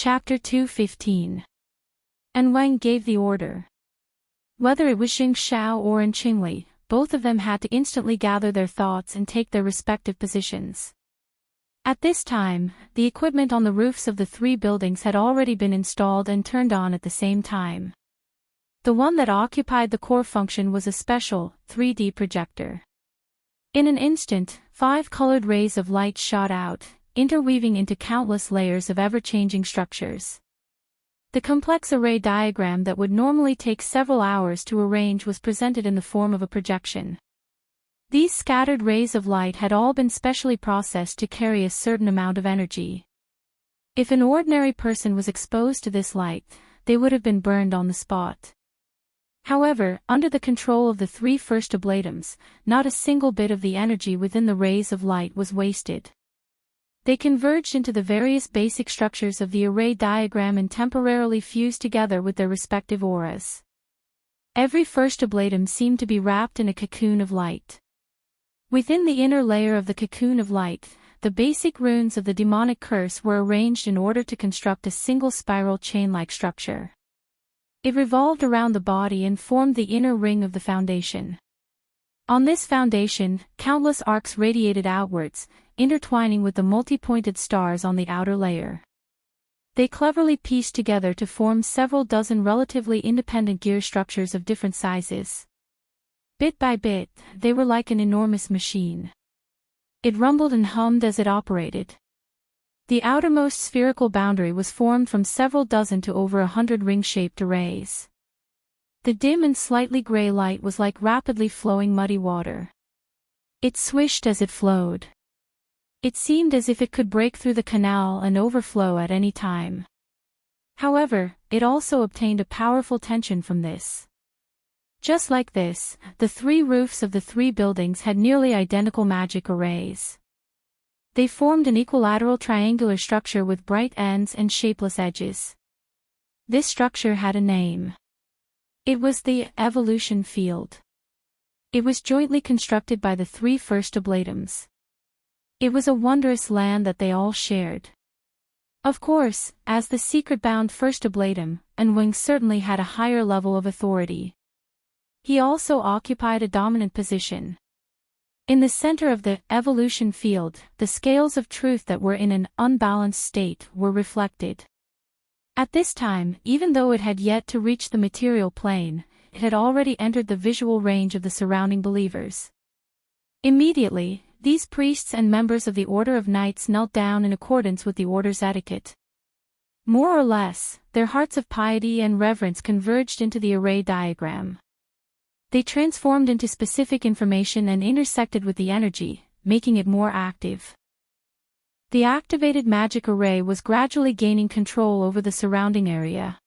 Chapter 2:15. And Wang gave the order. Whether it was Xing Xiao or Enchingli, both of them had to instantly gather their thoughts and take their respective positions. At this time, the equipment on the roofs of the three buildings had already been installed and turned on at the same time. The one that occupied the core function was a special, 3D projector. In an instant, 5 colored rays of light shot out, interweaving into countless layers of ever-changing structures. The complex array diagram that would normally take several hours to arrange was presented in the form of a projection. These scattered rays of light had all been specially processed to carry a certain amount of energy. If an ordinary person was exposed to this light, they would have been burned on the spot. However, under the control of the 3 first ablatums, not a single bit of the energy within the rays of light was wasted. They converged into the various basic structures of the array diagram and temporarily fused together with their respective auras. Every first ablatum seemed to be wrapped in a cocoon of light. Within the inner layer of the cocoon of light, the basic runes of the demonic curse were arranged in order to construct a single spiral chain-like structure. It revolved around the body and formed the inner ring of the foundation. On this foundation, countless arcs radiated outwards, intertwining with the multi-pointed stars on the outer layer. They cleverly pieced together to form several dozen relatively independent gear structures of different sizes. Bit by bit, they were like an enormous machine. It rumbled and hummed as it operated. The outermost spherical boundary was formed from several dozen to over 100 ring-shaped arrays. The dim and slightly gray light was like rapidly flowing muddy water. It swished as it flowed. It seemed as if it could break through the canal and overflow at any time. However, it also obtained a powerful tension from this. Just like this, the 3 roofs of the 3 buildings had nearly identical magic arrays. They formed an equilateral triangular structure with bright ends and shapeless edges. This structure had a name. It was the evolution field. It was jointly constructed by the 3 first ablatums. It was a wondrous land that they all shared. Of course, as the secret-bound first ablatum, Wang certainly had a higher level of authority. He also occupied a dominant position. In the center of the evolution field, the scales of truth that were in an unbalanced state were reflected. At this time, even though it had yet to reach the material plane, it had already entered the visual range of the surrounding believers. Immediately, these priests and members of the Order of Knights knelt down in accordance with the order's etiquette. More or less, their hearts of piety and reverence converged into the array diagram. They transformed into specific information and intersected with the energy, making it more active. The activated magic array was gradually gaining control over the surrounding area.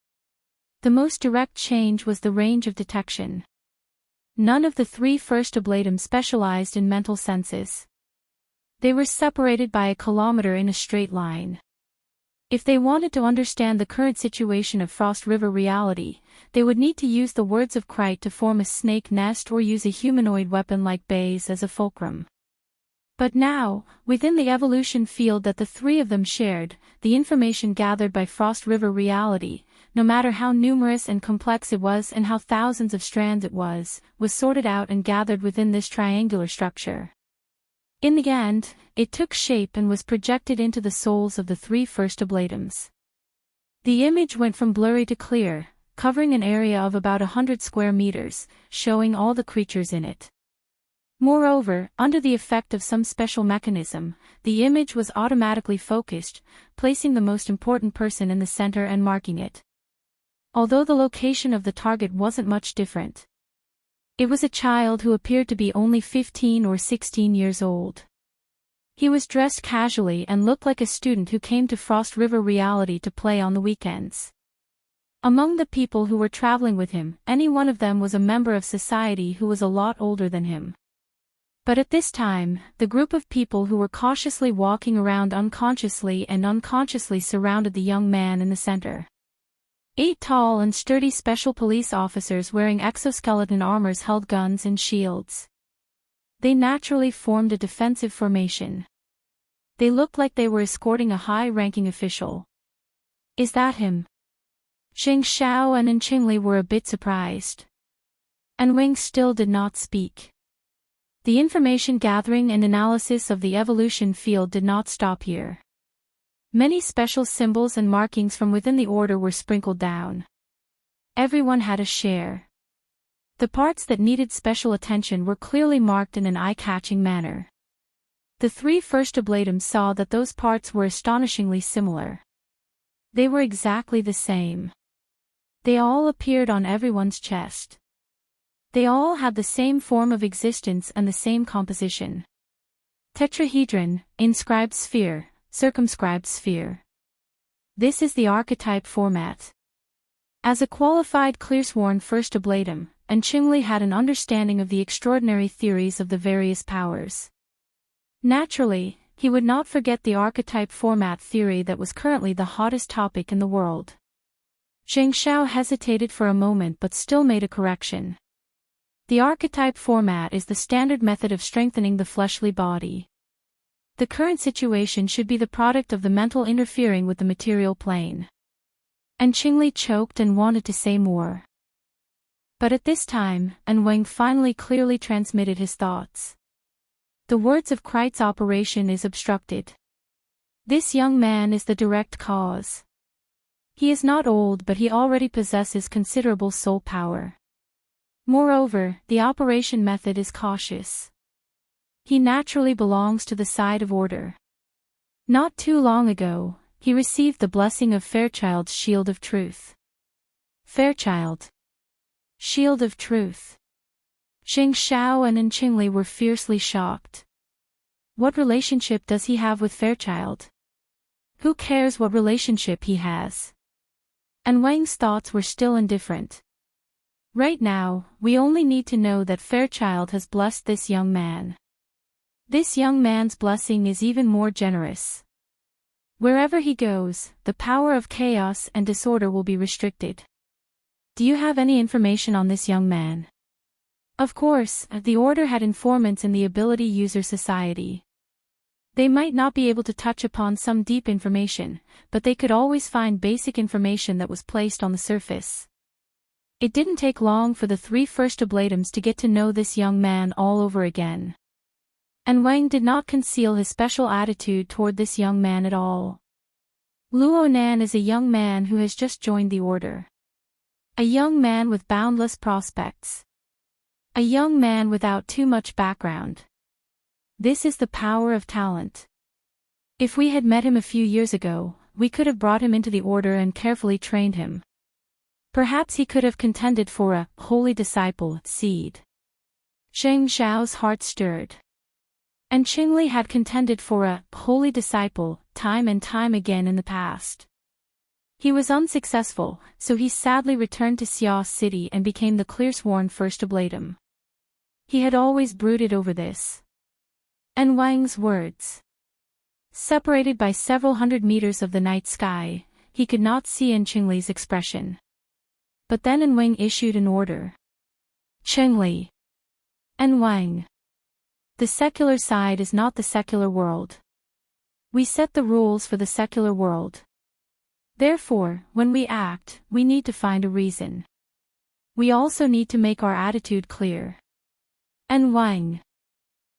The most direct change was the range of detection. None of the 3 first ablatums specialized in mental senses. They were separated by a kilometer in a straight line. If they wanted to understand the current situation of Frost River reality, they would need to use the words of Krite to form a snake nest or use a humanoid weapon like Baze as a fulcrum. But now, within the evolution field that the 3 of them shared, the information gathered by Frost River reality, no matter how numerous and complex it was and how thousands of strands it was sorted out and gathered within this triangular structure. In the end, it took shape and was projected into the souls of the 3 first ablatums. The image went from blurry to clear, covering an area of about 100 square meters, showing all the creatures in it. Moreover, under the effect of some special mechanism, the image was automatically focused, placing the most important person in the center and marking it. Although the location of the target wasn't much different. It was a child who appeared to be only 15 or 16 years old. He was dressed casually and looked like a student who came to Frost River reality to play on the weekends. Among the people who were traveling with him, any one of them was a member of society who was a lot older than him. But at this time, the group of people who were cautiously walking around unconsciously surrounded the young man in the center. 8 tall and sturdy special police officers wearing exoskeleton armors held guns and shields. They naturally formed a defensive formation. They looked like they were escorting a high-ranking official. Is that him? Xing Xiao and Qingli were a bit surprised. And Wang still did not speak. The information gathering and analysis of the evolution field did not stop here. Many special symbols and markings from within the order were sprinkled down. Everyone had a share. The parts that needed special attention were clearly marked in an eye-catching manner. The three first oblatums saw that those parts were astonishingly similar. They were exactly the same. They all appeared on everyone's chest. They all had the same form of existence and the same composition. Tetrahedron, inscribed sphere, circumscribed sphere. This is the archetype format. As a qualified clearsworn first oblatum, Qingli had an understanding of the extraordinary theories of the various powers. Naturally, he would not forget the archetype format theory that was currently the hottest topic in the world. Xing Xiao hesitated for a moment but still made a correction. The archetype format is the standard method of strengthening the fleshly body. The current situation should be the product of the mental interfering with the material plane. Qingli choked and wanted to say more. But at this time, Wang finally clearly transmitted his thoughts. The words of Kreit's operation is obstructed. This young man is the direct cause. He is not old but he already possesses considerable soul power. Moreover, the operation method is cautious. He naturally belongs to the side of order. Not too long ago, he received the blessing of Fairchild's Shield of Truth. Fairchild. Shield of Truth. Xing Xiao and Qingli were fiercely shocked. What relationship does he have with Fairchild? Who cares what relationship he has? And Wang's thoughts were still indifferent. Right now, we only need to know that Fairchild has blessed this young man. This young man's blessing is even more generous. Wherever he goes, the power of chaos and disorder will be restricted. Do you have any information on this young man? Of course, the Order had informants in the Ability User Society. They might not be able to touch upon some deep information, but they could always find basic information that was placed on the surface. It didn't take long for the three first oblatums to get to know this young man all over again. And Wang did not conceal his special attitude toward this young man at all. Luo Nan is a young man who has just joined the Order. A young man with boundless prospects. A young man without too much background. This is the power of talent. If we had met him a few years ago, we could have brought him into the Order and carefully trained him. Perhaps he could have contended for a holy disciple seed. Xing Xiao's heart stirred. And Qingli had contended for a holy disciple time and time again in the past. He was unsuccessful, so he sadly returned to Xia City and became the clearsworn first oblatum. He had always brooded over this. And Wang's words. Separated by several hundred meters of the night sky, he could not see Qingli's expression. But then Wang issued an order. Qingli. And Wang. The secular side is not the secular world. We set the rules for the secular world. Therefore, when we act, we need to find a reason. We also need to make our attitude clear. And Wang.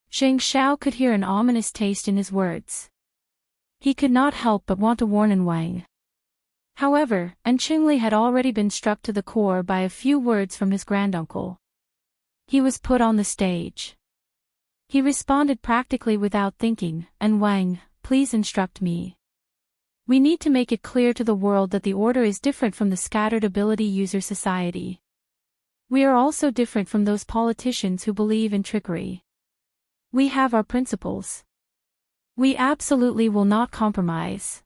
Xing Xiao could hear an ominous taste in his words. He could not help but want to warn Wang. However, Qingli had already been struck to the core by a few words from his granduncle. He was put on the stage. He responded practically without thinking, "And Wang, please instruct me. We need to make it clear to the world that the Order is different from the scattered ability user society. We are also different from those politicians who believe in trickery. We have our principles. We absolutely will not compromise.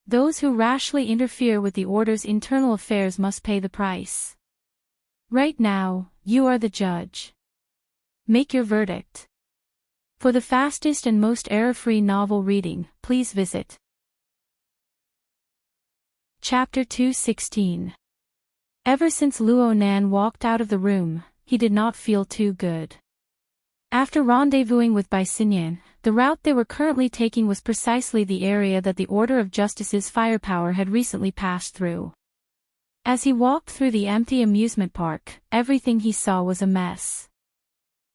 Those who rashly interfere with the Order's internal affairs must pay the price. Right now, you are the judge. Make your verdict." For the fastest and most error-free novel reading, please visit Chapter 216. Ever since Luo Nan walked out of the room, he did not feel too good. After rendezvousing with Baisinyan, the route they were currently taking was precisely the area that the Order of Justice's firepower had recently passed through. As he walked through the empty amusement park, everything he saw was a mess.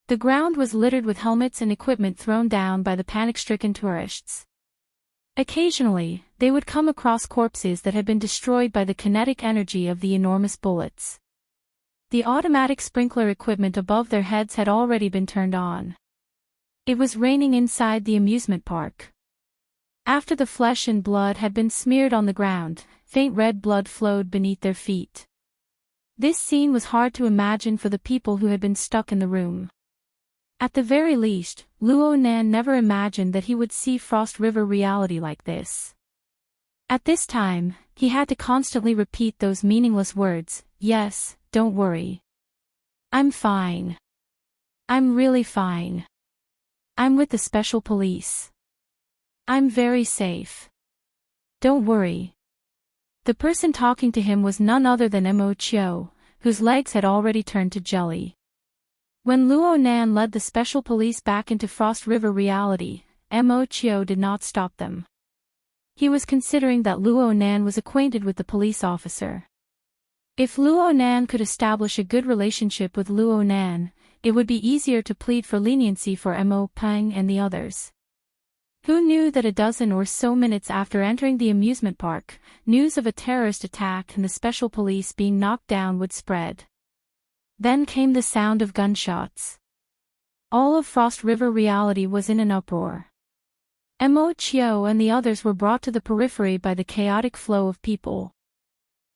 The ground was littered with helmets and equipment thrown down by the panic-stricken tourists. Occasionally, they would come across corpses that had been destroyed by the kinetic energy of the enormous bullets. The automatic sprinkler equipment above their heads had already been turned on. It was raining inside the amusement park. After the flesh and blood had been smeared on the ground, faint red blood flowed beneath their feet. This scene was hard to imagine for the people who had been stuck in the room. At the very least, Luo Nan never imagined that he would see Frost River reality like this. At this time, he had to constantly repeat those meaningless words, "Yes, don't worry. I'm fine. I'm really fine. I'm with the special police. I'm very safe. Don't worry." The person talking to him was none other than Mo Chio, whose legs had already turned to jelly. When Luo Nan led the special police back into Frost River reality, Mo Chio did not stop them. He was considering that Luo Nan was acquainted with the police officer. If Luo Nan could establish a good relationship with Luo Nan, it would be easier to plead for leniency for Mo Peng and the others. Who knew that a dozen or so minutes after entering the amusement park, news of a terrorist attack and the special police being knocked down would spread. Then came the sound of gunshots. All of Frost River reality was in an uproar. Mo Chio and the others were brought to the periphery by the chaotic flow of people.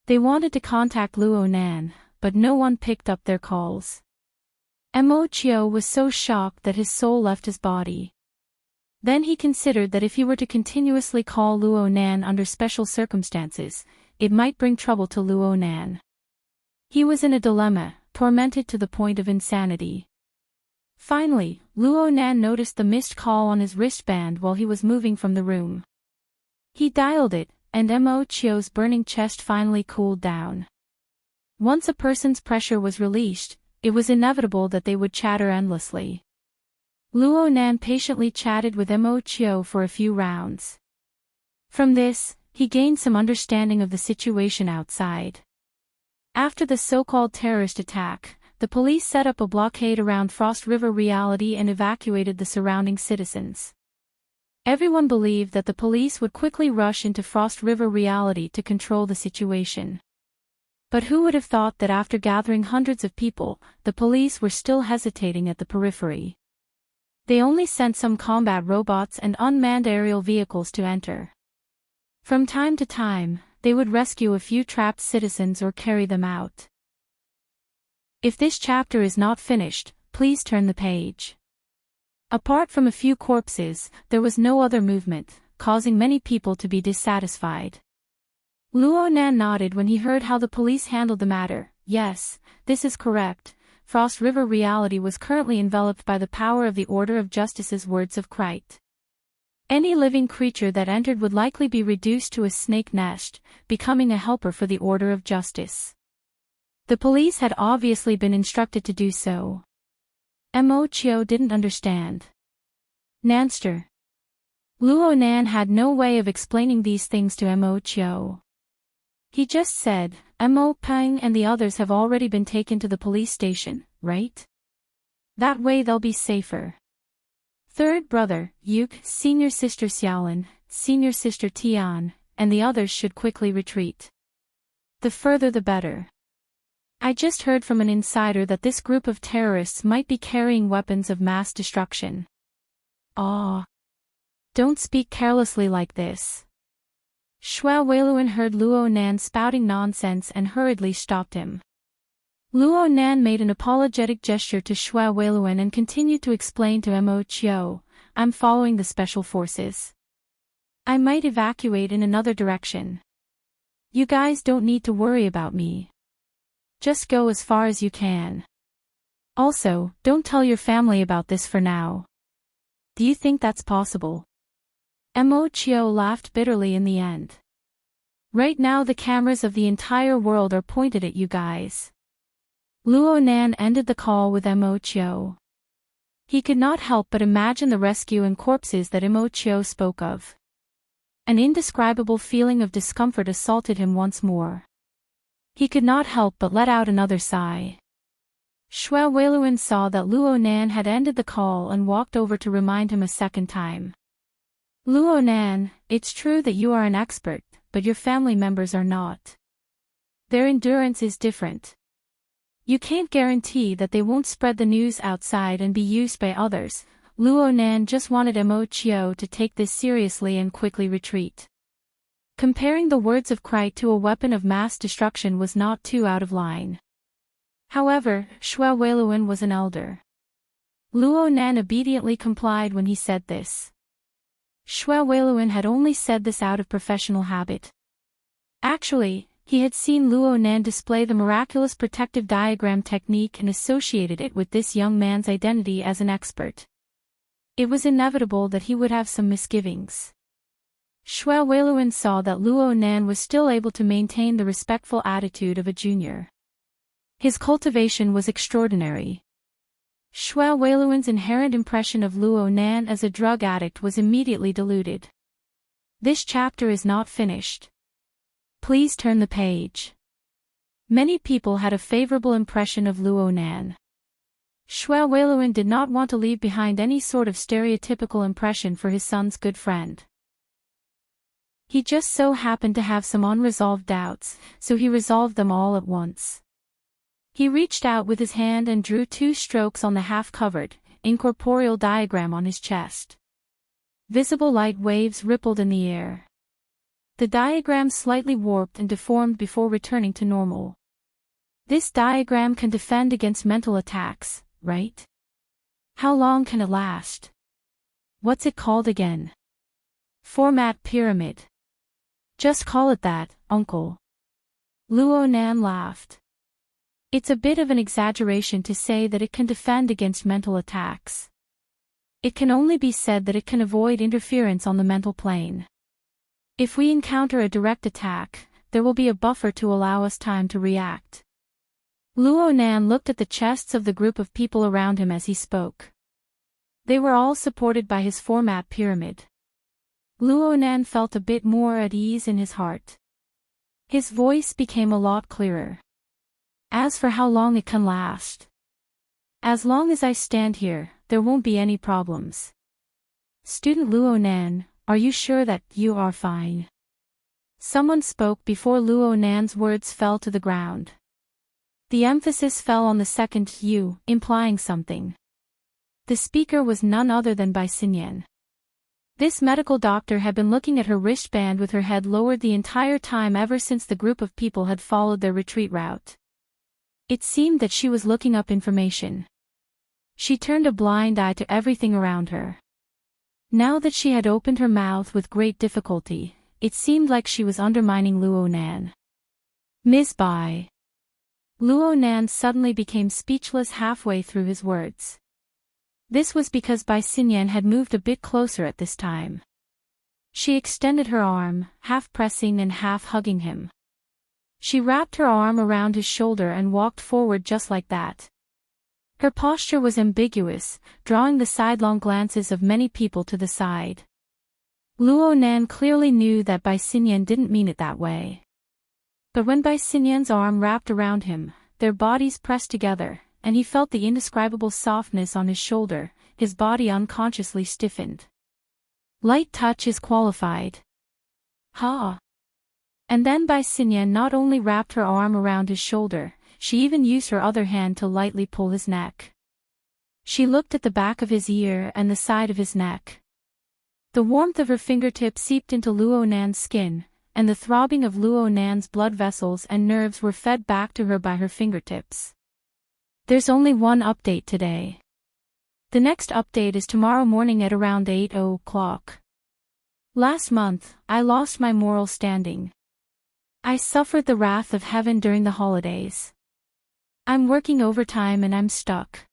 They wanted to contact Luo Nan, but no one picked up their calls. Mo Chio was so shocked that his soul left his body. Then he considered that if he were to continuously call Luo Nan under special circumstances, it might bring trouble to Luo Nan. He was in a dilemma, tormented to the point of insanity. Finally, Luo Nan noticed the missed call on his wristband while he was moving from the room. He dialed it, and Mo Chio's burning chest finally cooled down. Once a person's pressure was released, it was inevitable that they would chatter endlessly. Luo Nan patiently chatted with Mo Chio for a few rounds. From this, he gained some understanding of the situation outside. After the so-called terrorist attack, the police set up a blockade around Frost River reality and evacuated the surrounding citizens. Everyone believed that the police would quickly rush into Frost River reality to control the situation. But who would have thought that after gathering hundreds of people, the police were still hesitating at the periphery? They only sent some combat robots and unmanned aerial vehicles to enter. From time to time, they would rescue a few trapped citizens or carry them out. If this chapter is not finished, please turn the page. Apart from a few corpses, there was no other movement, causing many people to be dissatisfied. Luo Nan nodded when he heard how the police handled the matter. Yes, this is correct. Frost River reality was currently enveloped by the power of the Order of Justice's words of Krite. Any living creature that entered would likely be reduced to a snake nest, becoming a helper for the Order of Justice. The police had obviously been instructed to do so. Mo Chio didn't understand. Nanster. Luo Nan had no way of explaining these things to Mo Chio. He just said, Mo Peng and the others have already been taken to the police station, right? That way they'll be safer. Third brother, Yuk, senior sister Xiaolin, senior sister Tian, and the others should quickly retreat. The further the better. I just heard from an insider that this group of terrorists might be carrying weapons of mass destruction. Ah. Don't speak carelessly like this. Xue Weiluan heard Luo Nan spouting nonsense and hurriedly stopped him. Luo Nan made an apologetic gesture to Xue Weiluan and continued to explain to Mo Chio, I'm following the special forces. I might evacuate in another direction. You guys don't need to worry about me. Just go as far as you can. Also, don't tell your family about this for now. Do you think that's possible? Mo Chio laughed bitterly in the end. Right now the cameras of the entire world are pointed at you guys. Luo Nan ended the call with Mo Chio. He could not help but imagine the rescue and corpses that Imochio spoke of. An indescribable feeling of discomfort assaulted him once more. He could not help but let out another sigh. Xue Weiluan saw that Luo Nan had ended the call and walked over to remind him a second time. Luo Nan, it's true that you are an expert, but your family members are not. Their endurance is different. You can't guarantee that they won't spread the news outside and be used by others. Luo Nan just wanted Imochio to take this seriously and quickly retreat. Comparing the words of Krite to a weapon of mass destruction was not too out of line. However, Xue Weiluan was an elder. Luo Nan obediently complied when he said this. Xue Weiluan had only said this out of professional habit. Actually, he had seen Luo Nan display the miraculous protective diagram technique and associated it with this young man's identity as an expert. It was inevitable that he would have some misgivings. Xue Weiluan saw that Luo Nan was still able to maintain the respectful attitude of a junior. His cultivation was extraordinary. Xue Weiluan's inherent impression of Luo Nan as a drug addict was immediately diluted. This chapter is not finished. Please turn the page. Many people had a favorable impression of Luo Nan. Xue Weiluan did not want to leave behind any sort of stereotypical impression for his son's good friend. He just so happened to have some unresolved doubts, so he resolved them all at once. He reached out with his hand and drew 2 strokes on the half-covered, incorporeal diagram on his chest. Visible light waves rippled in the air. The diagram slightly warped and deformed before returning to normal. This diagram can defend against mental attacks, right? How long can it last? What's it called again? Format pyramid. Just call it that, uncle. Luo Nan laughed. It's a bit of an exaggeration to say that it can defend against mental attacks. It can only be said that it can avoid interference on the mental plane. If we encounter a direct attack, there will be a buffer to allow us time to react. Luo Nan looked at the chests of the group of people around him as he spoke. They were all supported by his format pyramid. Luo Nan felt a bit more at ease in his heart. His voice became a lot clearer. As for how long it can last. As long as I stand here, there won't be any problems. Student Luo Nan, are you sure that you are fine? Someone spoke before Luo Nan's words fell to the ground. The emphasis fell on the second you, implying something. The speaker was none other than Bai Xinyan. This medical doctor had been looking at her wristband with her head lowered the entire time ever since the group of people had followed their retreat route. It seemed that she was looking up information. She turned a blind eye to everything around her. Now that she had opened her mouth with great difficulty, it seemed like she was undermining Luo Nan. Ms. Bai. Luo Nan suddenly became speechless halfway through his words. This was because Bai Xinyan had moved a bit closer at this time. She extended her arm, half pressing and half hugging him. She wrapped her arm around his shoulder and walked forward just like that. Her posture was ambiguous, drawing the sidelong glances of many people to the side. Luo Nan clearly knew that Bai Xinyan didn't mean it that way. But when Bai Xinyan's arm wrapped around him, their bodies pressed together, and he felt the indescribable softness on his shoulder, his body unconsciously stiffened. Light touch is qualified. Ha! And then Bai Xinyan not only wrapped her arm around his shoulder, she even used her other hand to lightly pull his neck. She looked at the back of his ear and the side of his neck. The warmth of her fingertips seeped into Luo Nan's skin, and the throbbing of Luo Nan's blood vessels and nerves were fed back to her by her fingertips. There's only one update today. The next update is tomorrow morning at around 8 o'clock. Last month, I lost my moral standing. I suffered the wrath of heaven during the holidays. I'm working overtime and I'm stuck.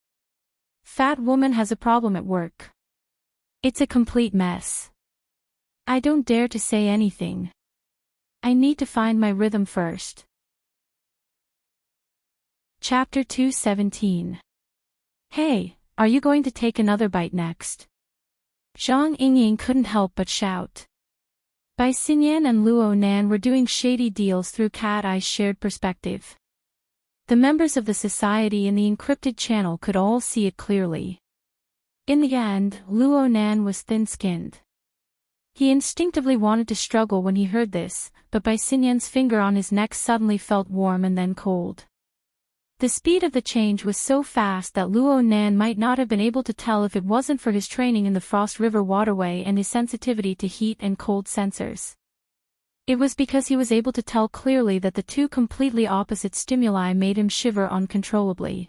Fat woman has a problem at work. It's a complete mess. I don't dare to say anything. I need to find my rhythm first. Chapter 217. Hey, Are you going to take another bite next? Zhang Yingying couldn't help but shout. Bai Xinyan and Luo Nan were doing shady deals through Cat Eye's shared perspective. The members of the society in the encrypted channel could all see it clearly. In the end, Luo Nan was thin-skinned. He instinctively wanted to struggle when he heard this, but Bai Xinyan's finger on his neck suddenly felt warm and then cold. The speed of the change was so fast that Luo Nan might not have been able to tell if it wasn't for his training in the Frost River waterway and his sensitivity to heat and cold sensors. It was because he was able to tell clearly that the two completely opposite stimuli made him shiver uncontrollably.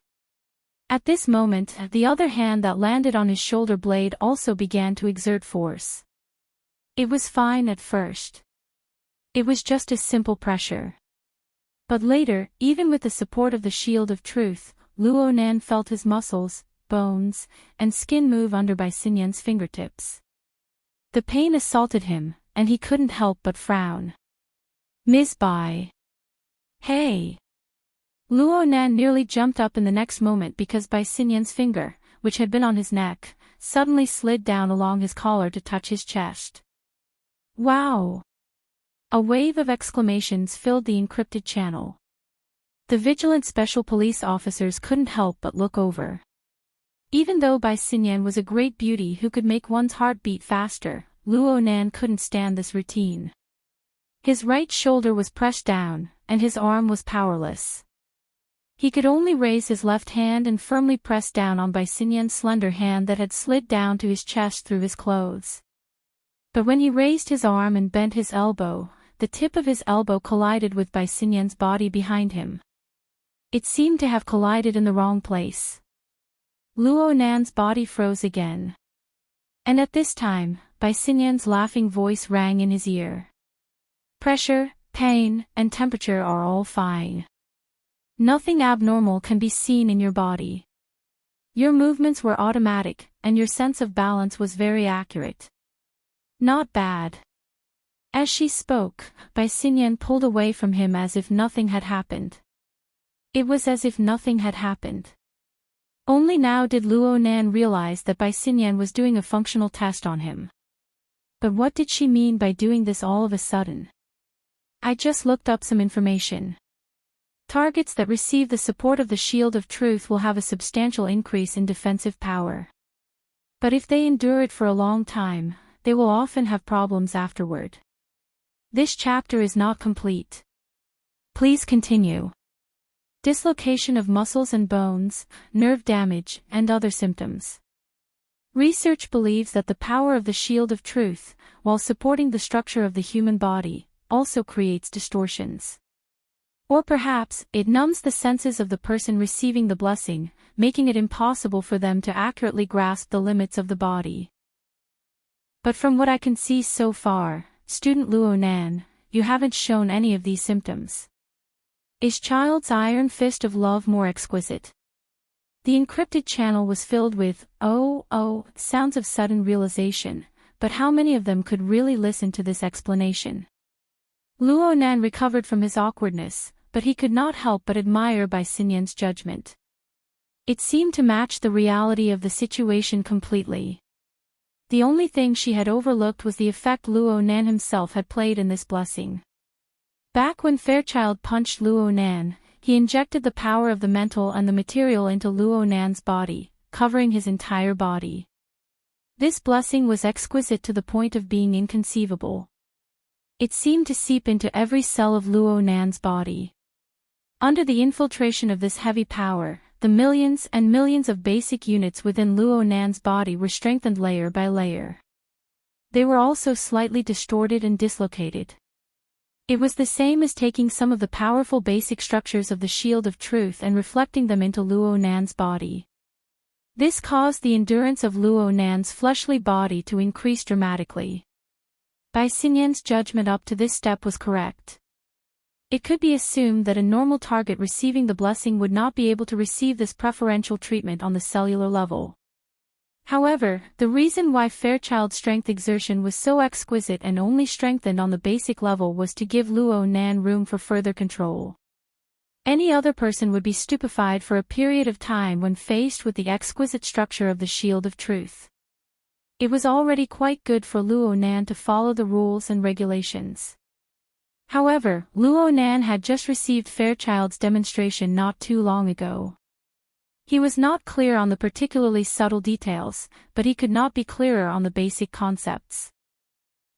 At this moment, the other hand that landed on his shoulder blade also began to exert force. It was fine at first. It was just a simple pressure. But later, even with the support of the Shield of Truth, Luo Nan felt his muscles, bones, and skin move under Bai Xinyan's fingertips. The pain assaulted him, and he couldn't help but frown. Miss Bai. Hey! Luo Nan nearly jumped up in the next moment because Bai Xinyan's finger, which had been on his neck, suddenly slid down along his collar to touch his chest. Wow! A wave of exclamations filled the encrypted channel. The vigilant special police officers couldn't help but look over. Even though Bai Xinyan was a great beauty who could make one's heart beat faster, Luo Nan couldn't stand this routine. His right shoulder was pressed down, and his arm was powerless. He could only raise his left hand and firmly press down on Bai Xinyan's slender hand that had slid down to his chest through his clothes. But when he raised his arm and bent his elbow, the tip of his elbow collided with Bai Xinyan's body behind him. It seemed to have collided in the wrong place. Luo Nan's body froze again. And at this time, Bai Xinyan's laughing voice rang in his ear. Pressure, pain, and temperature are all fine. Nothing abnormal can be seen in your body. Your movements were automatic, and your sense of balance was very accurate. Not bad. As she spoke, Bai Xinyan pulled away from him as if nothing had happened. It was as if nothing had happened. Only now did Luo Nan realize that Bai Xinyan was doing a functional test on him. But what did she mean by doing this all of a sudden? I just looked up some information. Targets that receive the support of the Shield of Truth will have a substantial increase in defensive power. But if they endure it for a long time, they will often have problems afterward. This chapter is not complete. Please continue. Dislocation of muscles and bones, nerve damage, and other symptoms. Research believes that the power of the Shield of Truth, while supporting the structure of the human body, also creates distortions. Or perhaps, it numbs the senses of the person receiving the blessing, making it impossible for them to accurately grasp the limits of the body. But from what I can see so far, Student Luo Nan, you haven't shown any of these symptoms. Is Child's iron fist of love more exquisite? The encrypted channel was filled with, sounds of sudden realization, but how many of them could really listen to this explanation? Luo Nan recovered from his awkwardness, but he could not help but admire Bai Xinyan's judgment. It seemed to match the reality of the situation completely. The only thing she had overlooked was the effect Luo Nan himself had played in this blessing. Back when Fairchild punched Luo Nan, he injected the power of the mental and the material into Luo Nan's body, covering his entire body. This blessing was exquisite to the point of being inconceivable. It seemed to seep into every cell of Luo Nan's body. Under the infiltration of this heavy power, the millions and millions of basic units within Luo Nan's body were strengthened layer by layer. They were also slightly distorted and dislocated. It was the same as taking some of the powerful basic structures of the Shield of Truth and reflecting them into Luo Nan's body. This caused the endurance of Luo Nan's fleshly body to increase dramatically. Bai Xinyan's judgment up to this step was correct. It could be assumed that a normal target receiving the blessing would not be able to receive this preferential treatment on the cellular level. However, the reason why Fairchild's strength exertion was so exquisite and only strengthened on the basic level was to give Luo Nan room for further control. Any other person would be stupefied for a period of time when faced with the exquisite structure of the Shield of Truth. It was already quite good for Luo Nan to follow the rules and regulations. However, Luo Nan had just received Fairchild's demonstration not too long ago. He was not clear on the particularly subtle details, but he could not be clearer on the basic concepts.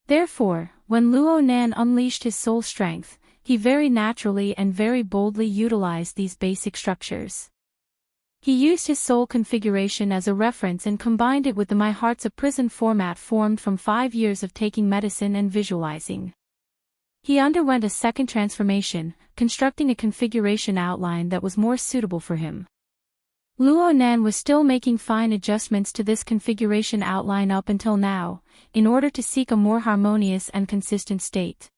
Therefore, when Luo Nan unleashed his soul strength, he very naturally and very boldly utilized these basic structures. He used his soul configuration as a reference and combined it with the My Heart's a Prison format formed from 5 years of taking medicine and visualizing. He underwent a second transformation, constructing a configuration outline that was more suitable for him. Luo Nan was still making fine adjustments to this configuration outline up until now, in order to seek a more harmonious and consistent state.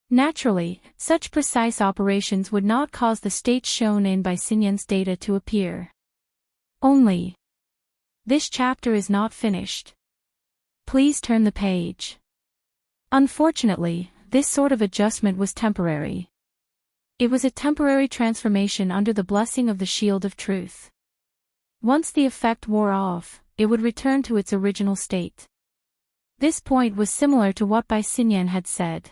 Naturally, such precise operations would not cause the state shown in by Xinyan's data to appear. Only. This chapter is not finished. Please turn the page. Unfortunately, this sort of adjustment was temporary. It was a temporary transformation under the blessing of the Shield of Truth. Once the effect wore off, it would return to its original state. This point was similar to what Bai Xinyan had said.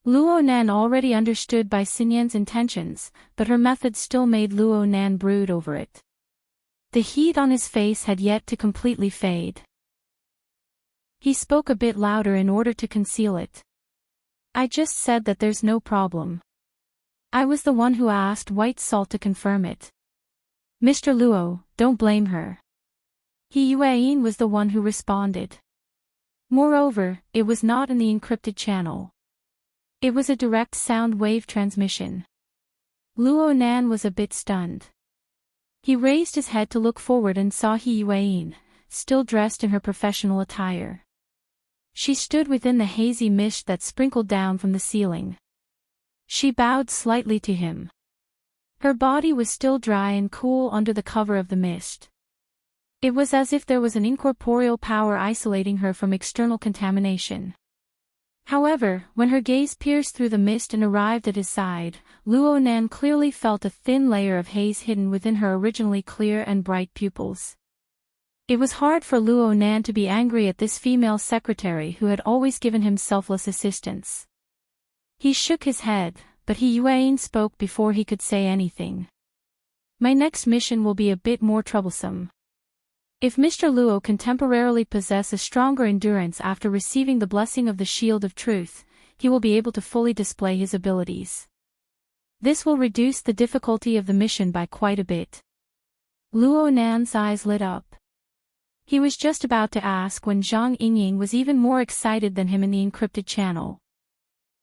Luo Nan already understood Bai Xinyan's intentions, but her method still made Luo Nan brood over it. The heat on his face had yet to completely fade. He spoke a bit louder in order to conceal it. I just said that there's no problem. I was the one who asked White Salt to confirm it. Mr. Luo, don't blame her. He Yueyin was the one who responded. Moreover, it was not in the encrypted channel. It was a direct sound wave transmission. Luo Nan was a bit stunned. He raised his head to look forward and saw He Yueyin, still dressed in her professional attire. She stood within the hazy mist that sprinkled down from the ceiling. She bowed slightly to him. Her body was still dry and cool under the cover of the mist. It was as if there was an incorporeal power isolating her from external contamination. However, when her gaze pierced through the mist and arrived at his side, Luo Nan clearly felt a thin layer of haze hidden within her originally clear and bright pupils. It was hard for Luo Nan to be angry at this female secretary who had always given him selfless assistance. He shook his head, but He Yueyin spoke before he could say anything. My next mission will be a bit more troublesome. If Mr. Luo can temporarily possess a stronger endurance after receiving the blessing of the Shield of Truth, he will be able to fully display his abilities. This will reduce the difficulty of the mission by quite a bit. Luo Nan's eyes lit up. He was just about to ask when Zhang Yingying was even more excited than him in the encrypted channel.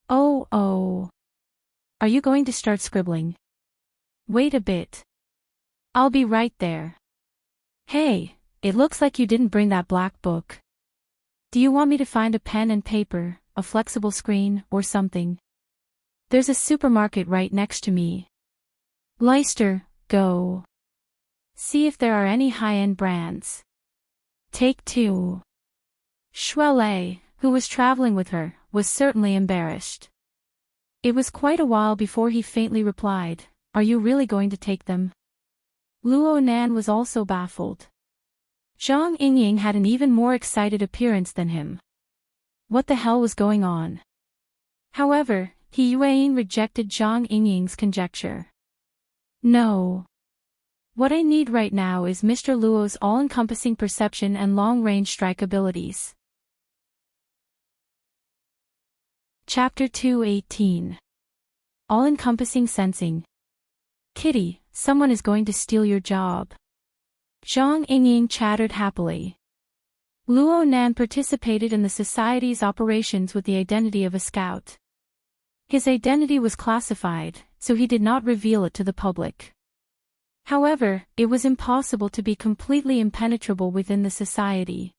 Oh. Are you going to start scribbling? Wait a bit. I'll be right there. Hey. It looks like you didn't bring that black book. Do you want me to find a pen and paper, a flexible screen, or something? There's a supermarket right next to me. Leicester, go. See if there are any high-end brands. Take 2. Shuelei, who was traveling with her, was certainly embarrassed. It was quite a while before he faintly replied, Are you really going to take them? Luo Nan was also baffled. Zhang Yingying had an even more excited appearance than him. What the hell was going on? However, He Yueyin rejected Zhang Yingying's conjecture. No. What I need right now is Mr. Luo's all-encompassing perception and long-range strike abilities. Chapter 2:18. All-encompassing sensing. Kitty, someone is going to steal your job. Zhang Yingying chattered happily. Luo Nan participated in the society's operations with the identity of a scout. His identity was classified, so he did not reveal it to the public. However, it was impossible to be completely impenetrable within the society.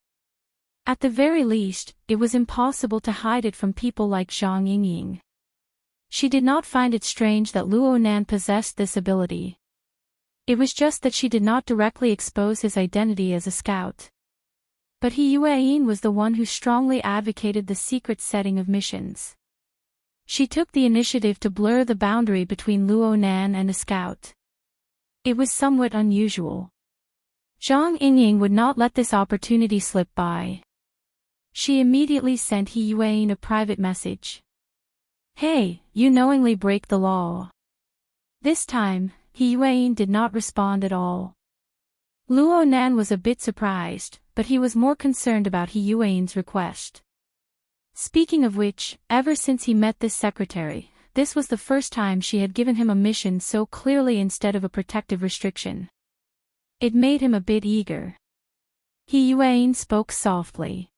At the very least, it was impossible to hide it from people like Zhang Yingying. She did not find it strange that Luo Nan possessed this ability. It was just that she did not directly expose his identity as a scout. But He Yueyin was the one who strongly advocated the secret setting of missions. She took the initiative to blur the boundary between Luo Nan and a scout. It was somewhat unusual. Zhang Yingying would not let this opportunity slip by. She immediately sent He Yuan a private message. "Hey, you knowingly break the law." This time, He Yuan did not respond at all. Luo Nan was a bit surprised, but he was more concerned about He Yuan's request. Speaking of which, ever since he met this secretary, this was the first time she had given him a mission so clearly instead of a protective restriction. It made him a bit eager. He Yuan spoke softly.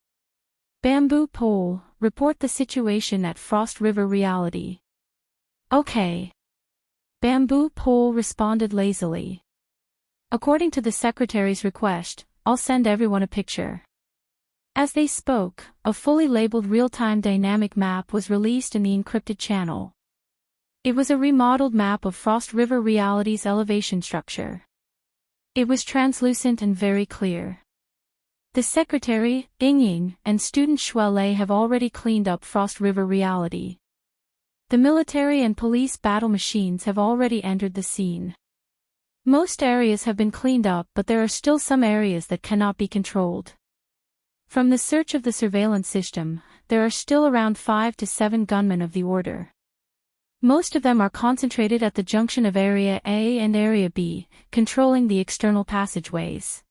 "Bamboo Pole, report the situation at Frost River Reality." "Okay." Bamboo Pole responded lazily. "According to the secretary's request, I'll send everyone a picture." As they spoke, a fully labeled real-time dynamic map was released in the encrypted channel. It was a remodeled map of Frost River Reality's elevation structure. It was translucent and very clear. The secretary, Yingying, and student Shuelei have already cleaned up Frost River Reality. The military and police battle machines have already entered the scene. Most areas have been cleaned up, but there are still some areas that cannot be controlled. From the search of the surveillance system, there are still around 5 to 7 gunmen of the order. Most of them are concentrated at the junction of Area A and Area B, controlling the external passageways.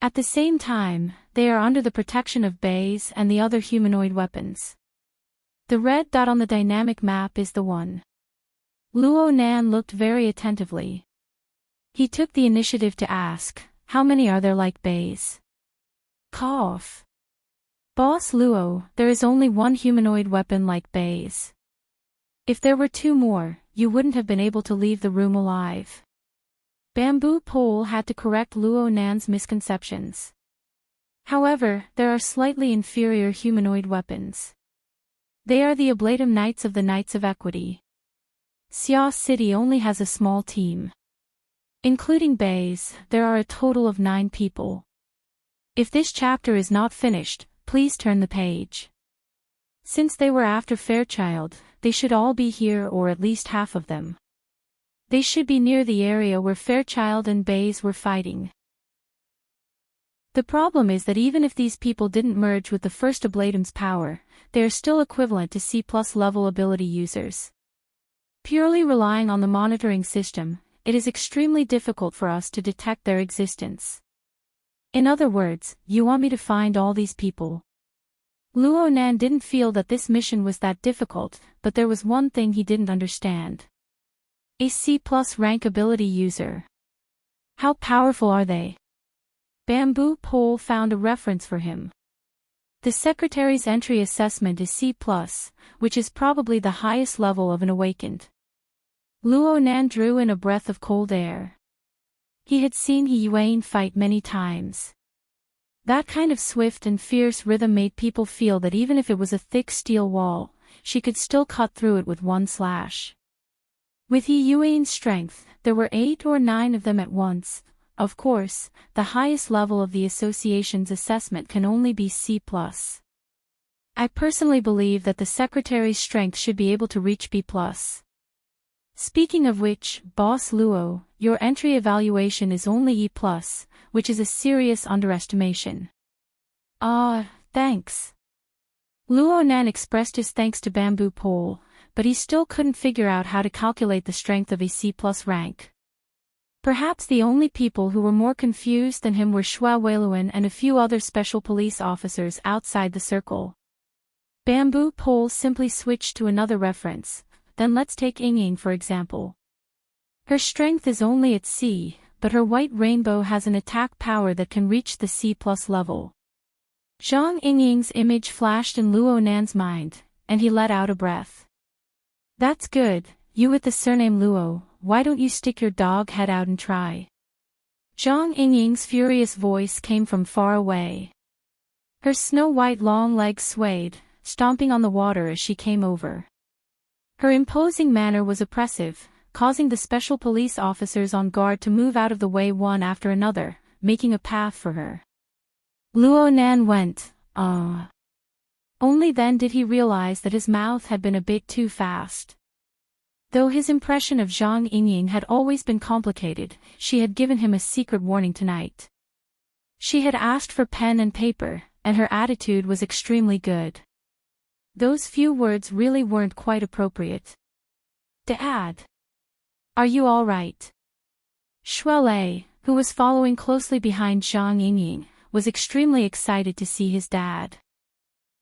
At the same time, they are under the protection of bays and the other humanoid weapons. The red dot on the dynamic map is the one. Luo Nan looked very attentively. He took the initiative to ask, "How many are there like bays?" Cough. "Boss Luo, there is only one humanoid weapon like bays. If there were 2 more, you wouldn't have been able to leave the room alive." Bamboo Pole had to correct Luo Nan's misconceptions. However, there are slightly inferior humanoid weapons. They are the Ablatum Knights of the Knights of Equity. Xia City only has a small team. Including bays, there are a total of 9 people. If this chapter is not finished, please turn the page. Since they were after Fairchild, they should all be here, or at least half of them. They should be near the area where Fairchild and bays were fighting. The problem is that even if these people didn't merge with the first Ablatum's power, they are still equivalent to C+ level ability users. Purely relying on the monitoring system, it is extremely difficult for us to detect their existence. In other words, you want me to find all these people. Luo Nan didn't feel that this mission was that difficult, but there was one thing he didn't understand. A C+ rank ability user. How powerful are they? Bamboo Pole found a reference for him. The secretary's entry assessment is C+, which is probably the highest level of an awakened. Luo Nan drew in a breath of cold air. He had seen He Yuan fight many times. That kind of swift and fierce rhythm made people feel that even if it was a thick steel wall, she could still cut through it with one slash. With He Yuan's strength, there were 8 or 9 of them at once. Of course, the highest level of the association's assessment can only be C+. I personally believe that the secretary's strength should be able to reach B+. Speaking of which, Boss Luo, your entry evaluation is only E+, which is a serious underestimation. Thanks. Luo Nan expressed his thanks to Bamboo Pole, but he still couldn't figure out how to calculate the strength of a C+ rank. Perhaps the only people who were more confused than him were Xue Weiluan and a few other special police officers outside the circle. Bamboo Pole simply switched to another reference. Then let's take Yingying for example. Her strength is only at C, but her white rainbow has an attack power that can reach the C+ level. Zhang Yingying's image flashed in Luo Nan's mind, and he let out a breath. That's good, you with the surname Luo, why don't you stick your dog head out and try? Zhang Yingying's furious voice came from far away. Her snow-white long legs swayed, stomping on the water as she came over. Her imposing manner was oppressive, causing the special police officers on guard to move out of the way one after another, making a path for her. Luo Nan went, Only then did he realize that his mouth had been a bit too fast. Though his impression of Zhang Yingying had always been complicated, she had given him a secret warning tonight. She had asked for pen and paper, and her attitude was extremely good. Those few words really weren't quite appropriate. Dad. Are you all right? Shuelei, who was following closely behind Zhang Yingying, was extremely excited to see his dad.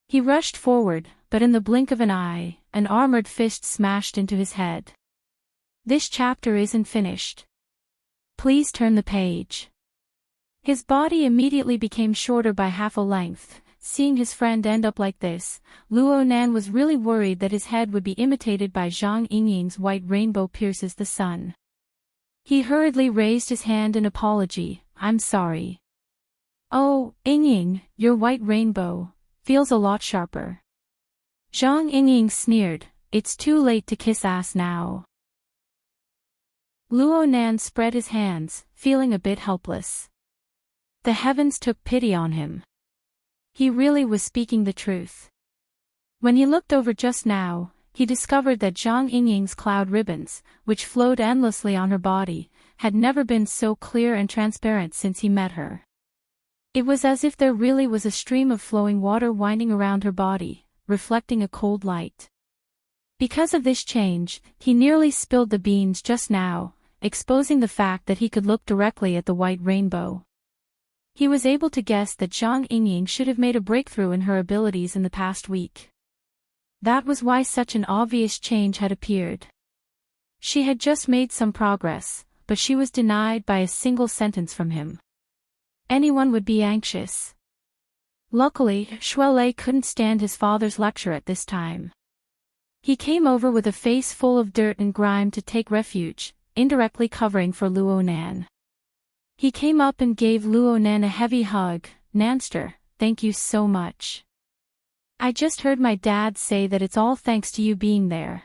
He rushed forward, but in the blink of an eye, an armored fist smashed into his head. This chapter isn't finished. Please turn the page. His body immediately became shorter by half a length. Seeing his friend end up like this, Luo Nan was really worried that his head would be imitated by Zhang Yingying's white rainbow pierces the sun. He hurriedly raised his hand in apology. I'm sorry. Oh, Yingying, your white rainbow feels a lot sharper. Zhang Yingying sneered, it's too late to kiss ass now. Luo Nan spread his hands, feeling a bit helpless. The heavens took pity on him. He really was speaking the truth. When he looked over just now, he discovered that Zhang Yingying's cloud ribbons, which flowed endlessly on her body, had never been so clear and transparent since he met her. It was as if there really was a stream of flowing water winding around her body, reflecting a cold light. Because of this change, he nearly spilled the beans just now, exposing the fact that he could look directly at the white rainbow. He was able to guess that Zhang Yingying should have made a breakthrough in her abilities in the past week. That was why such an obvious change had appeared. She had just made some progress, but she was denied by a single sentence from him. Anyone would be anxious. Luckily, Shuelei couldn't stand his father's lecture at this time. He came over with a face full of dirt and grime to take refuge, indirectly covering for Luo Nan. He came up and gave Luo Nan a heavy hug. Nanster, thank you so much. I just heard my dad say that it's all thanks to you being there.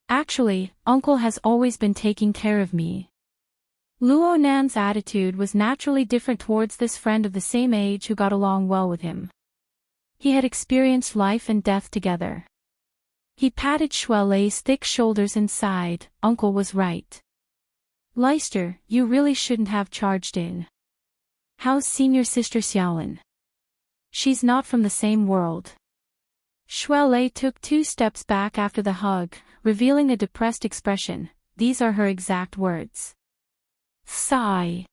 Actually, Uncle has always been taking care of me. Luo Nan's attitude was naturally different towards this friend of the same age who got along well with him. He had experienced life and death together. He patted Shuelei's thick shoulders and sighed. Uncle was right. Leister, you really shouldn't have charged in. How's senior sister Xiaolin? She's not from the same world. Shuelei took 2 steps back after the hug, revealing a depressed expression. These are her exact words. Sigh.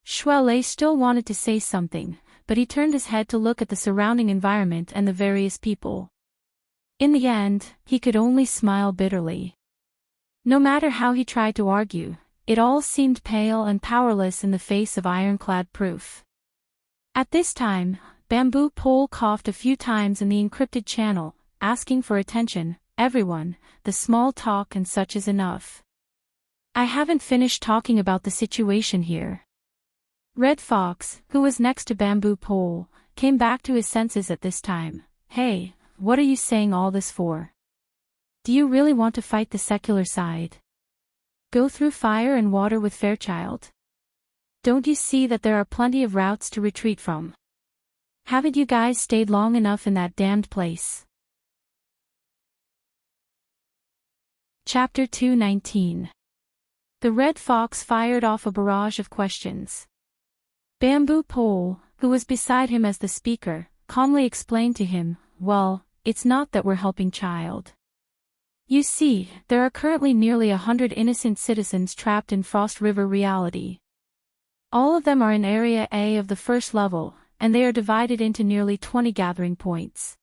Shuelei still wanted to say something, but he turned his head to look at the surrounding environment and the various people. In the end, he could only smile bitterly. No matter how he tried to argue, it all seemed pale and powerless in the face of ironclad proof. At this time, Bamboo Pole coughed a few times in the encrypted channel, asking for attention. Everyone, the small talk and such is enough. I haven't finished talking about the situation here. Red Fox, who was next to Bamboo Pole, came back to his senses at this time. Hey, what are you saying all this for? Do you really want to fight the secular side? Go through fire and water with Fairchild? Don't you see that there are plenty of routes to retreat from? Haven't you guys stayed long enough in that damned place? Chapter 219. The Red Fox fired off a barrage of questions. Bamboo Pole, who was beside him as the speaker, calmly explained to him, well, it's not that we're helping Child. You see, there are currently nearly 100 innocent citizens trapped in Frost River reality. All of them are in Area A of the first level, and they are divided into nearly 20 gathering points.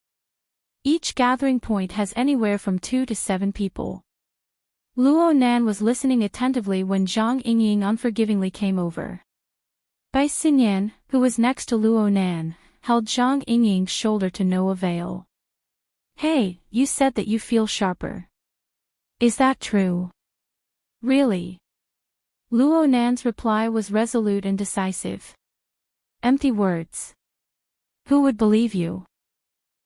Each gathering point has anywhere from 2 to 7 people. Luo Nan was listening attentively when Zhang Yingying unforgivingly came over. Bai Xinyan, who was next to Luo Nan, held Zhang Yingying's shoulder to no avail. Hey, you said that you feel sharper. Is that true? Really? Luo Nan's reply was resolute and decisive. Empty words. Who would believe you?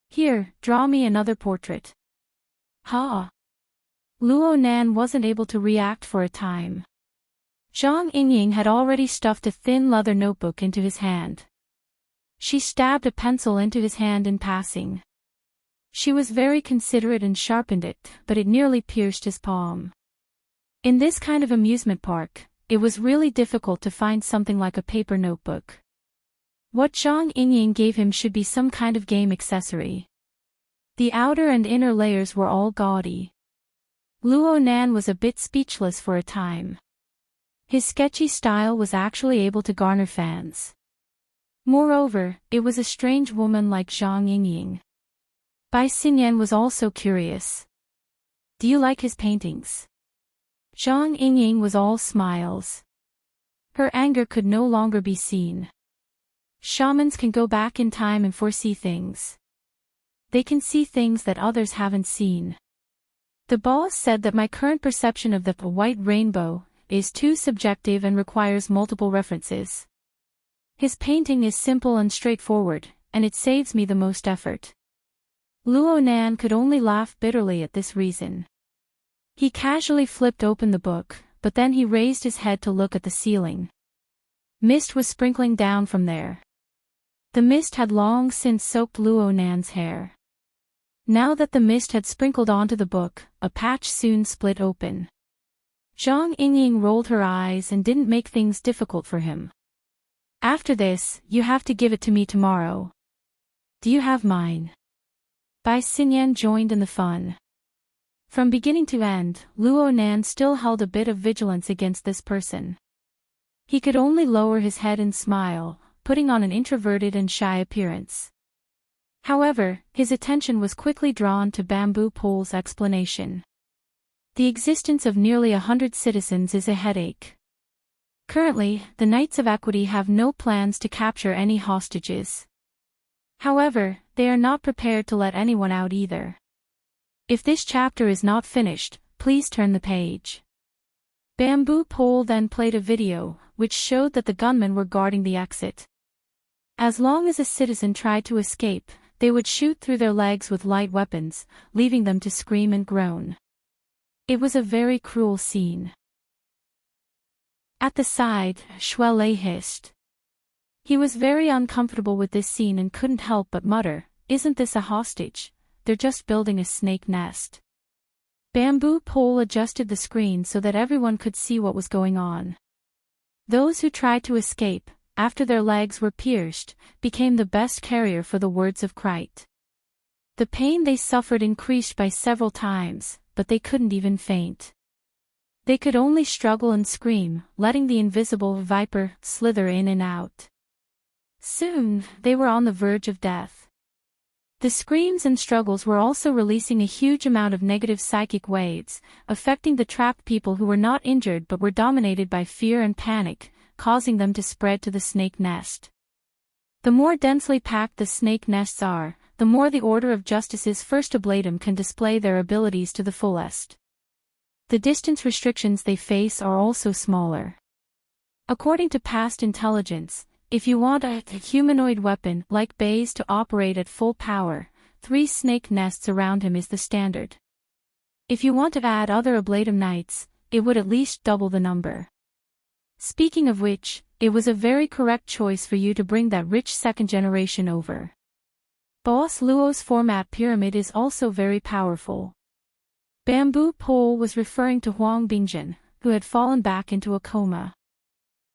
Here, draw me another portrait. Ha! Luo Nan wasn't able to react for a time. Zhang Yingying had already stuffed a thin leather notebook into his hand. She stabbed a pencil into his hand in passing. She was very considerate and sharpened it, but it nearly pierced his palm. In this kind of amusement park, it was really difficult to find something like a paper notebook. What Zhang Yingying gave him should be some kind of game accessory. The outer and inner layers were all gaudy. Luo Nan was a bit speechless for a time. His sketchy style was actually able to garner fans. Moreover, it was a strange woman like Zhang Yingying. Bai Xinyan was also curious. Do you like his paintings? Zhang Yingying was all smiles. Her anger could no longer be seen. Shamans can go back in time and foresee things. They can see things that others haven't seen. The boss said that my current perception of the white rainbow is too subjective and requires multiple references. His painting is simple and straightforward, and it saves me the most effort. Luo Nan could only laugh bitterly at this reason. He casually flipped open the book, but then he raised his head to look at the ceiling. Mist was sprinkling down from there. The mist had long since soaked Luo Nan's hair. Now that the mist had sprinkled onto the book, a patch soon split open. Zhang Yingying rolled her eyes and didn't make things difficult for him. After this, you have to give it to me tomorrow. Do you have mine? Bai Xinyan joined in the fun. From beginning to end, Luo Nan still held a bit of vigilance against this person. He could only lower his head and smile, putting on an introverted and shy appearance. However, his attention was quickly drawn to Bamboo Pole's explanation. The existence of nearly 100 citizens is a headache. Currently, the Knights of Equity have no plans to capture any hostages. However, they are not prepared to let anyone out either. If this chapter is not finished, please turn the page. Bamboo Pole then played a video, which showed that the gunmen were guarding the exit. As long as a citizen tried to escape, they would shoot through their legs with light weapons, leaving them to scream and groan. It was a very cruel scene. At the side, Shuelei hissed. He was very uncomfortable with this scene and couldn't help but mutter, "Isn't this a hostage? They're just building a snake nest." Bamboo Pole adjusted the screen so that everyone could see what was going on. Those who tried to escape, after their legs were pierced, became the best carrier for the words of Krite. The pain they suffered increased by several times, but they couldn't even faint. They could only struggle and scream, letting the invisible viper slither in and out. Soon, they were on the verge of death. The screams and struggles were also releasing a huge amount of negative psychic waves, affecting the trapped people who were not injured but were dominated by fear and panic, causing them to spread to the snake nest. The more densely packed the snake nests are, the more the Order of Justice's First Ablatum can display their abilities to the fullest. The distance restrictions they face are also smaller. According to past intelligence, if you want a humanoid weapon like Bai's to operate at full power, 3 snake nests around him is the standard. If you want to add other Ablatum Knights, it would at least double the number. Speaking of which, it was a very correct choice for you to bring that rich second generation over. Boss Luo's format pyramid is also very powerful. Bamboo Pole was referring to Huang Bingjin, who had fallen back into a coma.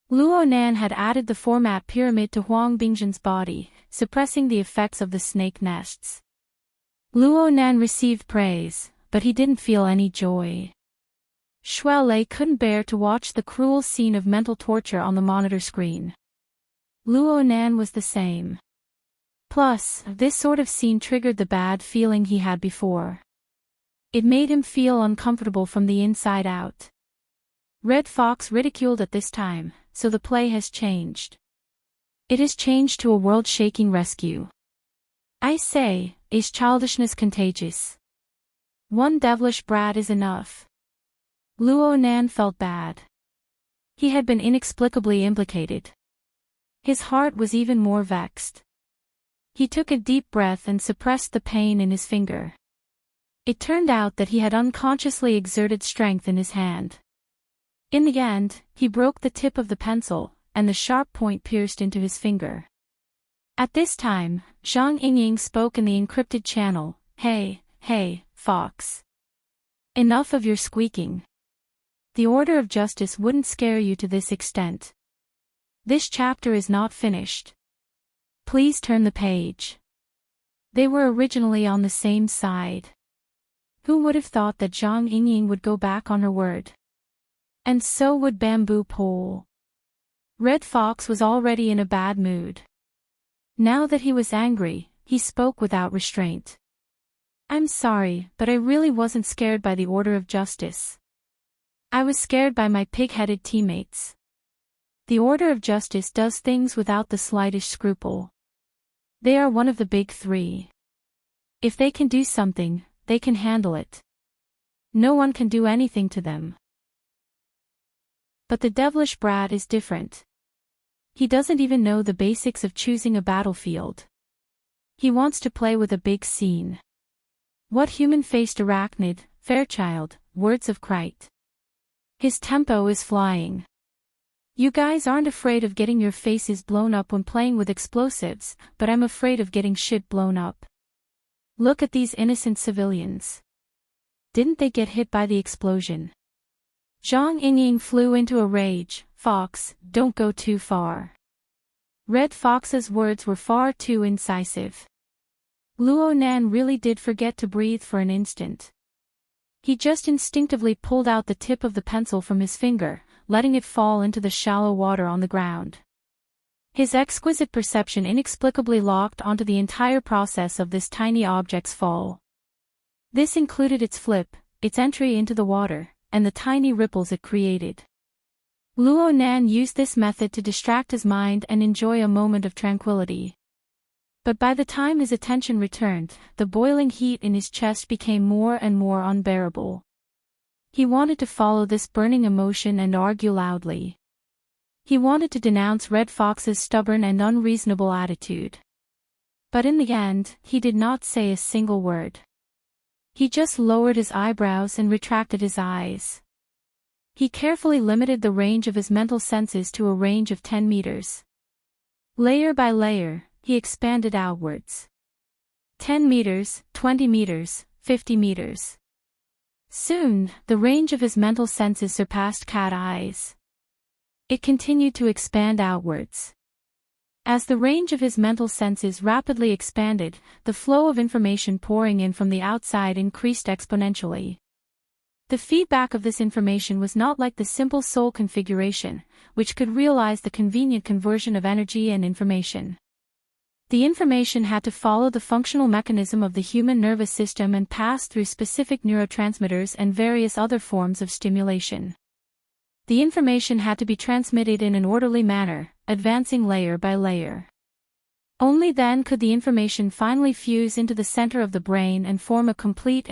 Luo Nan had added the format pyramid to Huang Bingjin's body, suppressing the effects of the snake nests. Luo Nan received praise, but he didn't feel any joy. Shuelei couldn't bear to watch the cruel scene of mental torture on the monitor screen. Luo Nan was the same. Plus, this sort of scene triggered the bad feeling he had before. It made him feel uncomfortable from the inside out. Red Fox ridiculed at this time, so the play has changed. It has changed to a world-shaking rescue. I say, is childishness contagious? One devilish brat is enough. Luo Nan felt bad. He had been inexplicably implicated. His heart was even more vexed. He took a deep breath and suppressed the pain in his finger. It turned out that he had unconsciously exerted strength in his hand. In the end, he broke the tip of the pencil, and the sharp point pierced into his finger. At this time, Zhang Yingying spoke in the encrypted channel, Hey, Fox. Enough of your squeaking. The order of justice wouldn't scare you to this extent. This chapter is not finished. Please turn the page. They were originally on the same side. Who would have thought that Zhang Yingying would go back on her word? And so would Bamboo Pole. Red Fox was already in a bad mood. Now that he was angry, he spoke without restraint. I'm sorry, but I really wasn't scared by the order of justice. I was scared by my pig-headed teammates. The order of justice does things without the slightest scruple. They are one of the big three. If they can do something, they can handle it. No one can do anything to them. But the devilish brat is different. He doesn't even know the basics of choosing a battlefield. He wants to play with a big scene. What human-faced arachnid, Fairchild, words of Krite. His tempo is flying. You guys aren't afraid of getting your faces blown up when playing with explosives, but I'm afraid of getting shit blown up. Look at these innocent civilians. Didn't they get hit by the explosion? Zhang Yingying flew into a rage. Fox, don't go too far. Red Fox's words were far too incisive. Luo Nan really did forget to breathe for an instant. He just instinctively pulled out the tip of the pencil from his finger, letting it fall into the shallow water on the ground. His exquisite perception inexplicably locked onto the entire process of this tiny object's fall. This included its flip, its entry into the water, and the tiny ripples it created. Luo Nan used this method to distract his mind and enjoy a moment of tranquility. But by the time his attention returned, the boiling heat in his chest became more and more unbearable. He wanted to follow this burning emotion and argue loudly. He wanted to denounce Red Fox's stubborn and unreasonable attitude. But in the end, he did not say a single word. He just lowered his eyebrows and retracted his eyes. He carefully limited the range of his mental senses to a range of 10 meters. Layer by layer, he expanded outwards. 10 meters, 20 meters, 50 meters. Soon, the range of his mental senses surpassed cat eyes. It continued to expand outwards. As the range of his mental senses rapidly expanded, the flow of information pouring in from the outside increased exponentially. The feedback of this information was not like the simple soul configuration, which could realize the convenient conversion of energy and information. The information had to follow the functional mechanism of the human nervous system and pass through specific neurotransmitters and various other forms of stimulation. The information had to be transmitted in an orderly manner, advancing layer by layer. Only then could the information finally fuse into the center of the brain and form a complete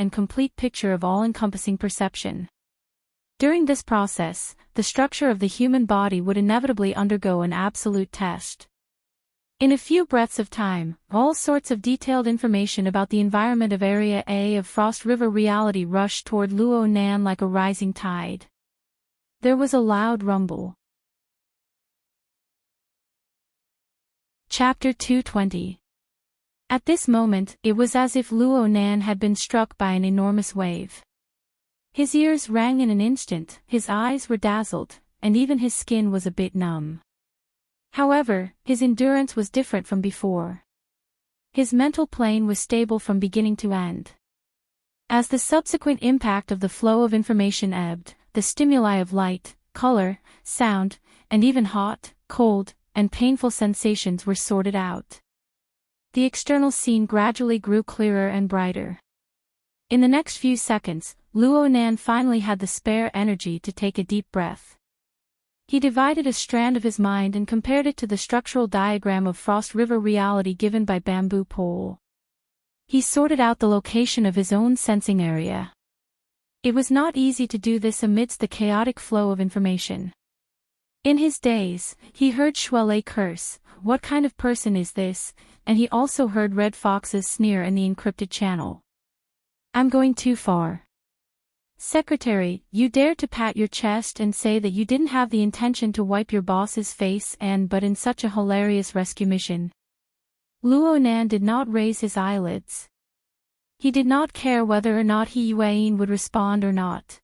picture of all-encompassing perception. During this process, the structure of the human body would inevitably undergo an absolute test. In a few breaths of time, all sorts of detailed information about the environment of Area A of Frost River reality rushed toward Luo Nan like a rising tide. There was a loud rumble. Chapter 220. At this moment, it was as if Luo Nan had been struck by an enormous wave. His ears rang in an instant, his eyes were dazzled, and even his skin was a bit numb. However, his endurance was different from before. His mental plane was stable from beginning to end. As the subsequent impact of the flow of information ebbed, the stimuli of light, color, sound, and even hot, cold, and painful sensations were sorted out. The external scene gradually grew clearer and brighter. In the next few seconds, Luo Nan finally had the spare energy to take a deep breath. He divided a strand of his mind and compared it to the structural diagram of Frost River reality given by Bamboo Pole. He sorted out the location of his own sensing area. It was not easy to do this amidst the chaotic flow of information. In his daze, he heard Shuelei curse, "What kind of person is this?" and he also heard Red Fox's sneer in the encrypted channel. "I'm going too far. Secretary, you dared to pat your chest and say that you didn't have the intention to wipe your boss's face but in such a hilarious rescue mission." Luo Nan did not raise his eyelids. He did not care whether or not Yuan would respond or not.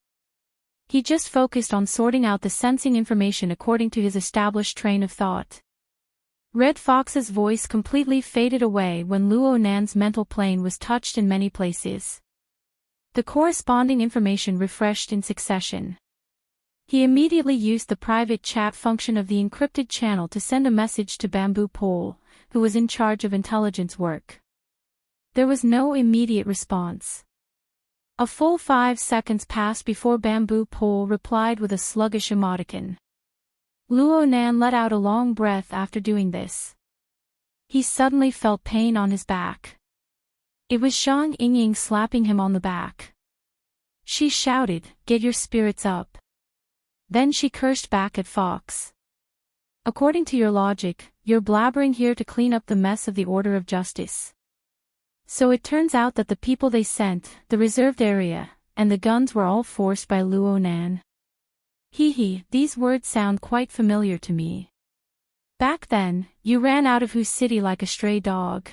He just focused on sorting out the sensing information according to his established train of thought. Red Fox's voice completely faded away when Luo Nan's mental plane was touched in many places. The corresponding information refreshed in succession. He immediately used the private chat function of the encrypted channel to send a message to Bamboo Pole, who was in charge of intelligence work. There was no immediate response. A full 5 seconds passed before Bamboo Pole replied with a sluggish emoticon. Luo Nan let out a long breath after doing this. He suddenly felt pain on his back. It was Zhang Yingying slapping him on the back. She shouted, "Get your spirits up." Then she cursed back at Fox. "According to your logic, you're blabbering here to clean up the mess of the Order of Justice. So it turns out that the people they sent, the reserved area, and the guns were all forced by Luo Nan. Hee, these words sound quite familiar to me. Back then, you ran out of Hu City like a stray dog.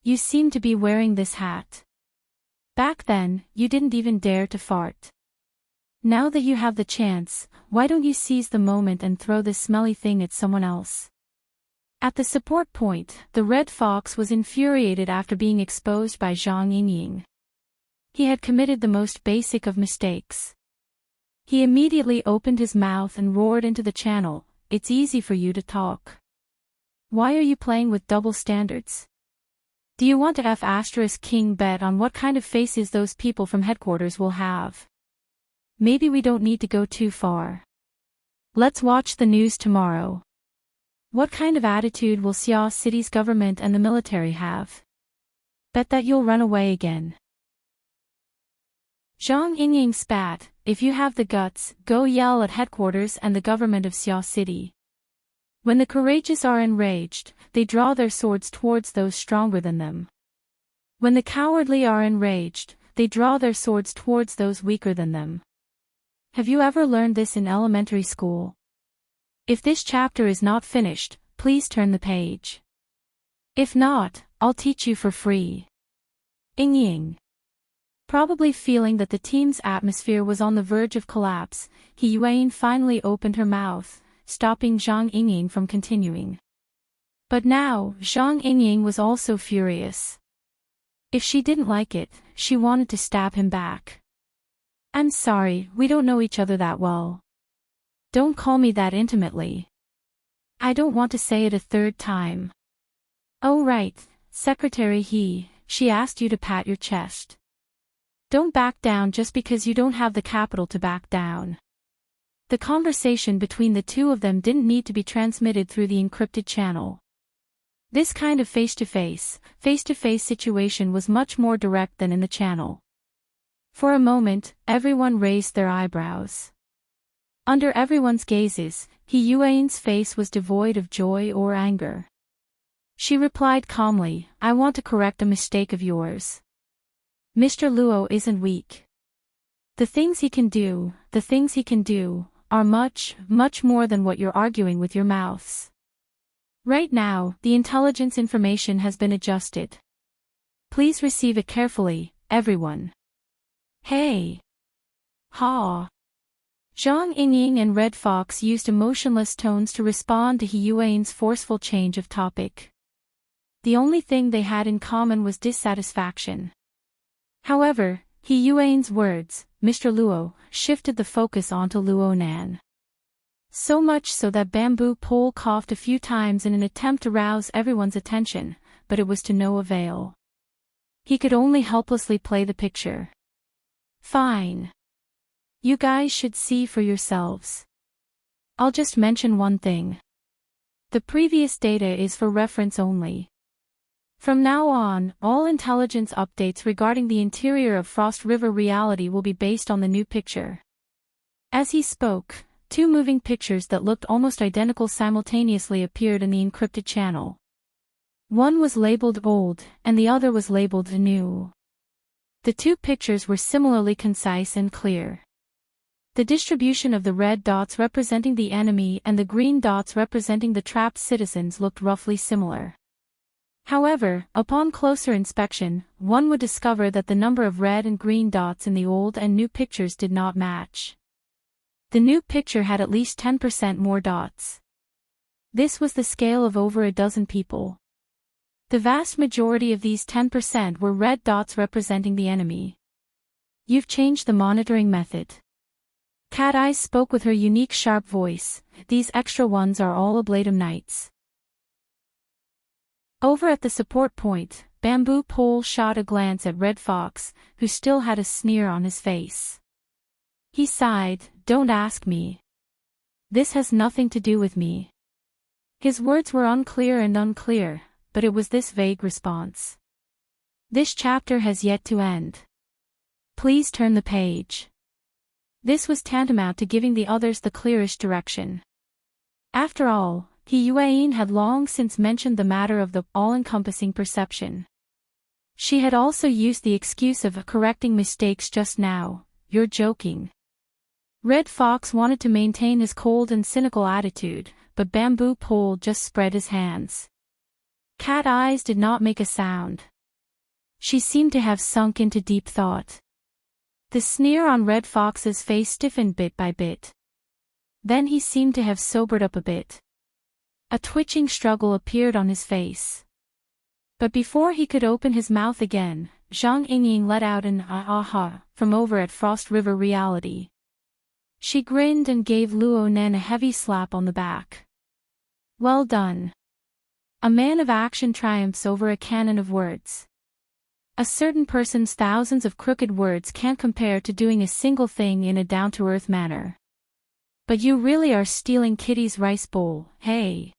You seem to be wearing this hat. Back then, you didn't even dare to fart. Now that you have the chance, why don't you seize the moment and throw this smelly thing at someone else?" At the support point, the Red Fox was infuriated after being exposed by Zhang Yingying. He had committed the most basic of mistakes. He immediately opened his mouth and roared into the channel, "It's easy for you to talk. Why are you playing with double standards? Do you want to F*King bet on what kind of faces those people from headquarters will have? Maybe we don't need to go too far. Let's watch the news tomorrow. What kind of attitude will Xia City's government and the military have? Bet that you'll run away again." Zhang Yingying spat, "If you have the guts, go yell at headquarters and the government of Xia City. When the courageous are enraged, they draw their swords towards those stronger than them. When the cowardly are enraged, they draw their swords towards those weaker than them. Have you ever learned this in elementary school? If this chapter is not finished, please turn the page. If not, I'll teach you for free." Yingying. Probably feeling that the team's atmosphere was on the verge of collapse, Yuan finally opened her mouth, stopping Zhang Yingying from continuing. But now, Zhang Yingying was also furious. If she didn't like it, she wanted to stab him back. "I'm sorry, we don't know each other that well. Don't call me that intimately. I don't want to say it a third time." "Oh right, Secretary she asked you to pat your chest. Don't back down just because you don't have the capital to back down." The conversation between the two of them didn't need to be transmitted through the encrypted channel. This kind of face-to-face situation was much more direct than in the channel. For a moment, everyone raised their eyebrows. Under everyone's gazes, Yuan's face was devoid of joy or anger. She replied calmly, "I want to correct a mistake of yours. Mr. Luo isn't weak. The things he can do, are much more than what you're arguing with your mouths. Right now, the intelligence information has been adjusted. Please receive it carefully, everyone. Hey! Ha!" Zhang Yingying and Red Fox used emotionless tones to respond to Yuan's forceful change of topic. The only thing they had in common was dissatisfaction. However, Yuan's words, "Mr. Luo," shifted the focus onto Luo Nan. So much so that Bamboo Pole coughed a few times in an attempt to rouse everyone's attention, but it was to no avail. He could only helplessly play the picture. "Fine. You guys should see for yourselves. I'll just mention one thing. The previous data is for reference only. From now on, all intelligence updates regarding the interior of Frost River reality will be based on the new picture." As he spoke, 2 moving pictures that looked almost identical simultaneously appeared in the encrypted channel. One was labeled old, and the other was labeled new. The 2 pictures were similarly concise and clear. The distribution of the red dots representing the enemy and the green dots representing the trapped citizens looked roughly similar. However, upon closer inspection, one would discover that the number of red and green dots in the old and new pictures did not match. The new picture had at least 10% more dots. This was the scale of over a dozen people. The vast majority of these 10% were red dots representing the enemy. You've changed the monitoring method. Cat Eyes spoke with her unique sharp voice. These extra ones are all Ablatum Knights. Over at the support point, Bamboo Pole shot a glance at Red Fox, who still had a sneer on his face. He sighed, "Don't ask me. This has nothing to do with me." His words were unclear, but it was this vague response. This chapter has yet to end. Please turn the page. This was tantamount to giving the others the clearest direction. After all, Yuan had long since mentioned the matter of the all-encompassing perception. She had also used the excuse of correcting mistakes just now. "You're joking." Red Fox wanted to maintain his cold and cynical attitude, but Bamboo Pole just spread his hands. Cat Eyes did not make a sound. She seemed to have sunk into deep thought. The sneer on Red Fox's face stiffened bit by bit. Then he seemed to have sobered up a bit. A twitching struggle appeared on his face. But before he could open his mouth again, Zhang Yingying let out an ah-ah from over at Frost River Reality. She grinned and gave Luo Nen a heavy slap on the back. Well done. A man of action triumphs over a cannon of words. A certain person's thousands of crooked words can't compare to doing a single thing in a down-to-earth manner. But you really are stealing Kitty's rice bowl, hey?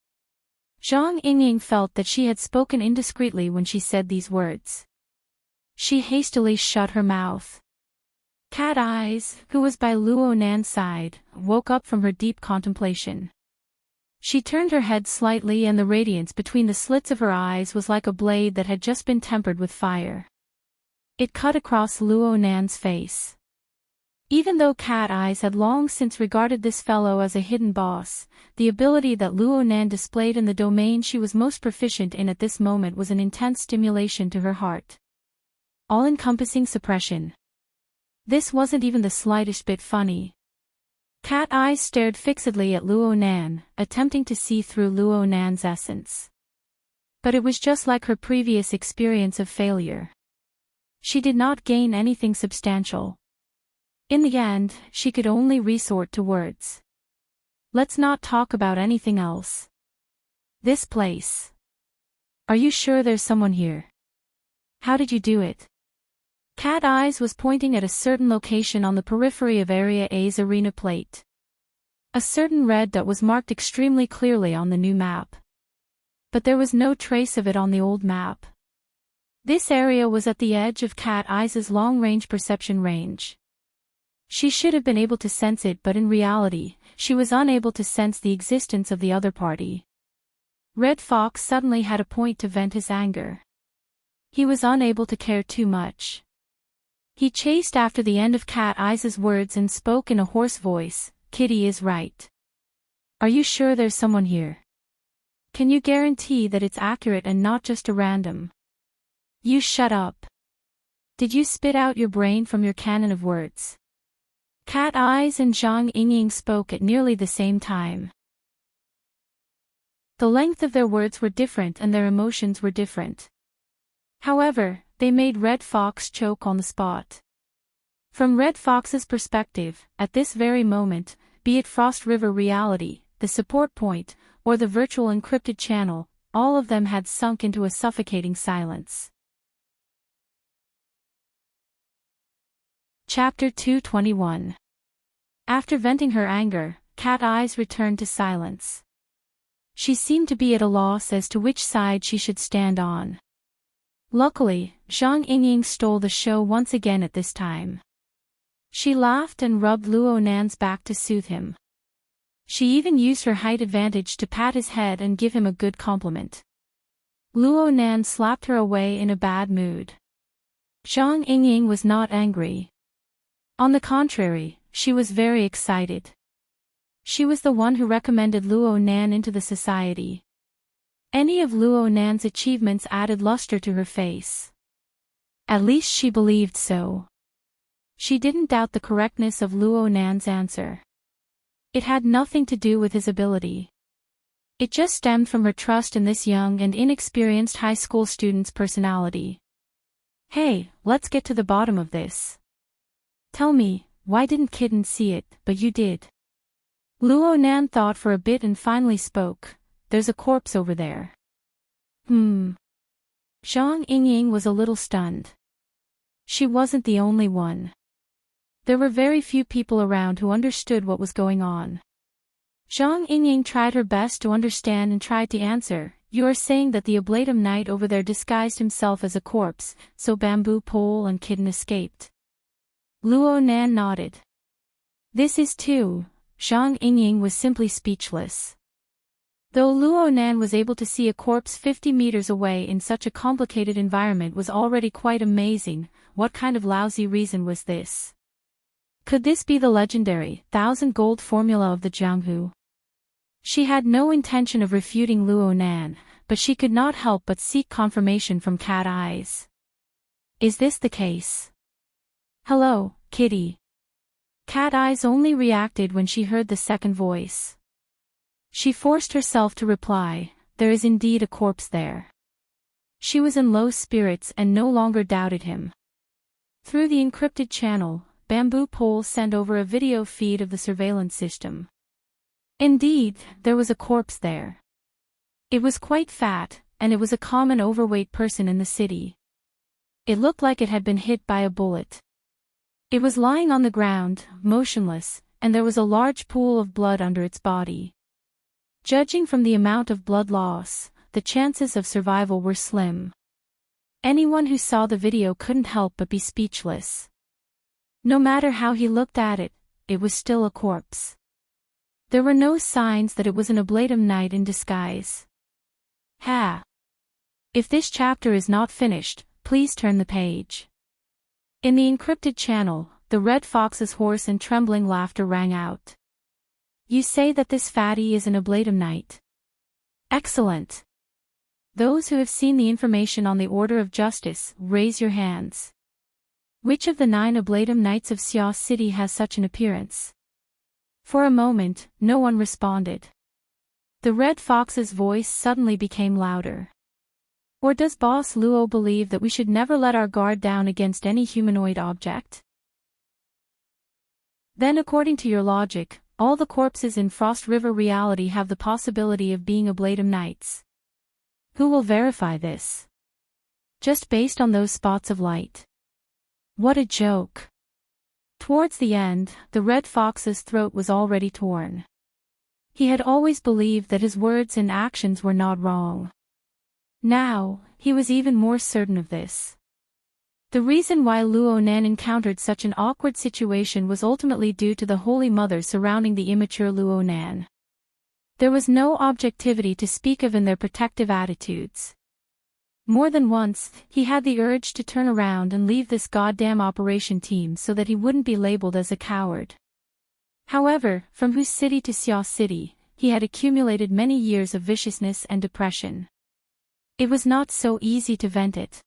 Zhang Yingying felt that she had spoken indiscreetly when she said these words. She hastily shut her mouth. Cat Eyes, who was by Luo Nan's side, woke up from her deep contemplation. She turned her head slightly and the radiance between the slits of her eyes was like a blade that had just been tempered with fire. It cut across Luo Nan's face. Even though Cat Eyes had long since regarded this fellow as a hidden boss, the ability that Luo Nan displayed in the domain she was most proficient in at this moment was an intense stimulation to her heart. All-encompassing suppression. This wasn't even the slightest bit funny. Cat Eyes stared fixedly at Luo Nan, attempting to see through Luo Nan's essence. But it was just like her previous experience of failure. She did not gain anything substantial. In the end, she could only resort to words. Let's not talk about anything else. This place. Are you sure there's someone here? How did you do it? Cat Eyes was pointing at a certain location on the periphery of Area A's arena plate. A certain red dot was marked extremely clearly on the new map. But there was no trace of it on the old map. This area was at the edge of Cat Eyes' long-range perception range. She should have been able to sense it, but in reality, she was unable to sense the existence of the other party. Red Fox suddenly had a point to vent his anger. He was unable to care too much. He chased after the end of Cat Eyes' words and spoke in a hoarse voice, "Kitty is right. Are you sure there's someone here? Can you guarantee that it's accurate and not just a random?" "You shut up. Did you spit out your brain from your cannon of words?" Cat Eyes and Zhang Yingying spoke at nearly the same time. The length of their words were different and their emotions were different. However, they made Red Fox choke on the spot. From Red Fox's perspective, at this very moment, be it Frost River Reality, the support point, or the virtual encrypted channel, all of them had sunk into a suffocating silence. Chapter 221. After venting her anger, Cat Eyes returned to silence. She seemed to be at a loss as to which side she should stand on. Luckily, Zhang Yingying stole the show once again at this time. She laughed and rubbed Luo Nan's back to soothe him. She even used her height advantage to pat his head and give him a good compliment. Luo Nan slapped her away in a bad mood. Zhang Yingying was not angry. On the contrary, she was very excited. She was the one who recommended Luo Nan into the society. Any of Luo Nan's achievements added luster to her face. At least she believed so. She didn't doubt the correctness of Luo Nan's answer. It had nothing to do with his ability. It just stemmed from her trust in this young and inexperienced high school student's personality. Hey, let's get to the bottom of this. Tell me, why didn't Kitten see it, but you did? Luo Nan thought for a bit and finally spoke. There's a corpse over there. Zhang Yingying was a little stunned. She wasn't the only one. There were very few people around who understood what was going on. Zhang Yingying tried her best to understand and tried to answer. You are saying that the Ablatum Knight over there disguised himself as a corpse, so Bamboo Pole and Kitten escaped. Luo Nan nodded. This is too. Zhang Yingying was simply speechless. Though Luo Nan was able to see a corpse 50 meters away in such a complicated environment was already quite amazing, what kind of lousy reason was this? Could this be the legendary 1,000 gold formula of the Jianghu? She had no intention of refuting Luo Nan, but she could not help but seek confirmation from Cat Eyes. Is this the case? Hello, Kitty. Cat Eyes only reacted when she heard the second voice. She forced herself to reply, there is indeed a corpse there. She was in low spirits and no longer doubted him. Through the encrypted channel, Bamboo Pole sent over a video feed of the surveillance system. Indeed, there was a corpse there. It was quite fat, and it was a common overweight person in the city. It looked like it had been hit by a bullet. It was lying on the ground, motionless, and there was a large pool of blood under its body. Judging from the amount of blood loss, the chances of survival were slim. Anyone who saw the video couldn't help but be speechless. No matter how he looked at it, it was still a corpse. There were no signs that it was an Ablatum Knight in disguise. If this chapter is not finished, please turn the page. In the encrypted channel, the Red Fox's hoarse and trembling laughter rang out. You say that this fatty is an Ablatum Knight. Excellent. Those who have seen the information on the Order of Justice, raise your hands. Which of the 9 Ablatum Knights of Xia City has such an appearance? For a moment, no one responded. The Red Fox's voice suddenly became louder. Or does Boss Luo believe that we should never let our guard down against any humanoid object? Then according to your logic, all the corpses in Frost River reality have the possibility of being Ablatum Knights. Who will verify this? Just based on those spots of light. What a joke. Towards the end, the Red Fox's throat was already torn. He had always believed that his words and actions were not wrong. Now, he was even more certain of this. The reason why Luo Nan encountered such an awkward situation was ultimately due to the Holy Mother surrounding the immature Luo Nan. There was no objectivity to speak of in their protective attitudes. More than once, he had the urge to turn around and leave this goddamn operation team so that he wouldn't be labeled as a coward. However, from Hu City to Xia City, he had accumulated many years of viciousness and depression. It was not so easy to vent it.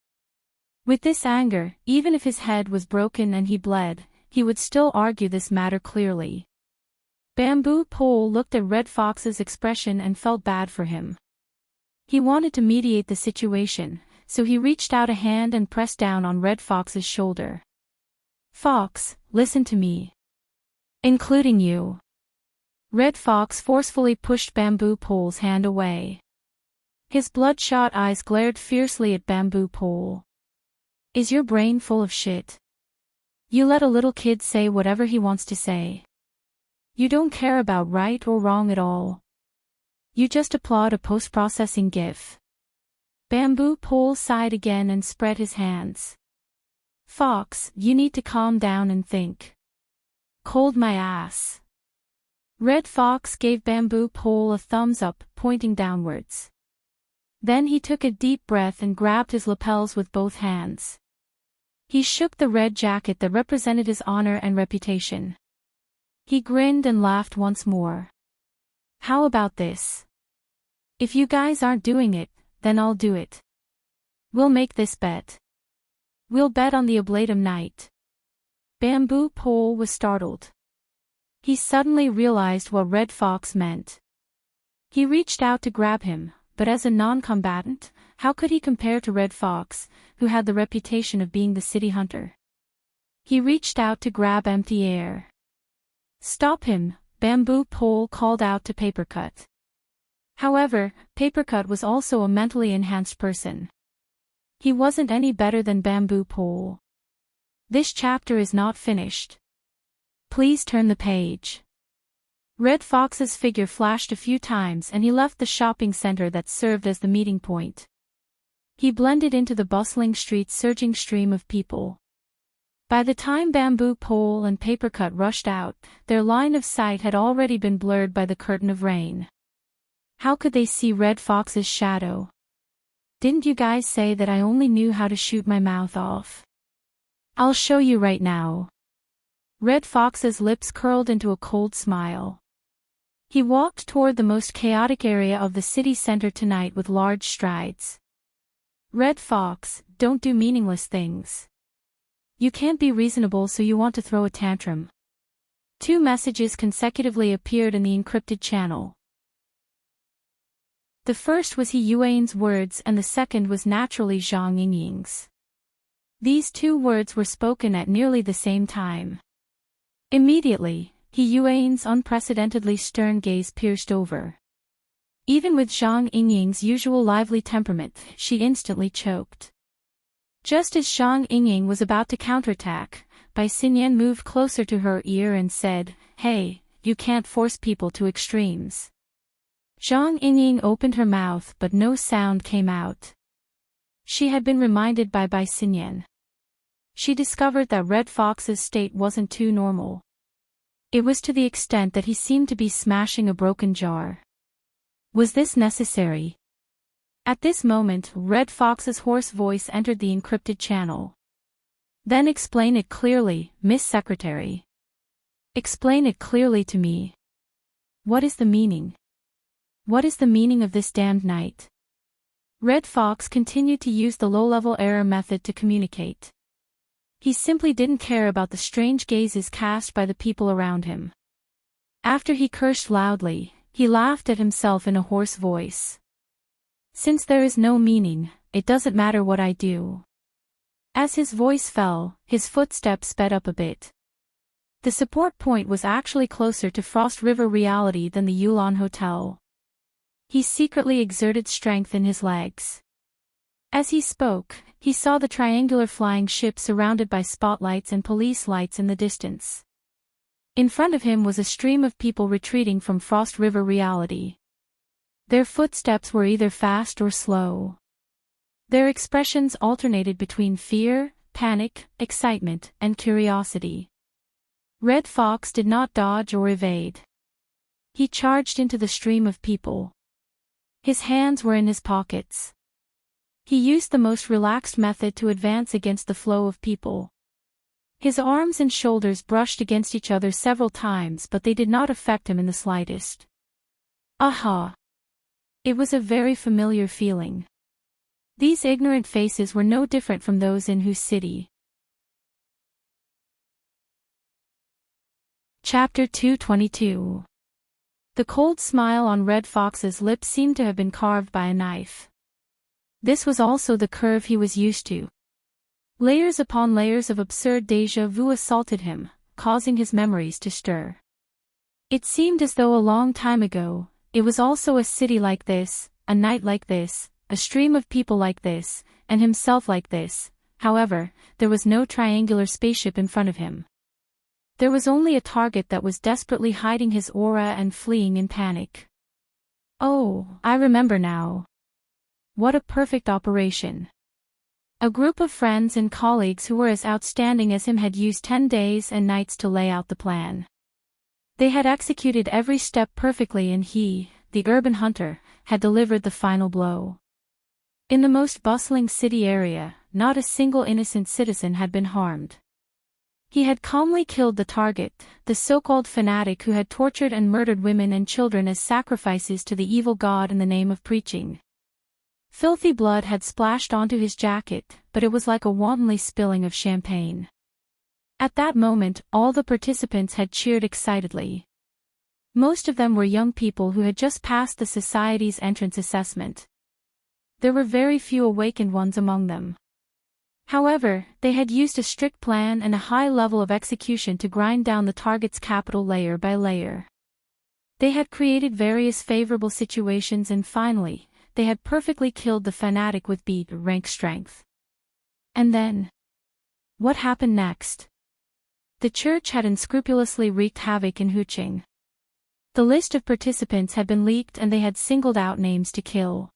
With this anger, even if his head was broken and he bled, he would still argue this matter clearly. Bamboo Pole looked at Red Fox's expression and felt bad for him. He wanted to mediate the situation, so he reached out a hand and pressed down on Red Fox's shoulder. Fox, listen to me. Including you. Red Fox forcefully pushed Bamboo Pole's hand away. His bloodshot eyes glared fiercely at Bamboo Pole. Is your brain full of shit? You let a little kid say whatever he wants to say. You don't care about right or wrong at all. You just applaud a post-processing GIF. Bamboo Pole sighed again and spread his hands. Fox, you need to calm down and think. Cold my ass. Red Fox gave Bamboo Pole a thumbs up, pointing downwards. Then he took a deep breath and grabbed his lapels with both hands. He shook the red jacket that represented his honor and reputation. He grinned and laughed once more. How about this? If you guys aren't doing it, then I'll do it. We'll make this bet. We'll bet on the Oblatum night. Bamboo Pole was startled. He suddenly realized what Red Fox meant. He reached out to grab him, but as a non-combatant, how could he compare to Red Fox, who had the reputation of being the city hunter? He reached out to grab empty air. Stop him, Bamboo Pole called out to Papercut. However, Papercut was also a mentally enhanced person. He wasn't any better than Bamboo Pole. This chapter is not finished. Please turn the page. Red Fox's figure flashed a few times and he left the shopping center that served as the meeting point. He blended into the bustling street's surging stream of people. By the time Bamboo Pole and Papercut rushed out, their line of sight had already been blurred by the curtain of rain. How could they see Red Fox's shadow? Didn't you guys say that I only knew how to shoot my mouth off? I'll show you right now. Red Fox's lips curled into a cold smile. He walked toward the most chaotic area of the city center tonight with large strides. Red Fox, don't do meaningless things. You can't be reasonable, so you want to throw a tantrum. 2 messages consecutively appeared in the encrypted channel. The first was He Yuan's words and the second was naturally Zhang Yingying's. These 2 words were spoken at nearly the same time. Immediately, He Yuan's unprecedentedly stern gaze pierced over. Even with Zhang Yingying's usual lively temperament, she instantly choked. Just as Zhang Yingying was about to counterattack, Bai Xinyan moved closer to her ear and said, "Hey, you can't force people to extremes." Zhang Yingying opened her mouth but no sound came out. She had been reminded by Bai Xinyan. She discovered that Red Fox's state wasn't too normal. It was to the extent that he seemed to be smashing a broken jar. Was this necessary? At this moment, Red Fox's hoarse voice entered the encrypted channel. Then explain it clearly, Miss Secretary. Explain it clearly to me. What is the meaning? What is the meaning of this damned night? Red Fox continued to use the low-level error method to communicate. He simply didn't care about the strange gazes cast by the people around him. After he cursed loudly, he laughed at himself in a hoarse voice. Since there is no meaning, it doesn't matter what I do. As his voice fell, his footsteps sped up a bit. The support point was actually closer to Frost River reality than the Yulon Hotel. He secretly exerted strength in his legs. As he spoke, he saw the triangular flying ship surrounded by spotlights and police lights in the distance. In front of him was a stream of people retreating from Frost River reality. Their footsteps were either fast or slow. Their expressions alternated between fear, panic, excitement, and curiosity. Red Fox did not dodge or evade. He charged into the stream of people. His hands were in his pockets. He used the most relaxed method to advance against the flow of people. His arms and shoulders brushed against each other several times, but they did not affect him in the slightest. Aha! It was a very familiar feeling. These ignorant faces were no different from those in whose city. Chapter 222. The cold smile on Red Fox's lips seemed to have been carved by a knife. This was also the curve he was used to. Layers upon layers of absurd déjà vu assaulted him, causing his memories to stir. It seemed as though a long time ago, it was also a city like this, a night like this, a stream of people like this, and himself like this. However, there was no triangular spaceship in front of him. There was only a target that was desperately hiding his aura and fleeing in panic. Oh, I remember now. What a perfect operation. A group of friends and colleagues who were as outstanding as him had used 10 days and nights to lay out the plan. They had executed every step perfectly and he, the urban hunter, had delivered the final blow. In the most bustling city area, not a single innocent citizen had been harmed. He had calmly killed the target, the so-called fanatic who had tortured and murdered women and children as sacrifices to the evil god in the name of preaching. Filthy blood had splashed onto his jacket, but it was like a wantonly spilling of champagne. At that moment, all the participants had cheered excitedly. Most of them were young people who had just passed the society's entrance assessment. There were very few awakened ones among them. However, they had used a strict plan and a high level of execution to grind down the target's capital layer by layer. They had created various favorable situations and finally, they had perfectly killed the fanatic with rank strength. And then? What happened next? The church had unscrupulously wreaked havoc in Huqing. The list of participants had been leaked and they had singled out names to kill.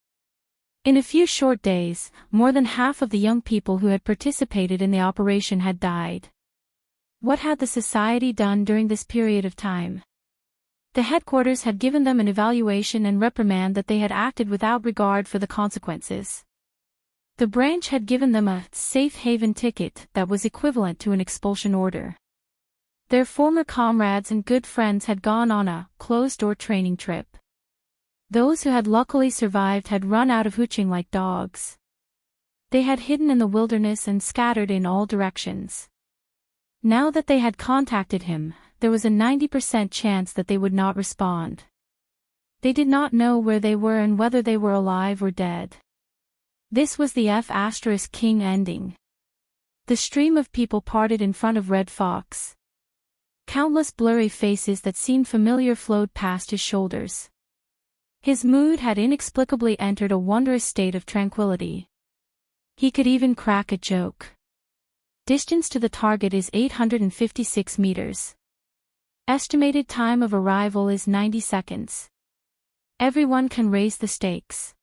In a few short days, more than half of the young people who had participated in the operation had died. What had the society done during this period of time? The headquarters had given them an evaluation and reprimand that they had acted without regard for the consequences. The branch had given them a safe haven ticket that was equivalent to an expulsion order. Their former comrades and good friends had gone on a closed-door training trip. Those who had luckily survived had run out of Huqing like dogs. They had hidden in the wilderness and scattered in all directions. Now that they had contacted him, there was a 90% chance that they would not respond. They did not know where they were and whether they were alive or dead. This was the F*King ending. The stream of people parted in front of Red Fox. Countless blurry faces that seemed familiar flowed past his shoulders. His mood had inexplicably entered a wondrous state of tranquility. He could even crack a joke. Distance to the target is 856 meters. Estimated time of arrival is 90 seconds. Everyone can raise the stakes.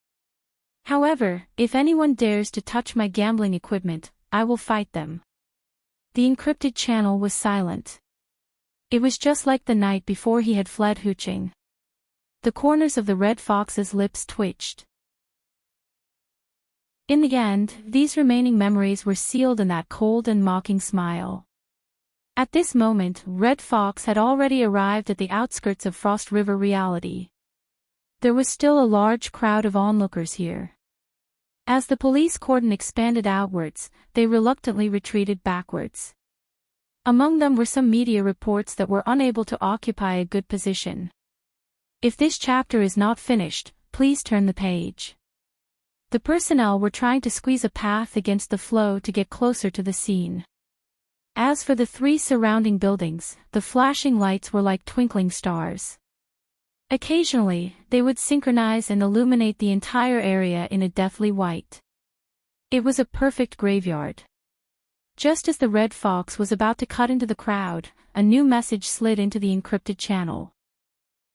However, if anyone dares to touch my gambling equipment, I will fight them. The encrypted channel was silent. It was just like the night before he had fled Huqing. The corners of the Red Fox's lips twitched. In the end, these remaining memories were sealed in that cold and mocking smile. At this moment, Red Fox had already arrived at the outskirts of Frost River reality. There was still a large crowd of onlookers here. As the police cordon expanded outwards, they reluctantly retreated backwards. Among them were some media reports that were unable to occupy a good position. If this chapter is not finished, please turn the page. The personnel were trying to squeeze a path against the flow to get closer to the scene. As for the three surrounding buildings, the flashing lights were like twinkling stars. Occasionally, they would synchronize and illuminate the entire area in a deathly white. It was a perfect graveyard. Just as the Red Fox was about to cut into the crowd, a new message slid into the encrypted channel.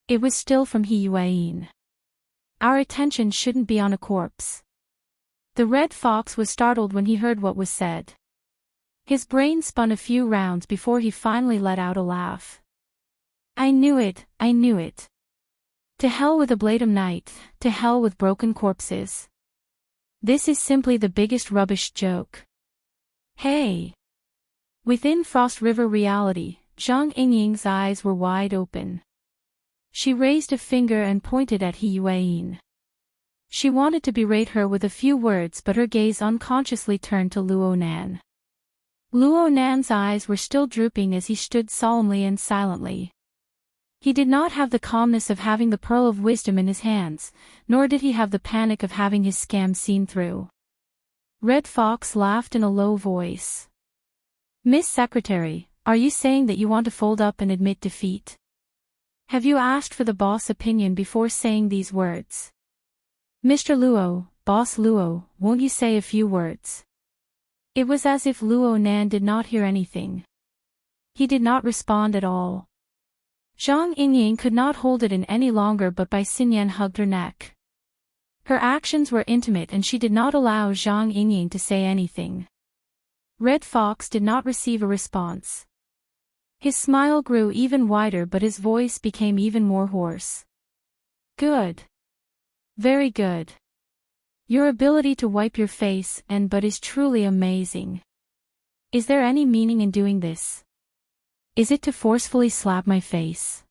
It was still from Heartwarming. Our attention shouldn't be on a corpse. The Red Fox was startled when he heard what was said. His brain spun a few rounds before he finally let out a laugh. I knew it, I knew it. To hell with Ablatum Night, to hell with broken corpses. This is simply the biggest rubbish joke. Hey! Within Frost River reality, Zhang Yingying's eyes were wide open. She raised a finger and pointed at Heartwarming. She wanted to berate her with a few words but her gaze unconsciously turned to Luo Nan. Luo Nan's eyes were still drooping as he stood solemnly and silently. He did not have the calmness of having the pearl of wisdom in his hands, nor did he have the panic of having his scam seen through. Red Fox laughed in a low voice. Miss Secretary, are you saying that you want to fold up and admit defeat? Have you asked for the boss' opinion before saying these words? Mr. Luo, Boss Luo, won't you say a few words? It was as if Luo Nan did not hear anything. He did not respond at all. Zhang Yingying could not hold it in any longer but by Xinyan hugged her neck. Her actions were intimate and she did not allow Zhang Yingying to say anything. Red Fox did not receive a response. His smile grew even wider but his voice became even more hoarse. Good. Very good. Your ability to wipe your face but is truly amazing. Is there any meaning in doing this? Is it to forcefully slap my face?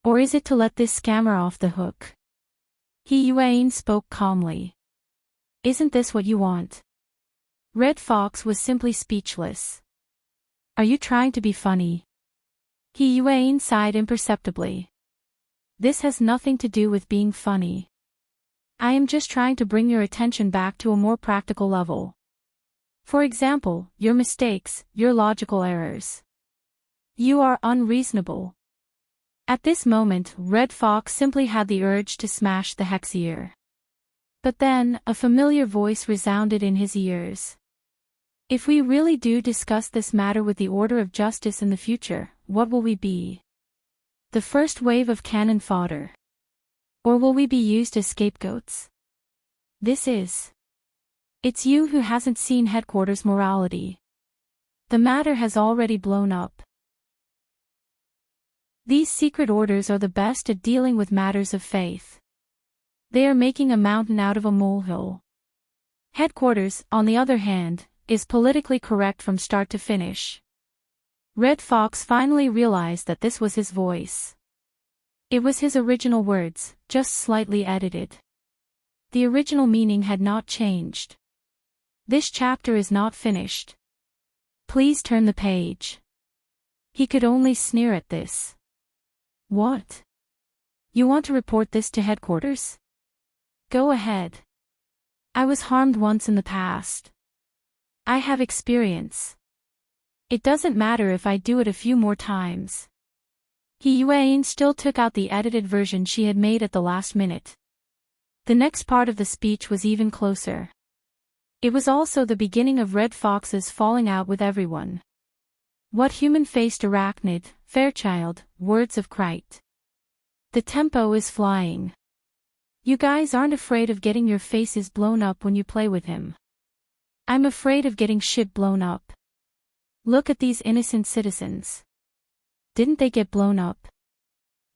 Or is it to let this scammer off the hook? Yuan spoke calmly. Isn't this what you want? Red Fox was simply speechless. Are you trying to be funny? Yuan sighed imperceptibly. This has nothing to do with being funny. I am just trying to bring your attention back to a more practical level. For example, your mistakes, your logical errors. You are unreasonable. At this moment, Red Fox simply had the urge to smash the Hexier. But then, a familiar voice resounded in his ears. If we really do discuss this matter with the order of justice in the future, what will we be? The first wave of cannon fodder? Or will we be used as scapegoats? It's you who hasn't seen headquarters morality. The matter has already blown up. These secret orders are the best at dealing with matters of faith. They are making a mountain out of a molehill. Headquarters, on the other hand, is politically correct from start to finish. Red Fox finally realized that this was his voice. It was his original words, just slightly edited. The original meaning had not changed. This chapter is not finished. Please turn the page. He could only sneer at this. What? You want to report this to headquarters? Go ahead. I was harmed once in the past. I have experience. It doesn't matter if I do it a few more times. Yuan still took out the edited version she had made at the last minute. The next part of the speech was even closer. It was also the beginning of Red Fox's falling out with everyone. What human-faced arachnid, Fairchild, words of Krite. The tempo is flying. You guys aren't afraid of getting your faces blown up when you play with him. I'm afraid of getting shit blown up. Look at these innocent citizens. Didn't they get blown up?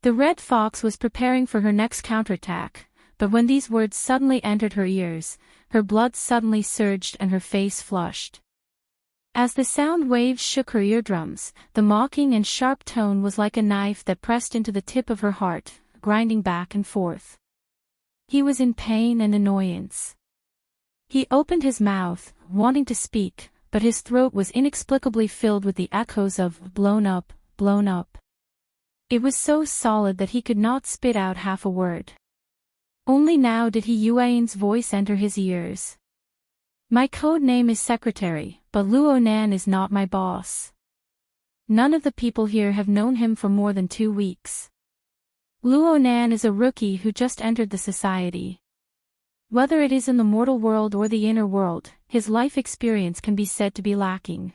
The Red Fox was preparing for her next counterattack, but when these words suddenly entered her ears, her blood suddenly surged and her face flushed. As the sound waves shook her eardrums, the mocking and sharp tone was like a knife that pressed into the tip of her heart, grinding back and forth. He was in pain and annoyance. He opened his mouth, wanting to speak, but his throat was inexplicably filled with the echoes of blown up, blown up. It was so solid that he could not spit out half a word. Only now did Yuan's voice enter his ears. My code name is Secretary, but Luonan is not my boss. None of the people here have known him for more than 2 weeks. Luonan is a rookie who just entered the society. Whether it is in the mortal world or the inner world, his life experience can be said to be lacking.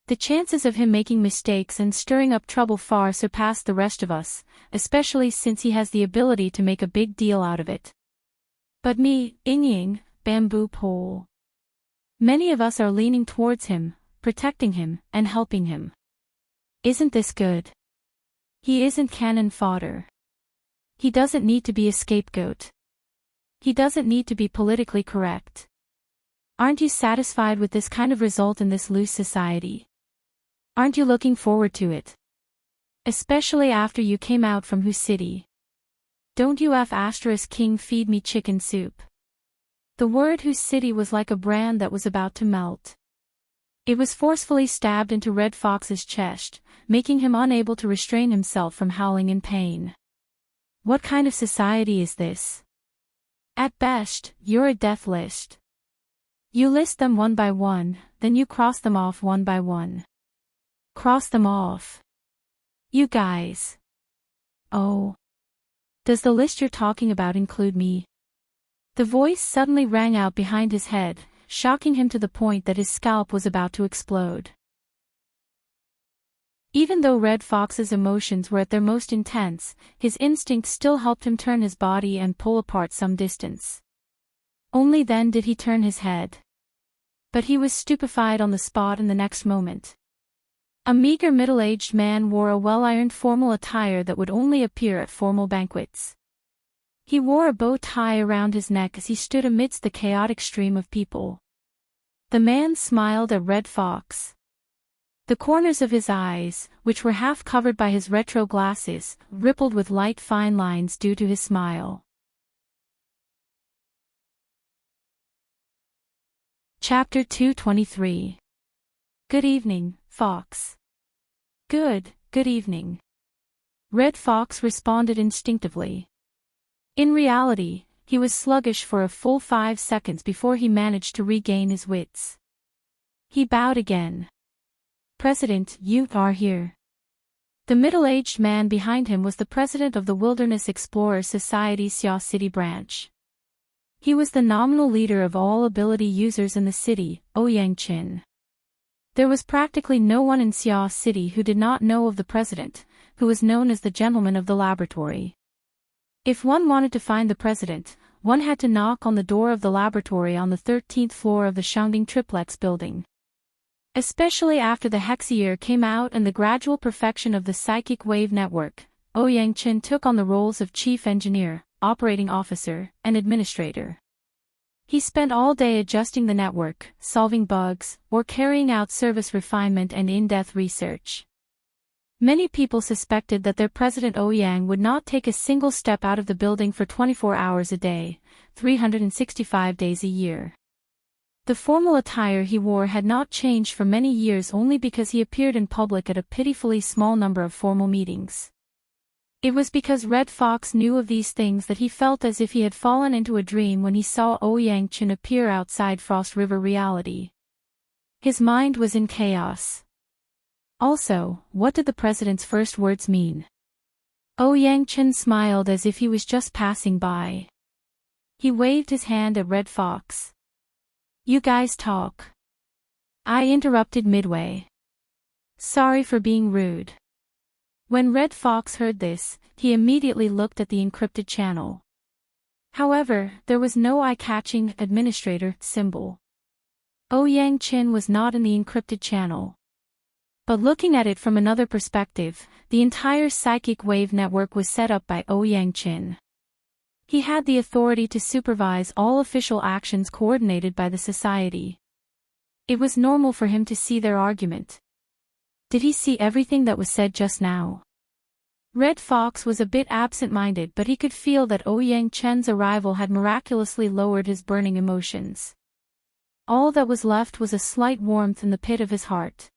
The chances of him making mistakes and stirring up trouble far surpass the rest of us, especially since he has the ability to make a big deal out of it. But me, Ying, bamboo pole. Many of us are leaning towards him, protecting him, and helping him. Isn't this good? He isn't cannon fodder. He doesn't need to be a scapegoat. He doesn't need to be politically correct. Aren't you satisfied with this kind of result in this loose society? Aren't you looking forward to it? Especially after you came out from Who City. Don't you King feed me chicken soup? The word Who City was like a brand that was about to melt. It was forcefully stabbed into Red Fox's chest, making him unable to restrain himself from howling in pain. What kind of society is this? At best, you're a death list. You list them one by one, then you cross them off one by one. Cross them off. You guys. Oh. Does the list you're talking about include me? The voice suddenly rang out behind his head, shocking him to the point that his scalp was about to explode. Even though Red Fox's emotions were at their most intense, his instinct still helped him turn his body and pull apart some distance. Only then did he turn his head. But he was stupefied on the spot in the next moment. A meager middle-aged man wore a well-ironed formal attire that would only appear at formal banquets. He wore a bow tie around his neck as he stood amidst the chaotic stream of people. The man smiled at Red Fox. The corners of his eyes, which were half covered by his retro glasses, rippled with light fine lines due to his smile. Chapter 223. Good evening, Fox. Good evening. Red Fox responded instinctively. In reality, he was sluggish for a full 5 seconds before he managed to regain his wits. He bowed again. President, you are here. The middle-aged man behind him was the president of the Wilderness Explorers Society's Xiao City branch. He was the nominal leader of all ability users in the city, Ouyang Qin. There was practically no one in Xiao City who did not know of the president, who was known as the gentleman of the laboratory. If one wanted to find the president, one had to knock on the door of the laboratory on the 13th floor of the Shangding Triplex building. Especially after the Hexier came out and the gradual perfection of the psychic wave network, Ouyang Qin took on the roles of chief engineer, operating officer, and administrator. He spent all day adjusting the network, solving bugs, or carrying out service refinement and in-depth research. Many people suspected that their president Ouyang would not take a single step out of the building for 24 hours a day, 365 days a year. The formal attire he wore had not changed for many years only because he appeared in public at a pitifully small number of formal meetings. It was because Red Fox knew of these things that he felt as if he had fallen into a dream when he saw Ouyang Qin appear outside Frost River reality. His mind was in chaos. Also, what did the president's first words mean? Ouyang Qin smiled as if he was just passing by. He waved his hand at Red Fox. You guys talk. I interrupted midway. Sorry for being rude. When Red Fox heard this, he immediately looked at the encrypted channel. However, there was no eye-catching administrator symbol. Ouyang Qin was not in the encrypted channel. But looking at it from another perspective, the entire psychic wave network was set up by Ouyang Qin. He had the authority to supervise all official actions coordinated by the society. It was normal for him to see their argument. Did he see everything that was said just now? Red Fox was a bit absent-minded, but he could feel that Ouyang Qin's arrival had miraculously lowered his burning emotions. All that was left was a slight warmth in the pit of his heart.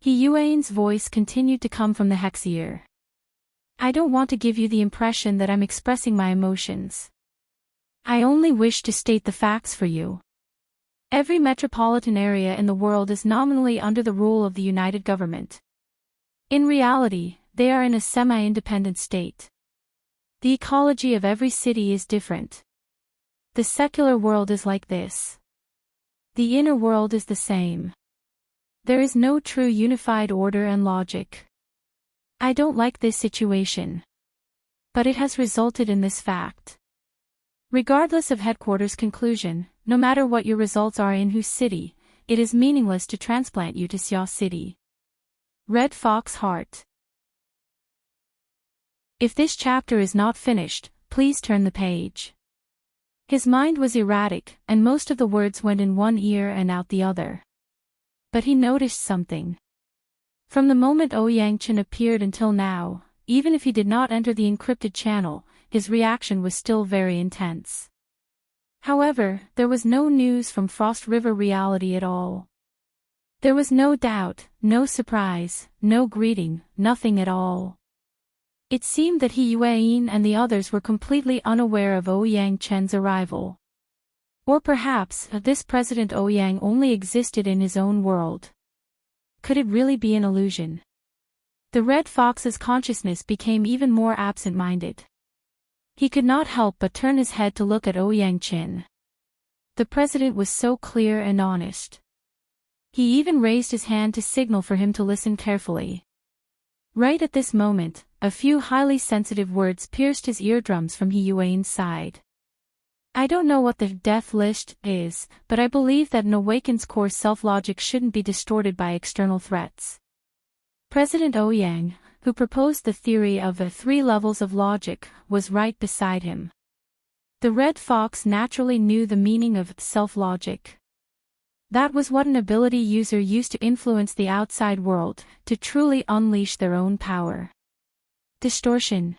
Yuan's voice continued to come from the Hexier. I don't want to give you the impression that I'm expressing my emotions. I only wish to state the facts for you. Every metropolitan area in the world is nominally under the rule of the United Government. In reality, they are in a semi-independent state. The ecology of every city is different. The secular world is like this. The inner world is the same. There is no true unified order and logic. I don't like this situation. But it has resulted in this fact. Regardless of headquarters' conclusion, no matter what your results are in whose city, it is meaningless to transplant you to Xiao City. Red Fox Heart. If this chapter is not finished, please turn the page. His mind was erratic, and most of the words went in one ear and out the other. But he noticed something. From the moment Ouyang Qin appeared until now, even if he did not enter the encrypted channel, his reaction was still very intense. However, there was no news from Frost River reality at all. There was no doubt, no surprise, no greeting, nothing at all. It seemed that Yuan and the others were completely unaware of Ouyang Qin's arrival. Or perhaps, this President Ouyang only existed in his own world. Could it really be an illusion? The Red Fox's consciousness became even more absent-minded. He could not help but turn his head to look at Ouyang Qin. The president was so clear and honest. He even raised his hand to signal for him to listen carefully. Right at this moment, a few highly sensitive words pierced his eardrums from Yuan's side. I don't know what the death list is, but I believe that an awakened's core self-logic shouldn't be distorted by external threats. President Ouyang, who proposed the theory of the 3 levels of logic, was right beside him. The Red Fox naturally knew the meaning of self-logic. That was what an ability user used to influence the outside world, to truly unleash their own power. Distortion.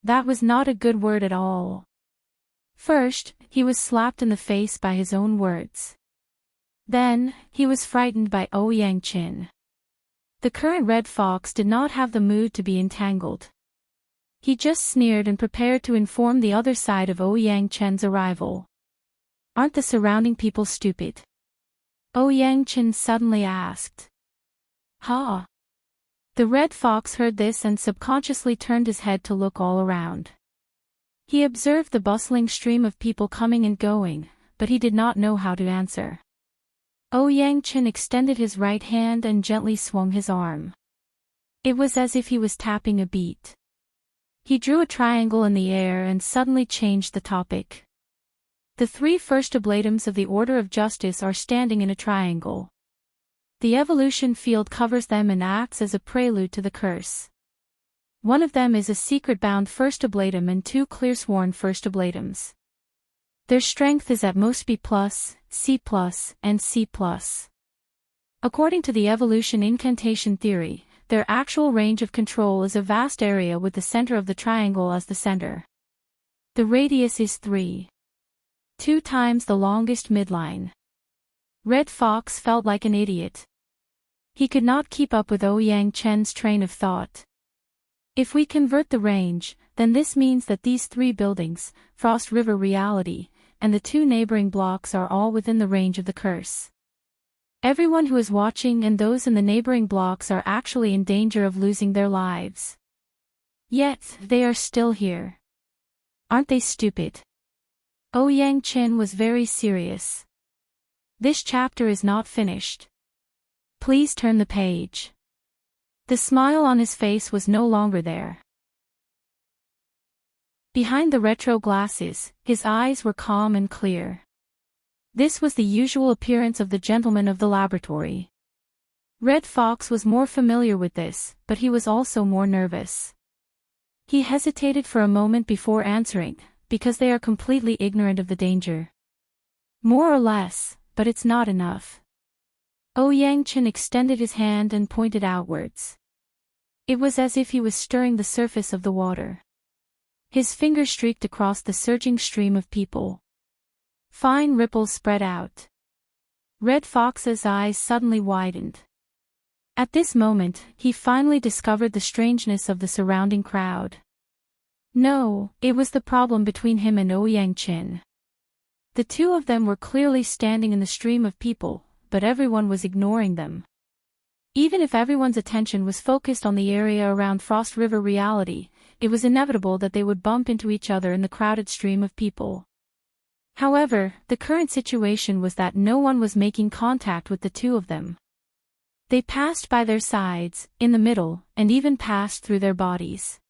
That was not a good word at all. First, he was slapped in the face by his own words. Then, he was frightened by Ouyang Chin. The current Red Fox did not have the mood to be entangled. He just sneered and prepared to inform the other side of Ouyang Chen's arrival. Aren't the surrounding people stupid? Ouyang Chen suddenly asked. Ha! The Red Fox heard this and subconsciously turned his head to look all around. He observed the bustling stream of people coming and going, but he did not know how to answer. Ouyang Chen extended his right hand and gently swung his arm. It was as if he was tapping a beat. He drew a triangle in the air and suddenly changed the topic. The 3 first oblatums of the Order of Justice are standing in a triangle. The evolution field covers them and acts as a prelude to the curse. One of them is a secret-bound first oblatum and 2 clear-sworn first oblatums. Their strength is at most B+, C+, and C+. According to the evolution incantation theory, their actual range of control is a vast area with the center of the triangle as the center. The radius is 3 times the longest midline. Red Fox felt like an idiot. He could not keep up with Ouyang Chen's train of thought. If we convert the range, then this means that these 3 buildings, Frost River Reality, and the 2 neighboring blocks are all within the range of the curse. Everyone who is watching and those in the neighboring blocks are actually in danger of losing their lives. Yet, they are still here. Aren't they stupid? Ouyang Chen was very serious. This chapter is not finished. Please turn the page. The smile on his face was no longer there. Behind the retro glasses, his eyes were calm and clear. This was the usual appearance of the gentleman of the laboratory. Red Fox was more familiar with this, but he was also more nervous. He hesitated for a moment before answering, because they are completely ignorant of the danger. More or less, but it's not enough. Ouyang Chen extended his hand and pointed outwards. It was as if he was stirring the surface of the water. His finger streaked across the surging stream of people. Fine ripples spread out. Red Fox's eyes suddenly widened. At this moment, he finally discovered the strangeness of the surrounding crowd. No, it was the problem between him and Ouyang Chen. The 2 of them were clearly standing in the stream of people, but everyone was ignoring them. Even if everyone's attention was focused on the area around Frost River Reality, it was inevitable that they would bump into each other in the crowded stream of people. However, the current situation was that no one was making contact with the 2 of them. They passed by their sides, in the middle, and even passed through their bodies.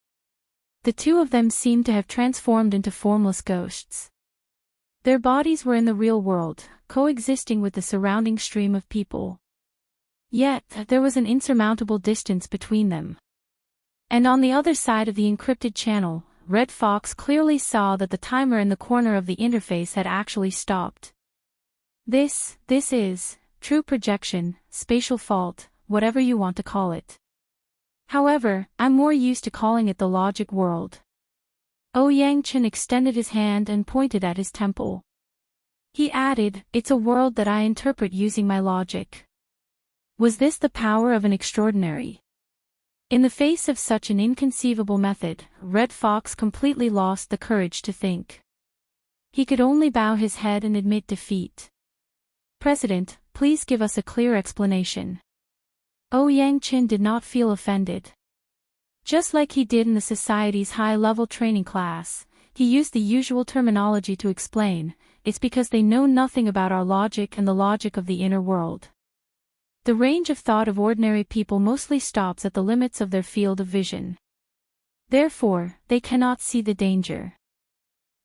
The 2 of them seemed to have transformed into formless ghosts. Their bodies were in the real world, coexisting with the surrounding stream of people. Yet, there was an insurmountable distance between them. And on the other side of the encrypted channel, Red Fox clearly saw that the timer in the corner of the interface had actually stopped. This is true projection, spatial fault, whatever you want to call it. However, I'm more used to calling it the logic world. Ouyang Chen extended his hand and pointed at his temple. He added, it's a world that I interpret using my logic. Was this the power of an extraordinary? In the face of such an inconceivable method, Red Fox completely lost the courage to think. He could only bow his head and admit defeat. President, please give us a clear explanation. Ouyang Chen did not feel offended. Just like he did in the Society's high-level training class, he used the usual terminology to explain, it's because they know nothing about our logic and the logic of the inner world. The range of thought of ordinary people mostly stops at the limits of their field of vision. Therefore, they cannot see the danger.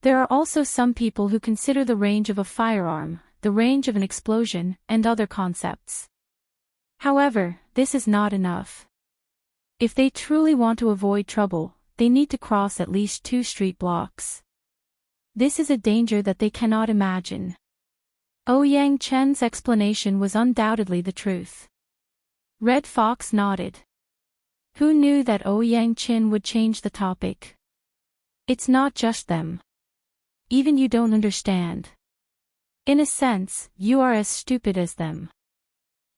There are also some people who consider the range of a firearm, the range of an explosion, and other concepts. However, this is not enough. If they truly want to avoid trouble, they need to cross at least 2 street blocks. This is a danger that they cannot imagine. Ouyang Chen's explanation was undoubtedly the truth. Red Fox nodded. Who knew that Ouyang Chen would change the topic? It's not just them. Even you don't understand. In a sense, you are as stupid as them.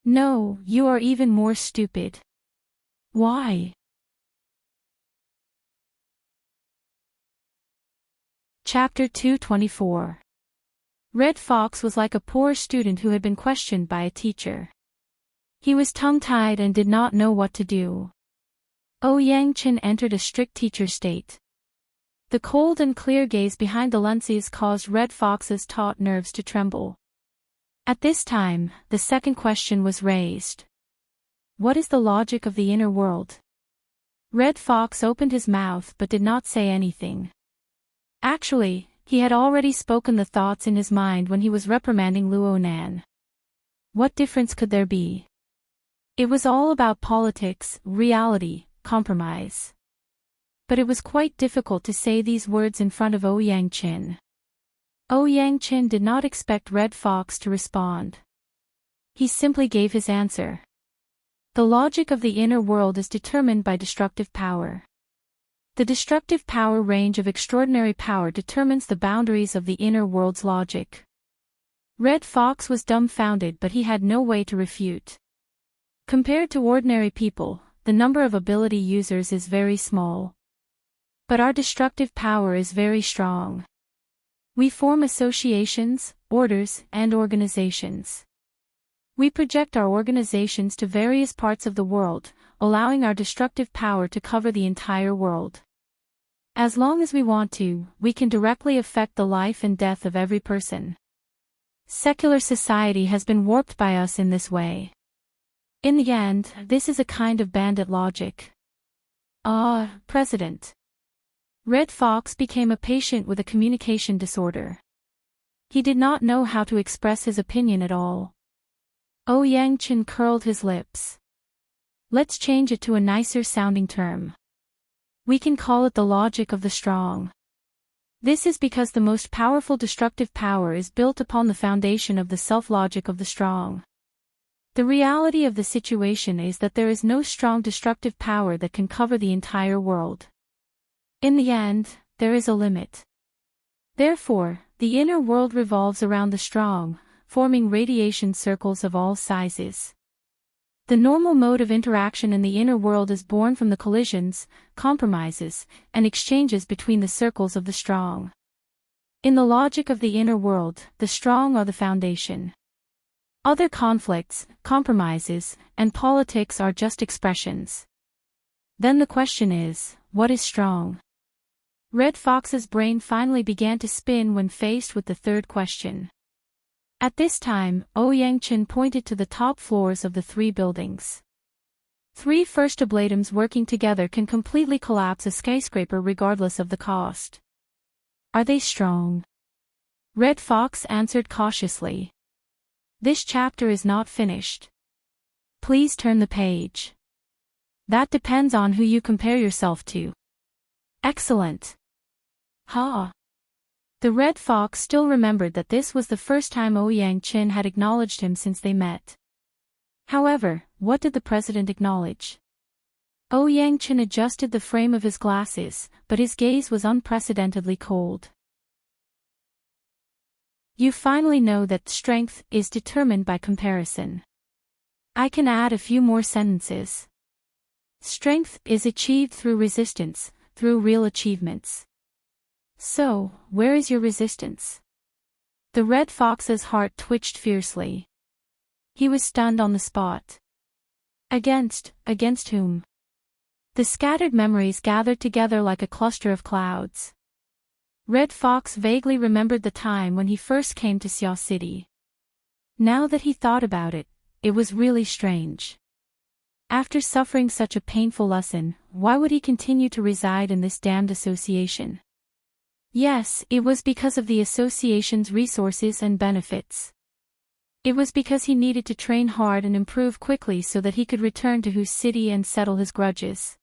No, you are even more stupid. Why? Chapter 224. Red Fox was like a poor student who had been questioned by a teacher. He was tongue-tied and did not know what to do. Ouyang Chen entered a strict teacher state. The cold and clear gaze behind the lenses caused Red Fox's taut nerves to tremble. At this time, the second question was raised. What is the logic of the inner world? Red Fox opened his mouth but did not say anything. Actually, he had already spoken the thoughts in his mind when he was reprimanding Luonan. What difference could there be? It was all about politics, reality, compromise. But it was quite difficult to say these words in front of Ouyang Chen. Ouyang Chen did not expect Red Fox to respond. He simply gave his answer. The logic of the inner world is determined by destructive power. The destructive power range of extraordinary power determines the boundaries of the inner world's logic. Red Fox was dumbfounded, but he had no way to refute. Compared to ordinary people, the number of ability users is very small. But our destructive power is very strong. We form associations, orders, and organizations. We project our organizations to various parts of the world, allowing our destructive power to cover the entire world. As long as we want to, we can directly affect the life and death of every person. Secular society has been warped by us in this way. In the end, this is a kind of bandit logic. President. Red Fox became a patient with a communication disorder. He did not know how to express his opinion at all. Ouyang Chen curled his lips. Let's change it to a nicer sounding term. We can call it the logic of the strong. This is because the most powerful destructive power is built upon the foundation of the self-logic of the strong. The reality of the situation is that there is no strong destructive power that can cover the entire world. In the end, there is a limit. Therefore, the inner world revolves around the strong, forming radiation circles of all sizes. The normal mode of interaction in the inner world is born from the collisions, compromises, and exchanges between the circles of the strong. In the logic of the inner world, the strong are the foundation. Other conflicts, compromises, and politics are just expressions. Then the question is, what is strong? Red Fox's brain finally began to spin when faced with the third question. At this time, Ouyang Chen pointed to the top floors of the 3 buildings. 3 first ablatums working together can completely collapse a skyscraper regardless of the cost. Are they strong? Red Fox answered cautiously. This chapter is not finished. Please turn the page. That depends on who you compare yourself to. Excellent. The Red Fox still remembered that this was the first time Ouyang Chen had acknowledged him since they met. However, what did the president acknowledge? Ouyang Chen adjusted the frame of his glasses, but his gaze was unprecedentedly cold. You finally know that strength is determined by comparison. I can add a few more sentences. Strength is achieved through resistance, through real achievements. So, where is your resistance? The Red Fox's heart twitched fiercely. He was stunned on the spot. Against whom? The scattered memories gathered together like a cluster of clouds. Red Fox vaguely remembered the time when he first came to Xiao City. Now that he thought about it, it was really strange. After suffering such a painful lesson, why would he continue to reside in this damned association? Yes, it was because of the association's resources and benefits. It was because he needed to train hard and improve quickly so that he could return to Hu City and settle his grudges.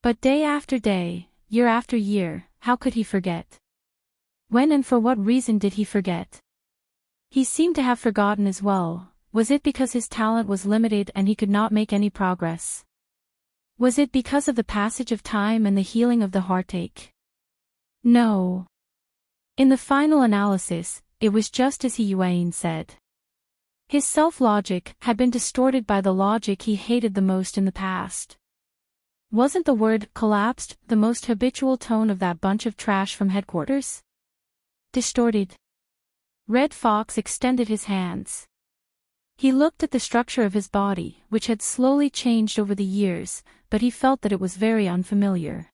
But day after day, year after year, how could he forget? When and for what reason did he forget? He seemed to have forgotten as well. Was it because his talent was limited and he could not make any progress? Was it because of the passage of time and the healing of the heartache? No. In the final analysis, it was just as Yuan said. His self-logic had been distorted by the logic he hated the most in the past. Wasn't the word collapsed the most habitual tone of that bunch of trash from headquarters? Distorted. Red Fox extended his hands. He looked at the structure of his body, which had slowly changed over the years, but he felt that it was very unfamiliar.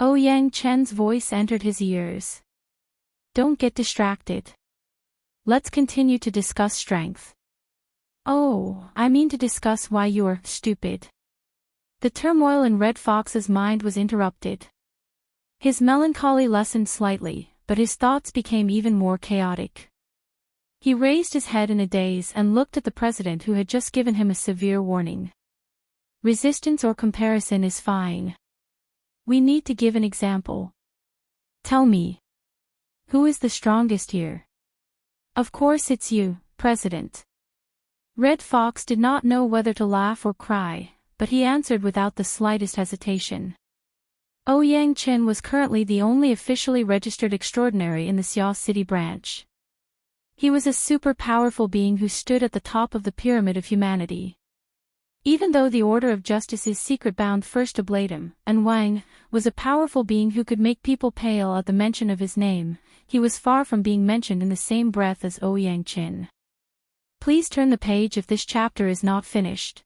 Ouyang Chen's voice entered his ears. Don't get distracted. Let's continue to discuss strength. Oh, I mean to discuss why you're stupid. The turmoil in Red Fox's mind was interrupted. His melancholy lessened slightly, but his thoughts became even more chaotic. He raised his head in a daze and looked at the president who had just given him a severe warning. Resistance or comparison is fine. We need to give an example. Tell me. Who is the strongest here? Of course it's you, President. Red Fox did not know whether to laugh or cry, but he answered without the slightest hesitation. Ouyang Chen was currently the only officially registered extraordinary in the Xia City branch. He was a super powerful being who stood at the top of the pyramid of humanity. Even though the Order of Justice's secret bound first to blade him, and Wang was a powerful being who could make people pale at the mention of his name, he was far from being mentioned in the same breath as Ouyang Chen. Please turn the page if this chapter is not finished.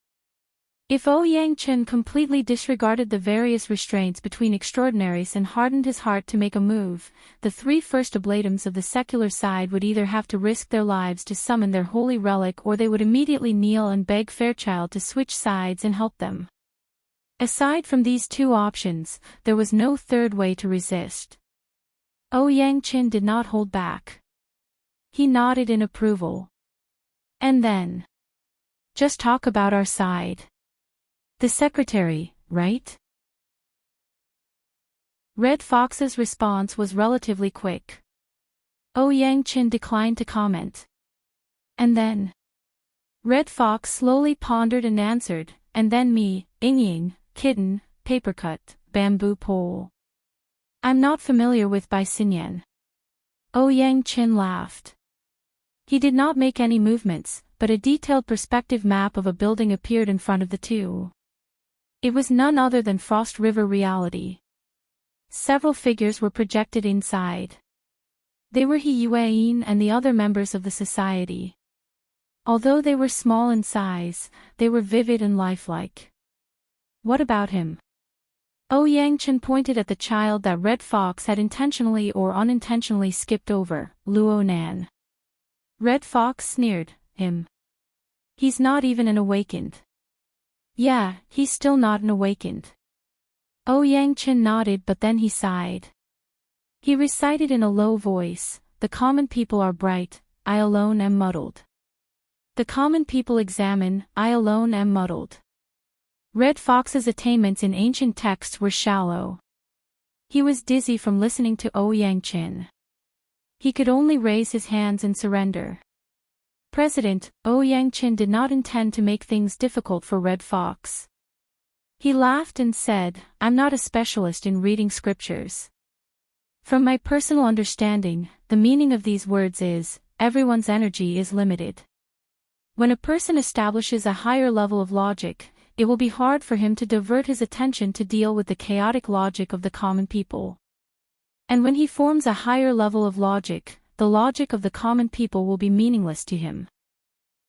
If Ouyang Chen completely disregarded the various restraints between extraordinaries and hardened his heart to make a move, the three first oblatums of the secular side would either have to risk their lives to summon their holy relic or they would immediately kneel and beg Fairchild to switch sides and help them. Aside from these two options, there was no third way to resist. Ouyang Chen did not hold back. He nodded in approval. And then. Just talk about our side. The secretary, right? Red Fox's response was relatively quick. Ouyang Chen declined to comment. And then? Red Fox slowly pondered and answered, and then me, Ying, kitten, papercut, bamboo pole. I'm not familiar with Bai Xinyan. Ouyang Chen laughed. He did not make any movements, but a detailed perspective map of a building appeared in front of the two. It was none other than Frost River reality. Several figures were projected inside. They were He Yuan and the other members of the society. Although they were small in size, they were vivid and lifelike. What about him? Ouyang Chen pointed at the child that Red Fox had intentionally or unintentionally skipped over, Luo Nan. Red Fox sneered, him. He's not even an awakened. Yeah, he's still not an awakened. Ouyang Chen nodded but then he sighed. He recited in a low voice, the common people are bright, I alone am muddled. The common people examine, I alone am muddled. Red Fox's attainments in ancient texts were shallow. He was dizzy from listening to Ouyang Chen. He could only raise his hands in surrender. President, Ouyang Chen did not intend to make things difficult for Red Fox. He laughed and said, I'm not a specialist in reading scriptures. From my personal understanding, the meaning of these words is, everyone's energy is limited. When a person establishes a higher level of logic, it will be hard for him to divert his attention to deal with the chaotic logic of the common people. And when he forms a higher level of logic, the logic of the common people will be meaningless to him.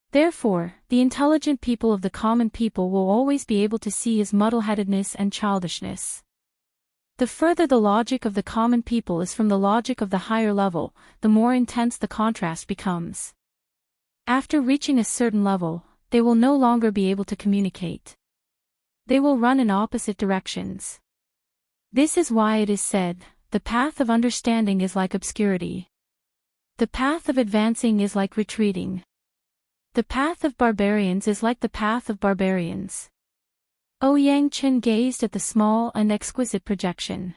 Therefore, the intelligent people of the common people will always be able to see his muddleheadedness and childishness. The further the logic of the common people is from the logic of the higher level, the more intense the contrast becomes. After reaching a certain level, they will no longer be able to communicate. They will run in opposite directions. This is why it is said, the path of understanding is like obscurity. The path of advancing is like retreating. The path of barbarians is like the path of barbarians. Ouyang Chen gazed at the small and exquisite projection.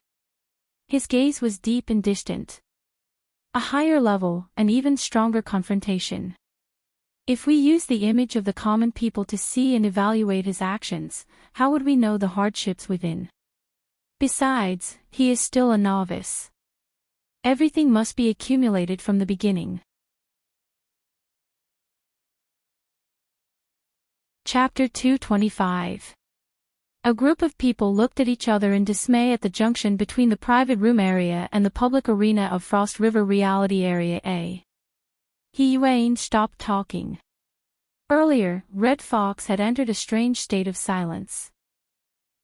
His gaze was deep and distant. A higher level, an even stronger confrontation. If we use the image of the common people to see and evaluate his actions, how would we know the hardships within? Besides, he is still a novice. Everything must be accumulated from the beginning. Chapter 225. A group of people looked at each other in dismay at the junction between the private room area and the public arena of Frost River Reality Area A. Yuan stopped talking. Earlier, Red Fox had entered a strange state of silence.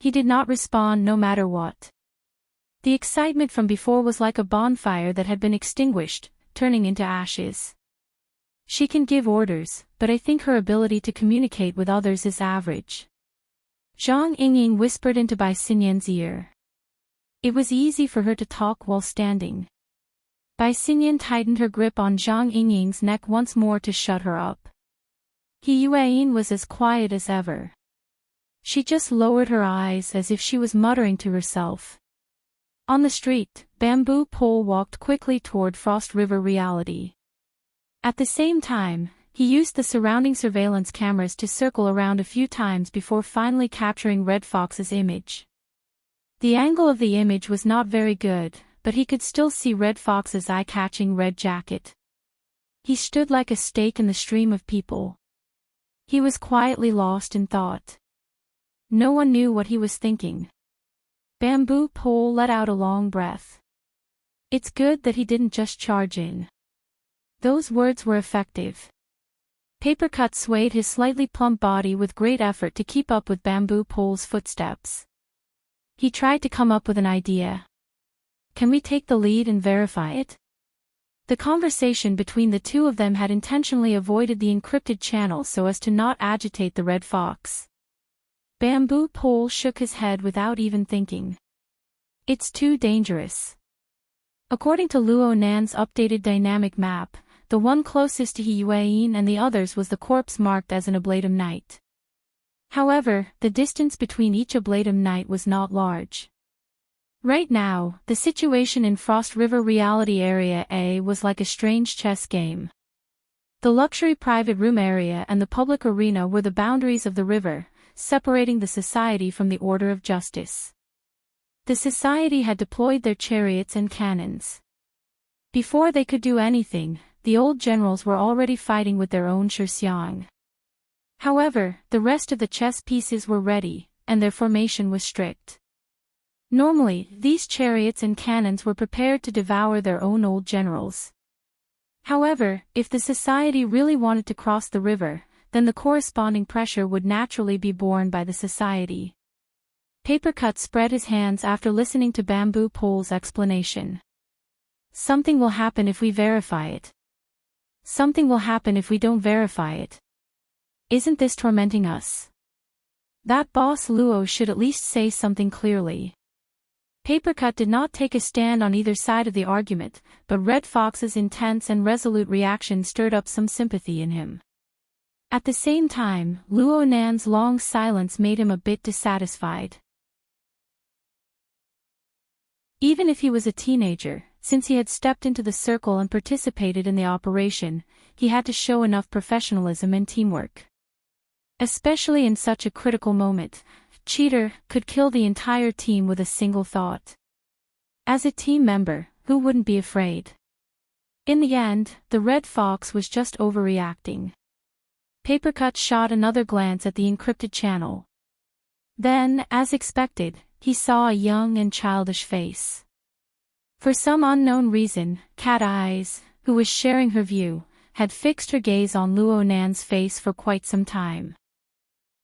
He did not respond no matter what. The excitement from before was like a bonfire that had been extinguished, turning into ashes. She can give orders, but I think her ability to communicate with others is average. Zhang Yingying whispered into Bai Xinyan's ear. It was easy for her to talk while standing. Bai Xinyan tightened her grip on Zhang Yingying's neck once more to shut her up. Yuan was as quiet as ever. She just lowered her eyes as if she was muttering to herself. On the street, Bamboo Pole walked quickly toward Frost River Reality. At the same time, he used the surrounding surveillance cameras to circle around a few times before finally capturing Red Fox's image. The angle of the image was not very good, but he could still see Red Fox's eye-catching red jacket. He stood like a stake in the stream of people. He was quietly lost in thought. No one knew what he was thinking. Bamboo Pole let out a long breath. It's good that he didn't just charge in. Those words were effective. Papercut swayed his slightly plump body with great effort to keep up with Bamboo Pole's footsteps. He tried to come up with an idea. Can we take the lead and verify it? The conversation between the two of them had intentionally avoided the encrypted channel so as to not agitate the Red Fox. Bamboo Pole shook his head without even thinking. It's too dangerous. According to Luo Nan's updated dynamic map, the one closest to Yuan and the others was the corpse marked as an Ablatum Knight. However, the distance between each Ablatum Knight was not large. Right now, the situation in Frost River Reality Area A was like a strange chess game. The luxury private room area and the public arena were the boundaries of the river, separating the society from the order of justice. The society had deployed their chariots and cannons. Before they could do anything, the old generals were already fighting with their own Shurxiang. However, the rest of the chess pieces were ready, and their formation was strict. Normally, these chariots and cannons were prepared to devour their own old generals. However, if the society really wanted to cross the river, then the corresponding pressure would naturally be borne by the society. Papercut spread his hands after listening to Bamboo Pole's explanation. Something will happen if we verify it. Something will happen if we don't verify it. Isn't this tormenting us? That boss Luo should at least say something clearly. Papercut did not take a stand on either side of the argument, but Red Fox's intense and resolute reaction stirred up some sympathy in him. At the same time, Luo Nan's long silence made him a bit dissatisfied. Even if he was a teenager, since he had stepped into the circle and participated in the operation, he had to show enough professionalism and teamwork. Especially in such a critical moment, Cheater could kill the entire team with a single thought. As a team member, who wouldn't be afraid? In the end, the Red Fox was just overreacting. Papercut shot another glance at the encrypted channel. Then, as expected, he saw a young and childish face. For some unknown reason, Cat Eyes, who was sharing her view, had fixed her gaze on Luo Nan's face for quite some time.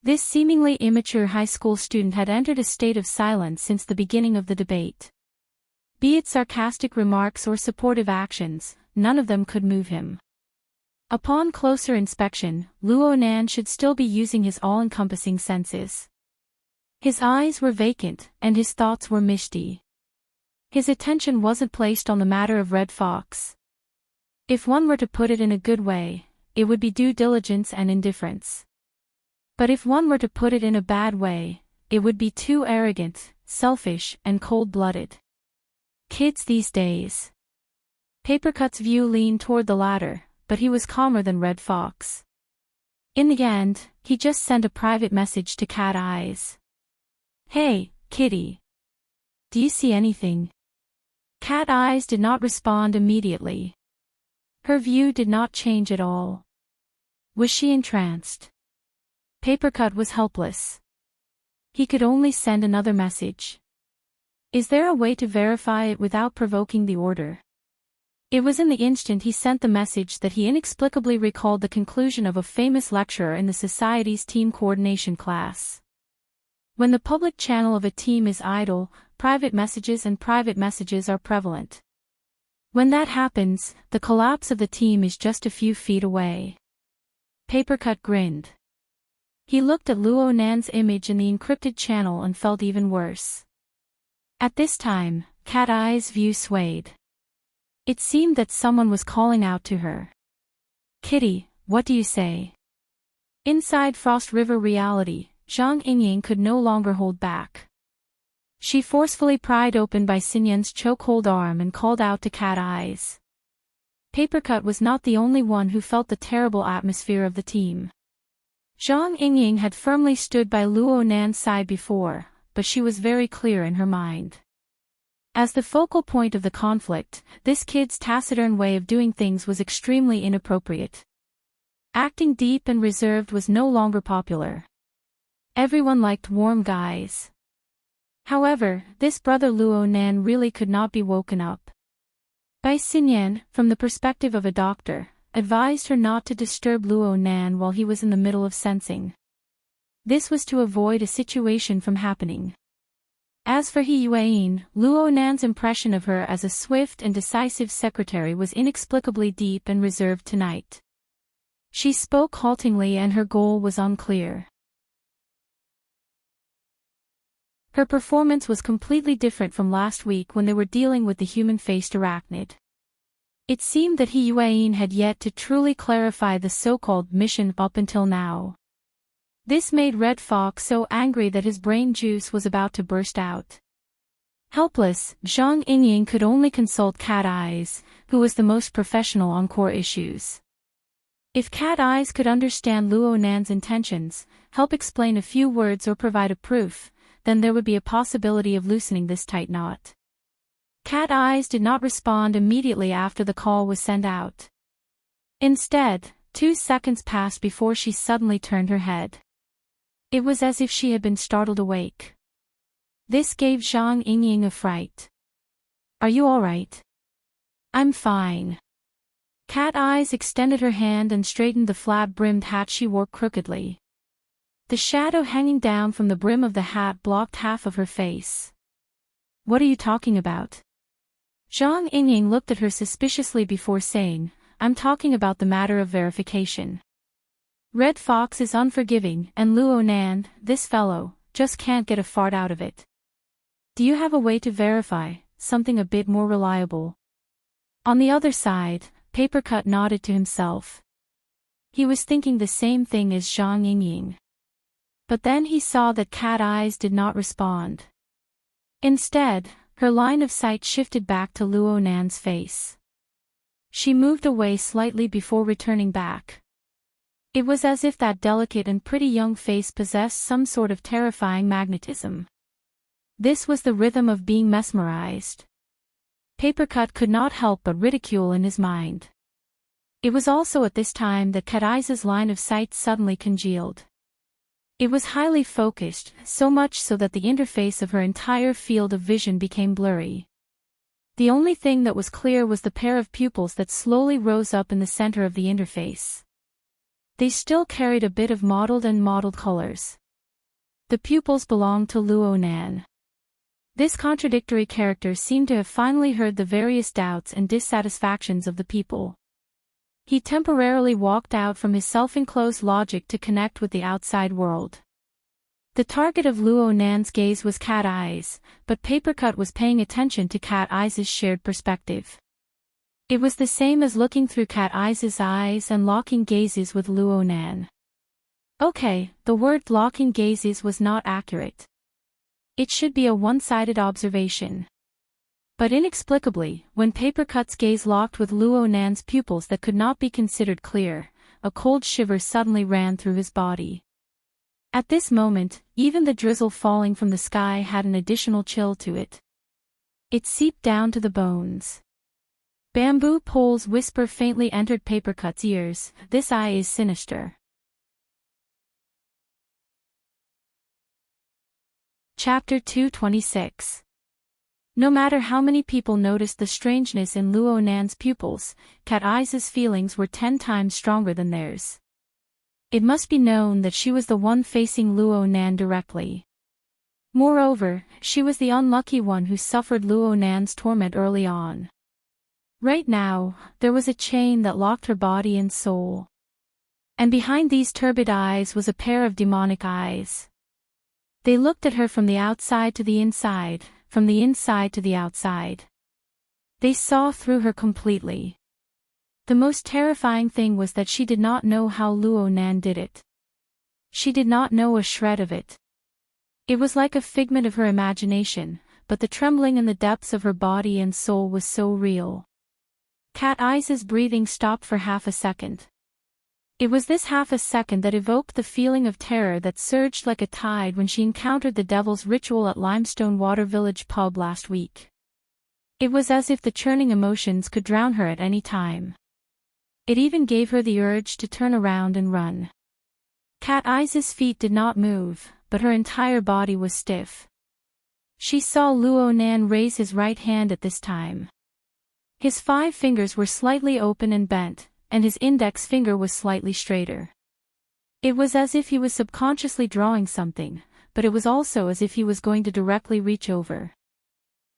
This seemingly immature high school student had entered a state of silence since the beginning of the debate. Be it sarcastic remarks or supportive actions, none of them could move him. Upon closer inspection, Luo Nan should still be using his all-encompassing senses. His eyes were vacant, and his thoughts were misty. His attention wasn't placed on the matter of Red Fox. If one were to put it in a good way, it would be due diligence and indifference. But if one were to put it in a bad way, it would be too arrogant, selfish, and cold-blooded. Kids these days. Papercut's view leaned toward the latter, but he was calmer than Red Fox. In the end, he just sent a private message to Cat Eyes. "Hey, kitty. Do you see anything?" Cat Eyes did not respond immediately. Her view did not change at all. Was she entranced? Papercut was helpless. He could only send another message. Is there a way to verify it without provoking the order? It was in the instant he sent the message that he inexplicably recalled the conclusion of a famous lecturer in the Society's team coordination class. When the public channel of a team is idle, private messages are prevalent. When that happens, the collapse of the team is just a few feet away. Papercut grinned. He looked at Luo Nan's image in the encrypted channel and felt even worse. At this time, Cat Eye's view swayed. It seemed that someone was calling out to her. "Kitty, what do you say?" Inside Frost River reality, Zhang Yingying could no longer hold back. She forcefully pried open Bai Xinyan's chokehold arm and called out to Cat Eyes. Papercut was not the only one who felt the terrible atmosphere of the team. Zhang Yingying had firmly stood by Luo Nan's side before, but she was very clear in her mind. As the focal point of the conflict, this kid's taciturn way of doing things was extremely inappropriate. Acting deep and reserved was no longer popular. Everyone liked warm guys. However, this brother Luo Nan really could not be woken up. Bai Xinyan, from the perspective of a doctor, advised her not to disturb Luo Nan while he was in the middle of sensing. This was to avoid a situation from happening. As for He Yueyin, Luo Nan's impression of her as a swift and decisive secretary was inexplicably deep and reserved tonight. She spoke haltingly and her goal was unclear. Her performance was completely different from last week when they were dealing with the human-faced arachnid. It seemed that He Yueyin had yet to truly clarify the so-called mission up until now. This made Red Fox so angry that his brain juice was about to burst out. Helpless, Zhang Yingying could only consult Cat Eyes, who was the most professional on core issues. If Cat Eyes could understand Luo Nan's intentions, help explain a few words or provide a proof, then there would be a possibility of loosening this tight knot. Cat Eyes did not respond immediately after the call was sent out. Instead, 2 seconds passed before she suddenly turned her head. It was as if she had been startled awake. This gave Zhang Yingying a fright. "Are you all right?" "I'm fine." Cat Eyes extended her hand and straightened the flat-brimmed hat she wore crookedly. The shadow hanging down from the brim of the hat blocked half of her face. "What are you talking about?" Zhang Yingying looked at her suspiciously before saying, "I'm talking about the matter of verification. Red Fox is unforgiving and Luo Nan, this fellow, just can't get a fart out of it. Do you have a way to verify, something a bit more reliable?" On the other side, Papercut nodded to himself. He was thinking the same thing as Zhang Yingying. But then he saw that Cat Eyes did not respond. Instead, her line of sight shifted back to Luo Nan's face. She moved away slightly before returning back. It was as if that delicate and pretty young face possessed some sort of terrifying magnetism. This was the rhythm of being mesmerized. Papercut could not help but ridicule in his mind. It was also at this time that Cat Eyes' line of sight suddenly congealed. It was highly focused, so much so that the interface of her entire field of vision became blurry. The only thing that was clear was the pair of pupils that slowly rose up in the center of the interface. They still carried a bit of mottled colors. The pupils belonged to Luo Nan. This contradictory character seemed to have finally heard the various doubts and dissatisfactions of the people. He temporarily walked out from his self-enclosed logic to connect with the outside world. The target of Luo Nan's gaze was Cat Eyes, but Papercut was paying attention to Cat Eyes' shared perspective. It was the same as looking through Cat Eyes' eyes and locking gazes with Luo Nan. Okay, the word locking gazes was not accurate. It should be a one-sided observation. But inexplicably, when Papercut's gaze locked with Luo Nan's pupils that could not be considered clear, a cold shiver suddenly ran through his body. At this moment, even the drizzle falling from the sky had an additional chill to it. It seeped down to the bones. Bamboo poles whisper faintly entered Papercut's ears, "This eye is sinister." Chapter 226. No matter how many people noticed the strangeness in Luo Nan's pupils, Cat Eye's feelings were 10 times stronger than theirs. It must be known that she was the one facing Luo Nan directly. Moreover, she was the unlucky one who suffered Luo Nan's torment early on. Right now, there was a chain that locked her body and soul. And behind these turbid eyes was a pair of demonic eyes. They looked at her from the outside to the inside, from the inside to the outside. They saw through her completely. The most terrifying thing was that she did not know how Luo Nan did it. She did not know a shred of it. It was like a figment of her imagination, but the trembling in the depths of her body and soul was so real. Cat Eye's breathing stopped for half a second. It was this half a second that evoked the feeling of terror that surged like a tide when she encountered the devil's ritual at Limestone Water Village pub last week. It was as if the churning emotions could drown her at any time. It even gave her the urge to turn around and run. Cat Eye's feet did not move, but her entire body was stiff. She saw Luo Nan raise his right hand at this time. His 5 fingers were slightly open and bent, and his index finger was slightly straighter. It was as if he was subconsciously drawing something, but it was also as if he was going to directly reach over.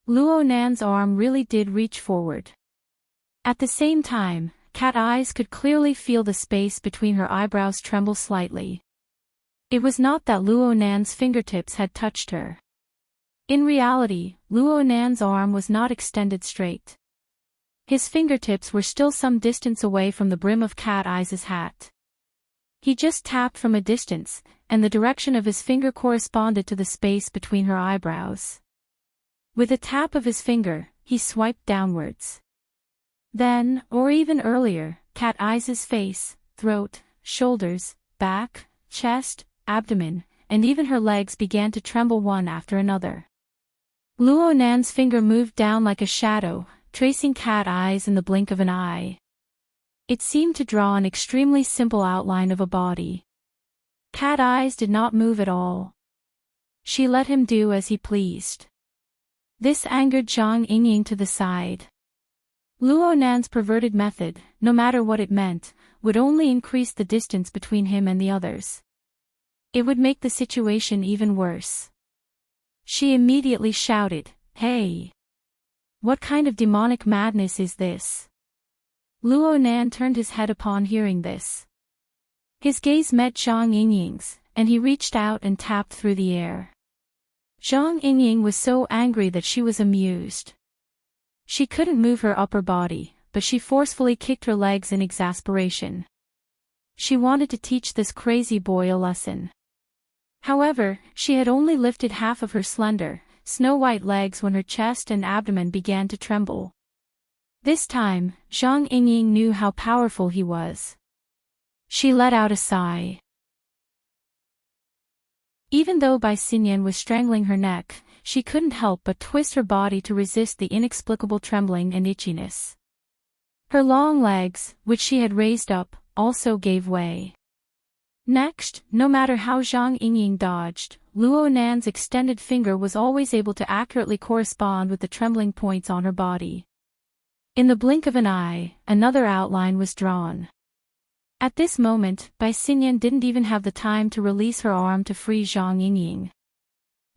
Luo Nan's arm really did reach forward. At the same time, Cat Eye's could clearly feel the space between her eyebrows tremble slightly. It was not that Luo Nan's fingertips had touched her. In reality, Luo Nan's arm was not extended straight. His fingertips were still some distance away from the brim of Cat Eye's hat. He just tapped from a distance, and the direction of his finger corresponded to the space between her eyebrows. With a tap of his finger, he swiped downwards. Then, or even earlier, Cat Eye's face, throat, shoulders, back, chest, abdomen, and even her legs began to tremble one after another. Luo Nan's finger moved down like a shadow, tracing Cat Eye's in the blink of an eye. It seemed to draw an extremely simple outline of a body. Cat Eye's did not move at all. She let him do as he pleased. This angered Zhang Yingying to the side. Luo Nan's perverted method, no matter what it meant, would only increase the distance between him and the others. It would make the situation even worse. She immediately shouted, "Hey! What kind of demonic madness is this?" Luo Nan turned his head upon hearing this. His gaze met Zhang Yingying's, and he reached out and tapped through the air. Zhang Yingying was so angry that she was amused. She couldn't move her upper body, but she forcefully kicked her legs in exasperation. She wanted to teach this crazy boy a lesson. However, she had only lifted half of her slender, snow-white legs when her chest and abdomen began to tremble. This time, Zhang Yingying knew how powerful he was. She let out a sigh. Even though Bai Xinyan was strangling her neck, she couldn't help but twist her body to resist the inexplicable trembling and itchiness. Her long legs, which she had raised up, also gave way. Next, no matter how Zhang Yingying dodged, Luo Nan's extended finger was always able to accurately correspond with the trembling points on her body. In the blink of an eye, another outline was drawn. At this moment, Bai Xinyan didn't even have the time to release her arm to free Zhang Yingying.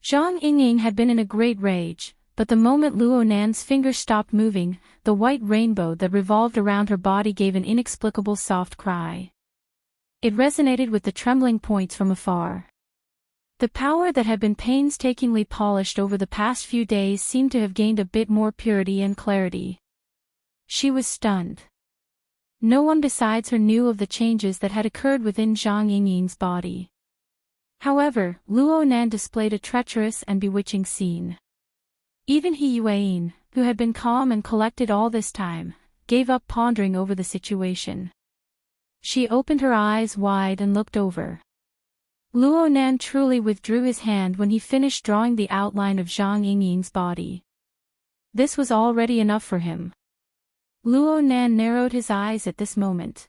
Zhang Yingying had been in a great rage, but the moment Luo Nan's finger stopped moving, the white rainbow that revolved around her body gave an inexplicable soft cry. It resonated with the trembling points from afar. The power that had been painstakingly polished over the past few days seemed to have gained a bit more purity and clarity. She was stunned. No one besides her knew of the changes that had occurred within Zhang Yingying's body. However, Luo Nan displayed a treacherous and bewitching scene. Even He Yueyin, who had been calm and collected all this time, gave up pondering over the situation. She opened her eyes wide and looked over. Luo Nan truly withdrew his hand when he finished drawing the outline of Zhang Yingying's body. This was already enough for him. Luo Nan narrowed his eyes at this moment.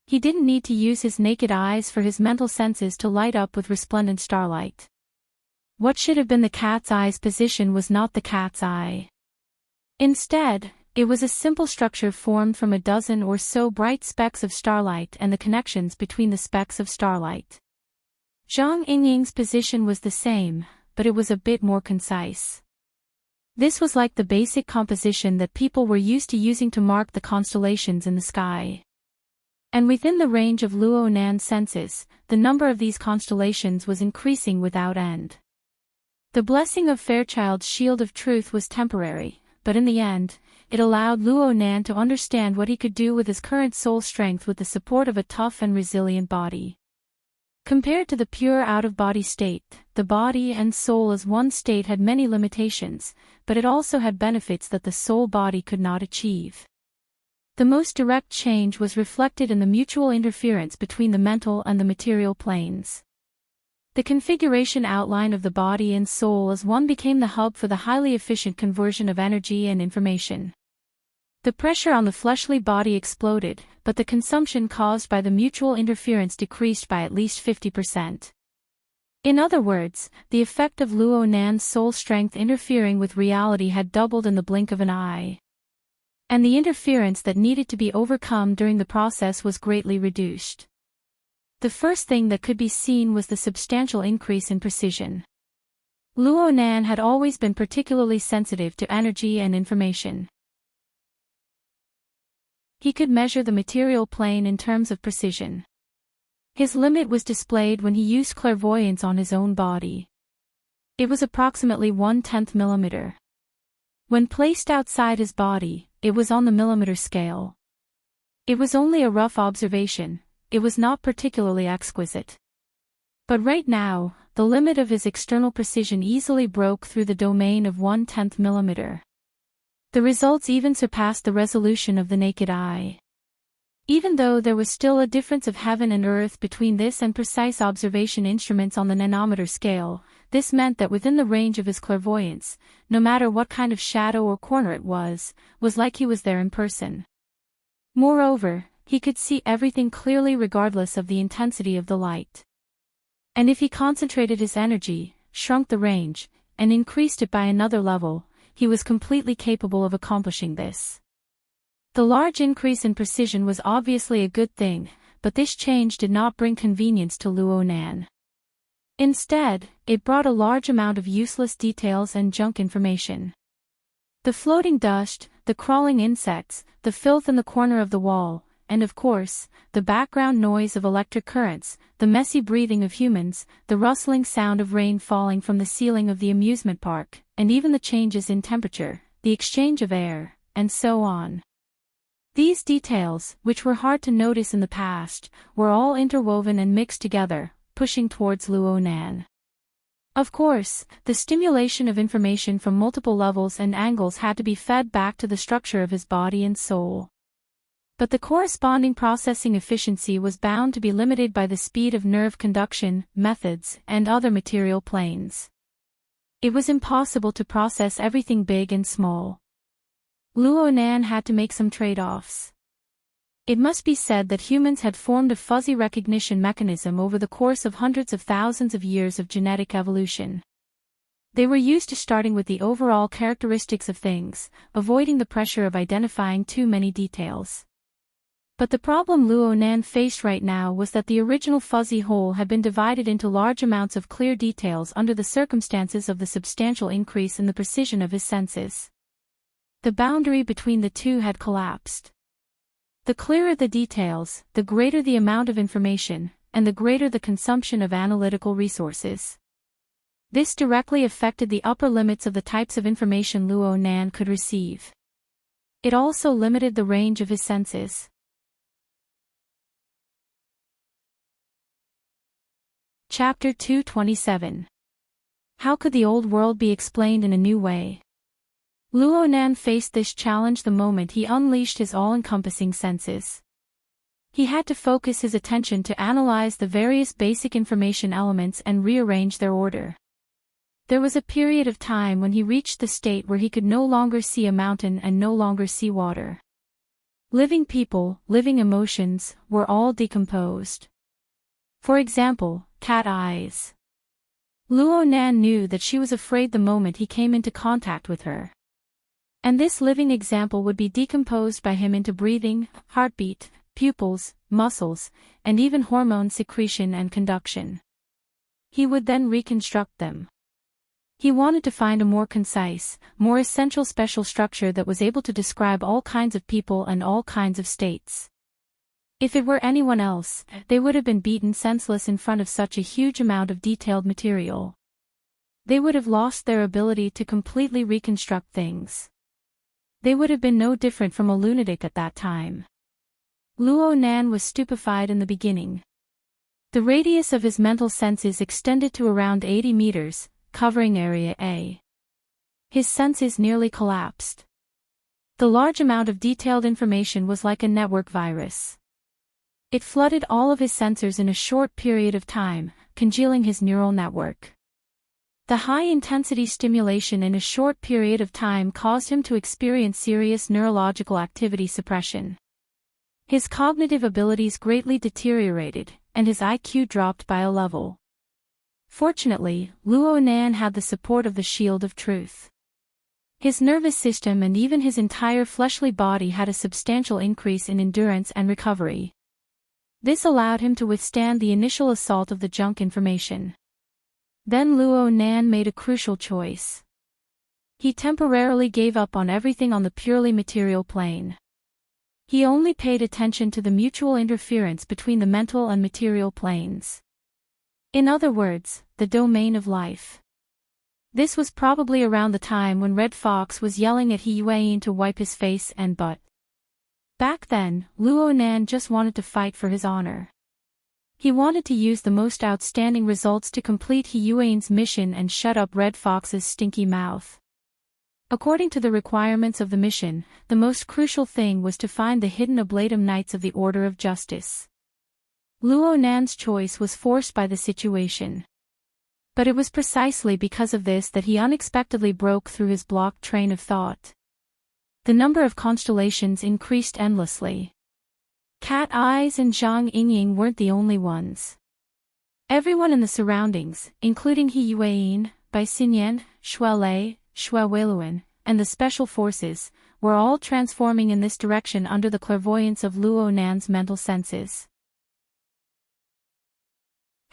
He didn't need to use his naked eyes for his mental senses to light up with resplendent starlight. What should have been the cat's eye's position was not the cat's eye. Instead, it was a simple structure formed from a dozen or so bright specks of starlight and the connections between the specks of starlight. Zhang Yingying's position was the same, but it was a bit more concise. This was like the basic composition that people were used to using to mark the constellations in the sky. And within the range of Luo Nan's senses, the number of these constellations was increasing without end. The blessing of Fairchild's shield of truth was temporary, but in the end, it allowed Luo Nan to understand what he could do with his current soul strength with the support of a tough and resilient body. Compared to the pure out-of-body state, the body and soul as one state had many limitations, but it also had benefits that the soul body could not achieve. The most direct change was reflected in the mutual interference between the mental and the material planes. The configuration outline of the body and soul as one became the hub for the highly efficient conversion of energy and information. The pressure on the fleshly body exploded, but the consumption caused by the mutual interference decreased by at least 50%. In other words, the effect of Luo Nan's soul strength interfering with reality had doubled in the blink of an eye. And the interference that needed to be overcome during the process was greatly reduced. The first thing that could be seen was the substantial increase in precision. Luo Nan had always been particularly sensitive to energy and information. He could measure the material plane in terms of precision. His limit was displayed when he used clairvoyance on his own body. It was approximately 1/10 millimeter. When placed outside his body, it was on the millimeter scale. It was only a rough observation, it was not particularly exquisite. But right now, the limit of his external precision easily broke through the domain of 1/10 millimeter. The results even surpassed the resolution of the naked eye. Even though there was still a difference of heaven and earth between this and precise observation instruments on the nanometer scale, this meant that within the range of his clairvoyance, no matter what kind of shadow or corner it was like he was there in person. Moreover, he could see everything clearly regardless of the intensity of the light. And if he concentrated his energy, shrunk the range, and increased it by another level, he was completely capable of accomplishing this. The large increase in precision was obviously a good thing, but this change did not bring convenience to Luo Nan. Instead, it brought a large amount of useless details and junk information. The floating dust, the crawling insects, the filth in the corner of the wall, and of course, the background noise of electric currents, the messy breathing of humans, the rustling sound of rain falling from the ceiling of the amusement park, and even the changes in temperature, the exchange of air, and so on. These details, which were hard to notice in the past, were all interwoven and mixed together, pushing towards Luo Nan. Of course, the stimulation of information from multiple levels and angles had to be fed back to the structure of his body and soul. But the corresponding processing efficiency was bound to be limited by the speed of nerve conduction, methods, and other material planes. It was impossible to process everything big and small. Luo Nan had to make some trade-offs. It must be said that humans had formed a fuzzy recognition mechanism over the course of hundreds of thousands of years of genetic evolution. They were used to starting with the overall characteristics of things, avoiding the pressure of identifying too many details. But the problem Luo Nan faced right now was that the original fuzzy whole had been divided into large amounts of clear details under the circumstances of the substantial increase in the precision of his senses. The boundary between the two had collapsed. The clearer the details, the greater the amount of information, and the greater the consumption of analytical resources. This directly affected the upper limits of the types of information Luo Nan could receive. It also limited the range of his senses. Chapter 227. How could the old world be explained in a new way? Luo Nan faced this challenge the moment he unleashed his all-encompassing senses. He had to focus his attention to analyze the various basic information elements and rearrange their order. There was a period of time when he reached the state where he could no longer see a mountain and no longer see water. Living people, living emotions, were all decomposed. For example, cat eyes. Luo Nan knew that she was afraid the moment he came into contact with her. And this living example would be decomposed by him into breathing, heartbeat, pupils, muscles, and even hormone secretion and conduction. He would then reconstruct them. He wanted to find a more concise, more essential special structure that was able to describe all kinds of people and all kinds of states. If it were anyone else, they would have been beaten senseless in front of such a huge amount of detailed material. They would have lost their ability to completely reconstruct things. They would have been no different from a lunatic at that time. Luo Nan was stupefied in the beginning. The radius of his mental senses extended to around 80 meters, covering area A. His senses nearly collapsed. The large amount of detailed information was like a network virus. It flooded all of his sensors in a short period of time, congealing his neural network. The high-intensity stimulation in a short period of time caused him to experience serious neurological activity suppression. His cognitive abilities greatly deteriorated, and his IQ dropped by a level. Fortunately, Luo Nan had the support of the Shield of Truth. His nervous system and even his entire fleshly body had a substantial increase in endurance and recovery. This allowed him to withstand the initial assault of the junk information. Then Luo Nan made a crucial choice. He temporarily gave up on everything on the purely material plane. He only paid attention to the mutual interference between the mental and material planes. In other words, the domain of life. This was probably around the time when Red Fox was yelling at He Yuan to wipe his face and butt. Back then, Luo Nan just wanted to fight for his honor. He wanted to use the most outstanding results to complete He Yuan's mission and shut up Red Fox's stinky mouth. According to the requirements of the mission, the most crucial thing was to find the hidden Oblatum Knights of the Order of Justice. Luo Nan's choice was forced by the situation. But it was precisely because of this that he unexpectedly broke through his blocked train of thought. The number of constellations increased endlessly. Cat Eyes and Zhang Yingying weren't the only ones. Everyone in the surroundings, including He Yuan, Bai Xinyan, Shuelei, Xue Weiluan, and the Special Forces, were all transforming in this direction under the clairvoyance of Luo Nan's mental senses.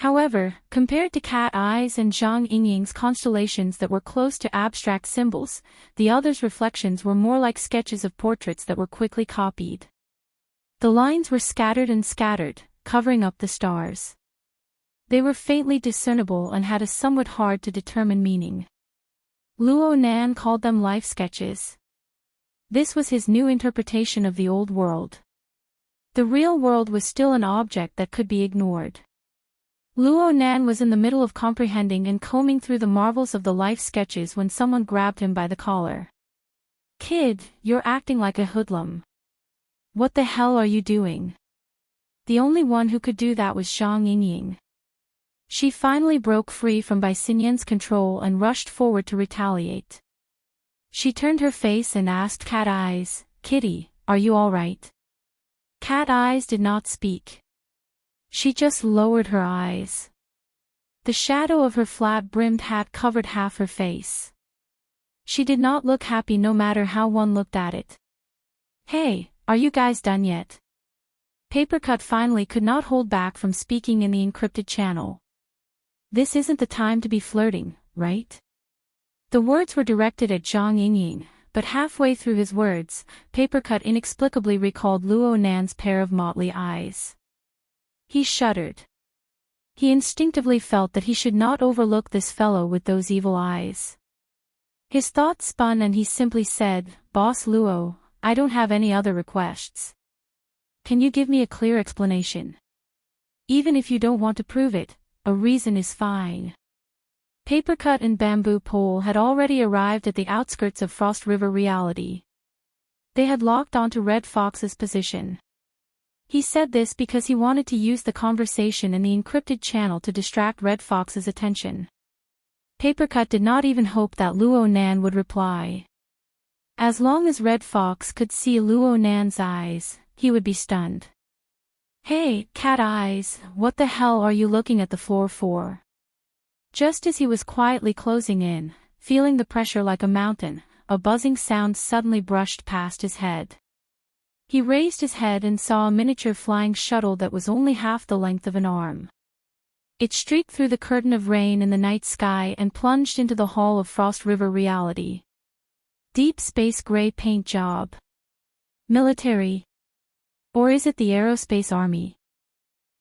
However, compared to Cat Eyes and Zhang Yingying's constellations that were close to abstract symbols, the others' reflections were more like sketches of portraits that were quickly copied. The lines were scattered, covering up the stars. They were faintly discernible and had a somewhat hard-to-determine meaning. Luo Nan called them life sketches. This was his new interpretation of the old world. The real world was still an object that could be ignored. Luo Nan was in the middle of comprehending and combing through the marvels of the life sketches when someone grabbed him by the collar. "Kid, you're acting like a hoodlum. What the hell are you doing?" The only one who could do that was Zhang Yingying. She finally broke free from Bai Xinyan's control and rushed forward to retaliate. She turned her face and asked Cat Eyes, "Kitty, are you all right?" Cat Eyes did not speak. She just lowered her eyes. The shadow of her flat-brimmed hat covered half her face. She did not look happy no matter how one looked at it. "Hey, are you guys done yet?" Papercut finally could not hold back from speaking in the encrypted channel. "This isn't the time to be flirting, right?" The words were directed at Zhang Yingying, but halfway through his words, Papercut inexplicably recalled Luo Nan's pair of motley eyes. He shuddered. He instinctively felt that he should not overlook this fellow with those evil eyes. His thoughts spun and he simply said, "Boss Luo, I don't have any other requests. Can you give me a clear explanation? Even if you don't want to prove it, a reason is fine." Papercut and Bamboo Pole had already arrived at the outskirts of Frost River reality. They had locked onto Red Fox's position. He said this because he wanted to use the conversation in the encrypted channel to distract Red Fox's attention. Papercut did not even hope that Luo Nan would reply. As long as Red Fox could see Luo Nan's eyes, he would be stunned. "Hey, cat eyes, what the hell are you looking at the floor for?" Just as he was quietly closing in, feeling the pressure like a mountain, a buzzing sound suddenly brushed past his head. He raised his head and saw a miniature flying shuttle that was only half the length of an arm. It streaked through the curtain of rain in the night sky and plunged into the hall of Frost River reality. Deep space gray paint job. Military? Or is it the Aerospace Army?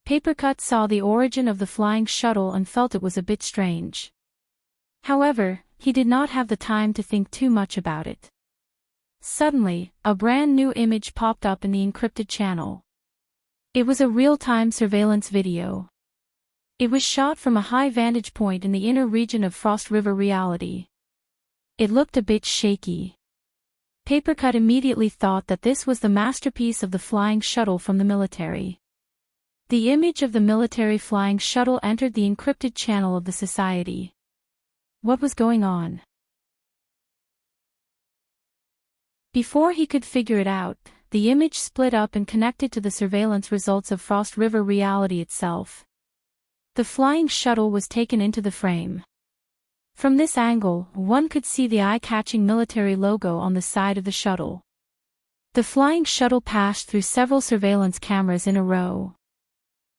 Papercut saw the origin of the flying shuttle and felt it was a bit strange. However, he did not have the time to think too much about it. Suddenly, a brand new image popped up in the encrypted channel. It was a real-time surveillance video. It was shot from a high vantage point in the inner region of Frost River reality. It looked a bit shaky. Papercut immediately thought that this was the masterpiece of the flying shuttle from the military. The image of the military flying shuttle entered the encrypted channel of the society. What was going on? Before he could figure it out, the image split up and connected to the surveillance results of Frost River reality itself. The flying shuttle was taken into the frame. From this angle, one could see the eye-catching military logo on the side of the shuttle. The flying shuttle passed through several surveillance cameras in a row.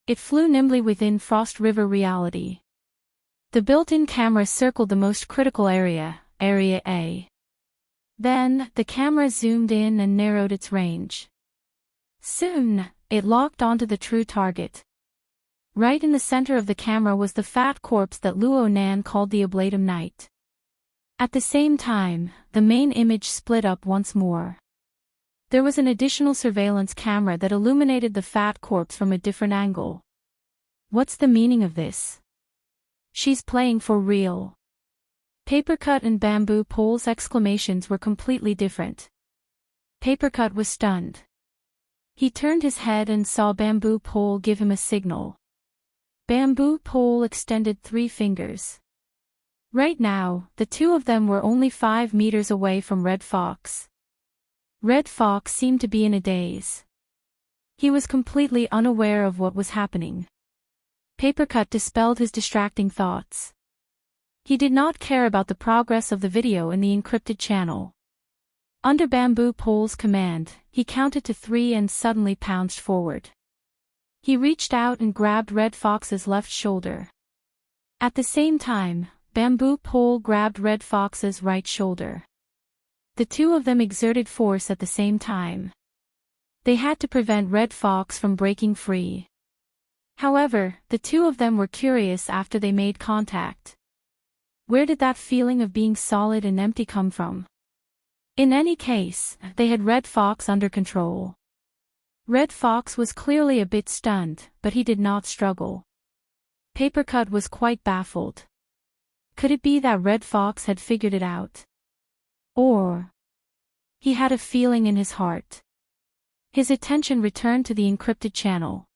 It flew nimbly within Frost River reality. The built-in camera circled the most critical area, Area A. Then, the camera zoomed in and narrowed its range. Soon, it locked onto the true target. Right in the center of the camera was the fat corpse that Luo Nan called the Ablatum Knight. At the same time, the main image split up once more. There was an additional surveillance camera that illuminated the fat corpse from a different angle. What's the meaning of this? She's playing for real. Papercut and Bamboo Pole's exclamations were completely different. Papercut was stunned. He turned his head and saw Bamboo Pole give him a signal. Bamboo Pole extended 3 fingers. Right now, the two of them were only 5 meters away from Red Fox. Red Fox seemed to be in a daze. He was completely unaware of what was happening. Papercut dispelled his distracting thoughts. He did not care about the progress of the video in the encrypted channel. Under Bamboo Pole's command, he counted to 3 and suddenly pounced forward. He reached out and grabbed Red Fox's left shoulder. At the same time, Bamboo Pole grabbed Red Fox's right shoulder. The two of them exerted force at the same time. They had to prevent Red Fox from breaking free. However, the two of them were curious after they made contact. Where did that feeling of being solid and empty come from? In any case, they had Red Fox under control. Red Fox was clearly a bit stunned, but he did not struggle. Papercut was quite baffled. Could it be that Red Fox had figured it out? Or he had a feeling in his heart. His attention returned to the encrypted channel.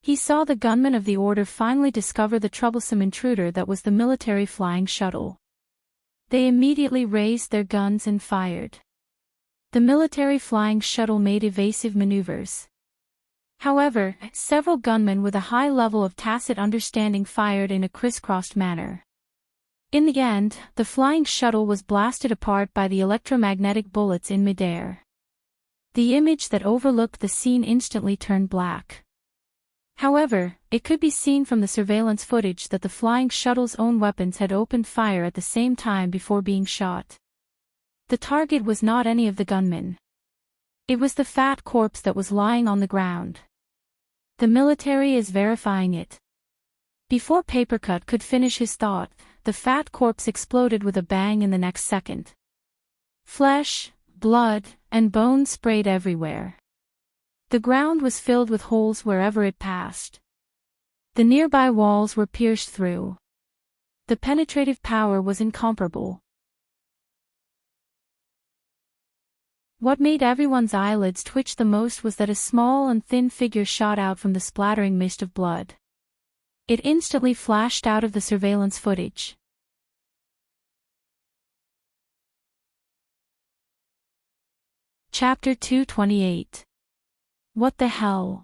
He saw the gunmen of the Order finally discover the troublesome intruder that was the military flying shuttle. They immediately raised their guns and fired. The military flying shuttle made evasive maneuvers. However, several gunmen with a high level of tacit understanding fired in a crisscrossed manner. In the end, the flying shuttle was blasted apart by the electromagnetic bullets in midair. The image that overlooked the scene instantly turned black. However, it could be seen from the surveillance footage that the flying shuttle's own weapons had opened fire at the same time before being shot. The target was not any of the gunmen. It was the fat corpse that was lying on the ground. The military is verifying it. Before Papercut could finish his thought, the fat corpse exploded with a bang in the next second. Flesh, blood, and bones sprayed everywhere. The ground was filled with holes wherever it passed. The nearby walls were pierced through. The penetrative power was incomparable. What made everyone's eyelids twitch the most was that a small and thin figure shot out from the splattering mist of blood. It instantly flashed out of the surveillance footage. Chapter 228. What the hell?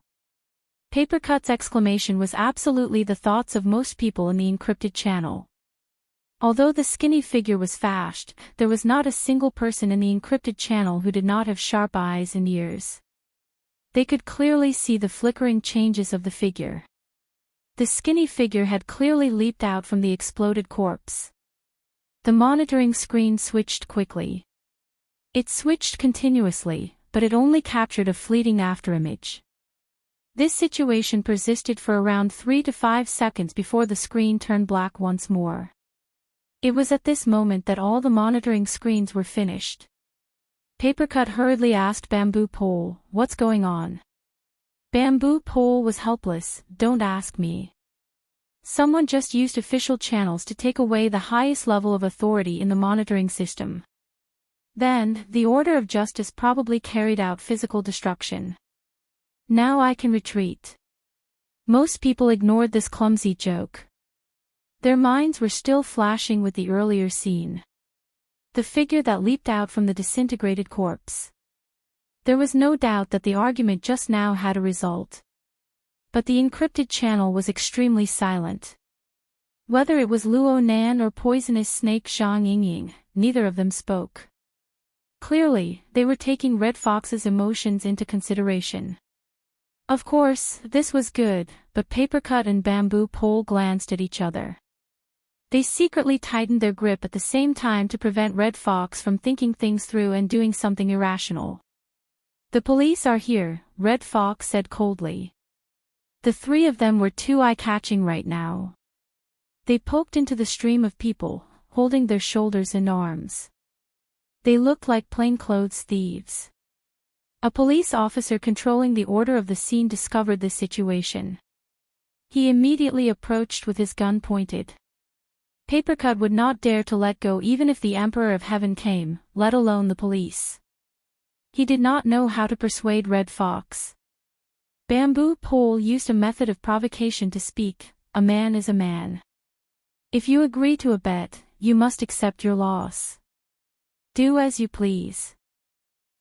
Papercut's exclamation was absolutely the thoughts of most people in the encrypted channel. Although the skinny figure was fast, there was not a single person in the encrypted channel who did not have sharp eyes and ears. They could clearly see the flickering changes of the figure. The skinny figure had clearly leaped out from the exploded corpse. The monitoring screen switched quickly. It switched continuously, but it only captured a fleeting afterimage. This situation persisted for around 3 to 5 seconds before the screen turned black once more. It was at this moment that all the monitoring screens were finished. Papercut hurriedly asked Bamboo Pole, "What's going on?" Bamboo Pole was helpless. "Don't ask me. Someone just used official channels to take away the highest level of authority in the monitoring system. Then, the order of justice probably carried out physical destruction. Now I can retreat." Most people ignored this clumsy joke. Their minds were still flashing with the earlier scene. The figure that leaped out from the disintegrated corpse. There was no doubt that the argument just now had a result. But the encrypted channel was extremely silent. Whether it was Luo Nan or poisonous snake Zhang Yingying, neither of them spoke. Clearly, they were taking Red Fox's emotions into consideration. Of course, this was good, but Papercut and Bamboo Pole glanced at each other. They secretly tightened their grip at the same time to prevent Red Fox from thinking things through and doing something irrational. "The police are here," Red Fox said coldly. The three of them were too eye-catching right now. They poked into the stream of people, holding their shoulders and arms. They looked like plainclothes thieves. A police officer controlling the order of the scene discovered this situation. He immediately approached with his gun pointed. Papercut would not dare to let go even if the Emperor of Heaven came, let alone the police. He did not know how to persuade Red Fox. Bamboo Pole used a method of provocation to speak. "A man is a man. If you agree to a bet, you must accept your loss. Do as you please."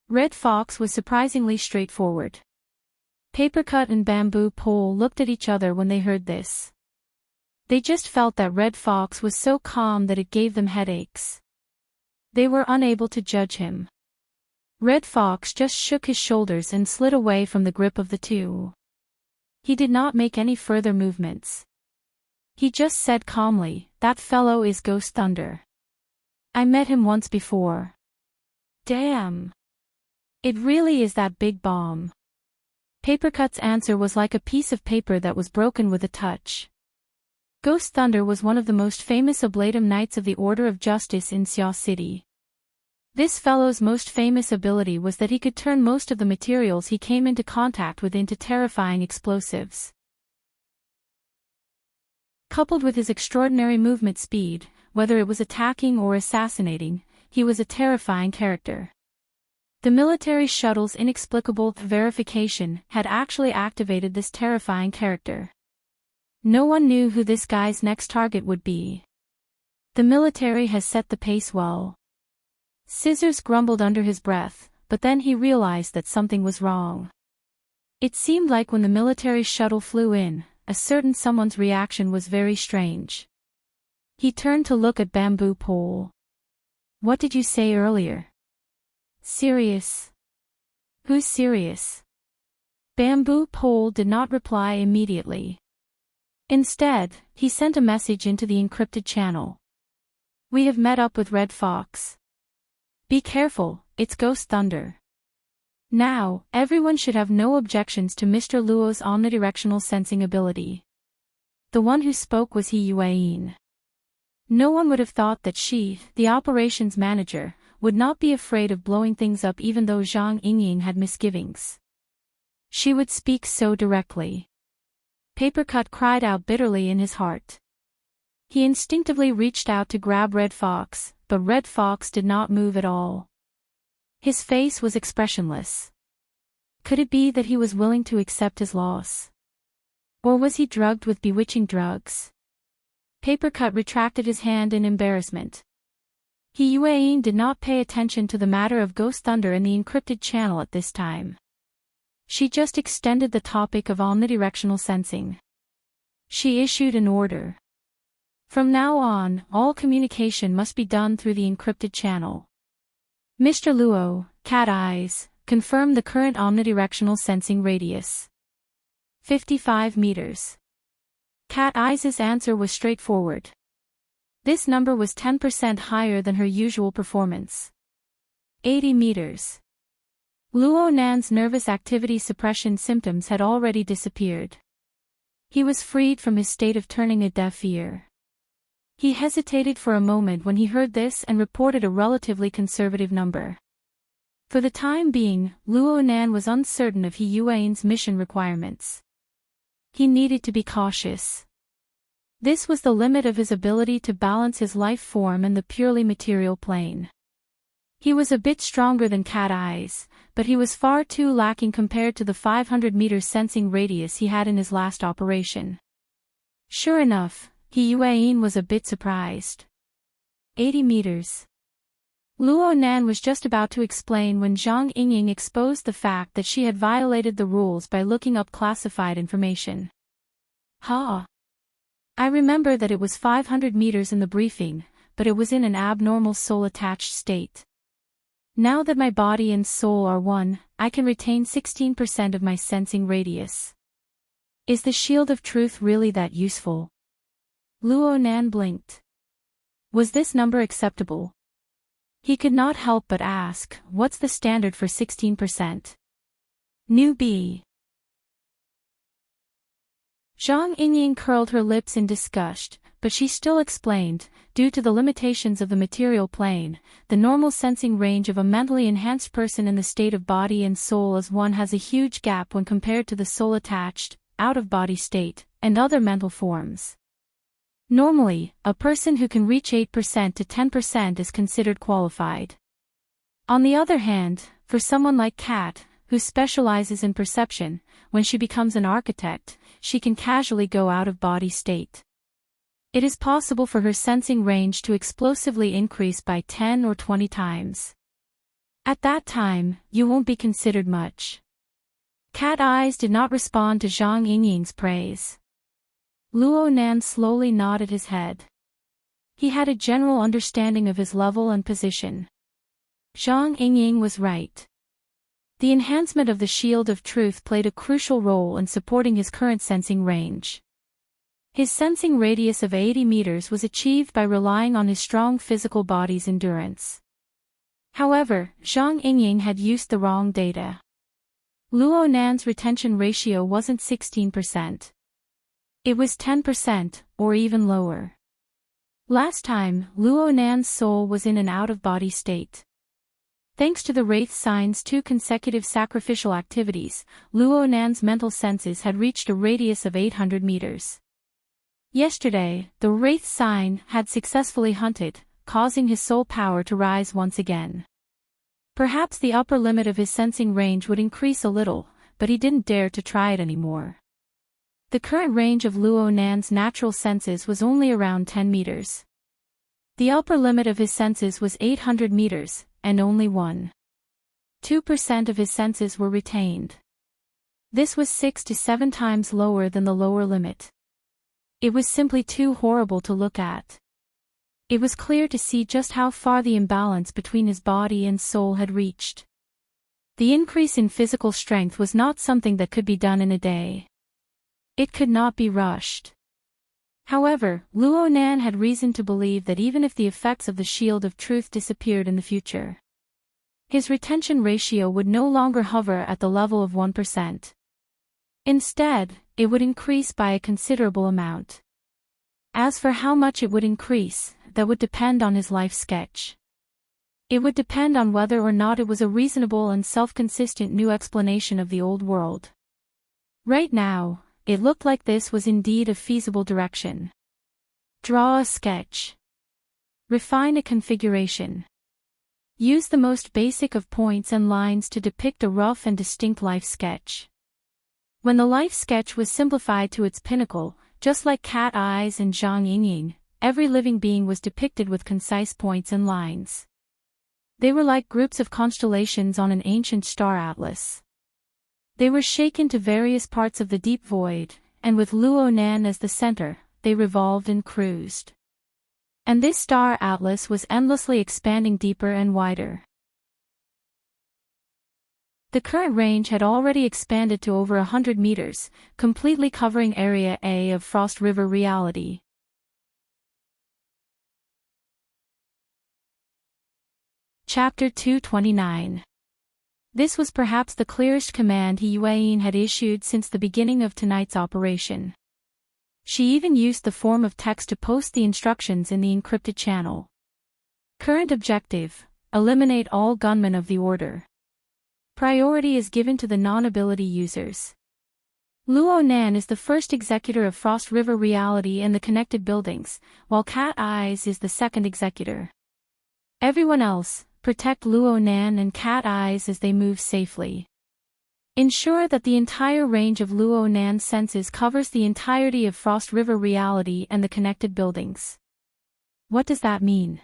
Red Fox was surprisingly straightforward. Papercut and Bamboo Pole looked at each other when they heard this. They just felt that Red Fox was so calm that it gave them headaches. They were unable to judge him. Red Fox just shook his shoulders and slid away from the grip of the two. He did not make any further movements. He just said calmly, "That fellow is Ghost Thunder. I met him once before. Damn. It really is that big bomb." Papercut's answer was like a piece of paper that was broken with a touch. Ghost Thunder was one of the most famous Oblatum Knights of the Order of Justice in Xia City. This fellow's most famous ability was that he could turn most of the materials he came into contact with into terrifying explosives. Coupled with his extraordinary movement speed, whether it was attacking or assassinating, he was a terrifying character. The military shuttle's inexplicable verification had actually activated this terrifying character. No one knew who this guy's next target would be. The military has set the pace well. Scissors grumbled under his breath, but then he realized that something was wrong. It seemed like when the military shuttle flew in, a certain someone's reaction was very strange. He turned to look at Bamboo Pole. "What did you say earlier?" "Serious." "Who's serious?" Bamboo Pole did not reply immediately. Instead, he sent a message into the encrypted channel. "We have met up with Red Fox. Be careful, it's Ghost Thunder." Now, everyone should have no objections to Mr. Luo's omnidirectional sensing ability. The one who spoke was He Yueyin. No one would have thought that she, the operations manager, would not be afraid of blowing things up even though Zhang Yingying had misgivings. She would speak so directly. Papercut cried out bitterly in his heart. He instinctively reached out to grab Red Fox, but Red Fox did not move at all. His face was expressionless. Could it be that he was willing to accept his loss? Or was he drugged with bewitching drugs? Papercut retracted his hand in embarrassment. Yuan did not pay attention to the matter of Ghost Thunder in the encrypted channel at this time. She just extended the topic of omnidirectional sensing. She issued an order. From now on, all communication must be done through the encrypted channel. Mr. Luo, Cat Eyes, confirm the current omnidirectional sensing radius. 55 meters. Cat Eyes' answer was straightforward. This number was 10% higher than her usual performance. 80 meters. Luo Nan's nervous activity suppression symptoms had already disappeared. He was freed from his state of turning a deaf ear. He hesitated for a moment when he heard this and reported a relatively conservative number. For the time being, Luo Nan was uncertain of Yuan's mission requirements. He needed to be cautious. This was the limit of his ability to balance his life form and the purely material plane. He was a bit stronger than Cat Eyes, but he was far too lacking compared to the 500-meter sensing radius he had in his last operation. Sure enough, Yuan was a bit surprised. 80 meters. Luo Nan was just about to explain when Zhang Yingying exposed the fact that she had violated the rules by looking up classified information. Ha! I remember that it was 500 meters in the briefing, but it was in an abnormal soul-attached state. Now that my body and soul are one, I can retain 16% of my sensing radius. Is the Shield of Truth really that useful? Luo Nan blinked. Was this number acceptable? He could not help but ask, what's the standard for 16%? Newbie. Zhang Yingying curled her lips in disgust, but she still explained, due to the limitations of the material plane, the normal sensing range of a mentally enhanced person in the state of body and soul as one has a huge gap when compared to the soul-attached, out-of-body state, and other mental forms. Normally, a person who can reach 8% to 10% is considered qualified. On the other hand, for someone like Kat, who specializes in perception, when she becomes an architect, she can casually go out-of-body state. It is possible for her sensing range to explosively increase by 10 or 20 times. At that time, you won't be considered much. Cat Eyes did not respond to Zhang Yingying's praise. Luo Nan slowly nodded his head. He had a general understanding of his level and position. Zhang Yingying was right. The enhancement of the Shield of Truth played a crucial role in supporting his current sensing range. His sensing radius of 80 meters was achieved by relying on his strong physical body's endurance. However, Zhang Yingying had used the wrong data. Luo Nan's retention ratio wasn't 16%. It was 10%, or even lower. Last time, Luo Nan's soul was in an out-of-body state. Thanks to the Wraith Sign's 2 consecutive sacrificial activities, Luo Nan's mental senses had reached a radius of 800 meters. Yesterday, the Wraith Sign had successfully hunted, causing his soul power to rise once again. Perhaps the upper limit of his sensing range would increase a little, but he didn't dare to try it anymore. The current range of Luo Nan's natural senses was only around 10 meters. The upper limit of his senses was 800 meters, and only 1.2% of his senses were retained. This was 6 to 7 times lower than the lower limit. It was simply too horrible to look at. It was clear to see just how far the imbalance between his body and soul had reached. The increase in physical strength was not something that could be done in a day. It could not be rushed. However, Luo Nan had reason to believe that even if the effects of the Shield of Truth disappeared in the future, his retention ratio would no longer hover at the level of 1%. Instead, it would increase by a considerable amount. As for how much it would increase, that would depend on his life sketch. It would depend on whether or not it was a reasonable and self-consistent new explanation of the old world. Right now, it looked like this was indeed a feasible direction. Draw a sketch. Refine a configuration. Use the most basic of points and lines to depict a rough and distinct life sketch. When the life sketch was simplified to its pinnacle, just like cat eyes and Zhang Yingying, every living being was depicted with concise points and lines. They were like groups of constellations on an ancient star atlas. They were shaken to various parts of the deep void, and with Luonan as the center, they revolved and cruised. And this star atlas was endlessly expanding deeper and wider. The current range had already expanded to over 100 meters, completely covering Area A of Frost River reality. Chapter 229. This was perhaps the clearest command He Yuan had issued since the beginning of tonight's operation. She even used the form of text to post the instructions in the encrypted channel. Current objective: eliminate all gunmen of the order. Priority is given to the non-ability users. Luonan is the first executor of Frost River reality and the connected buildings, while Cat Eyes is the second executor. Everyone else, protect Luonan and Cat Eyes as they move safely. Ensure that the entire range of Luonan's senses covers the entirety of Frost River reality and the connected buildings. What does that mean?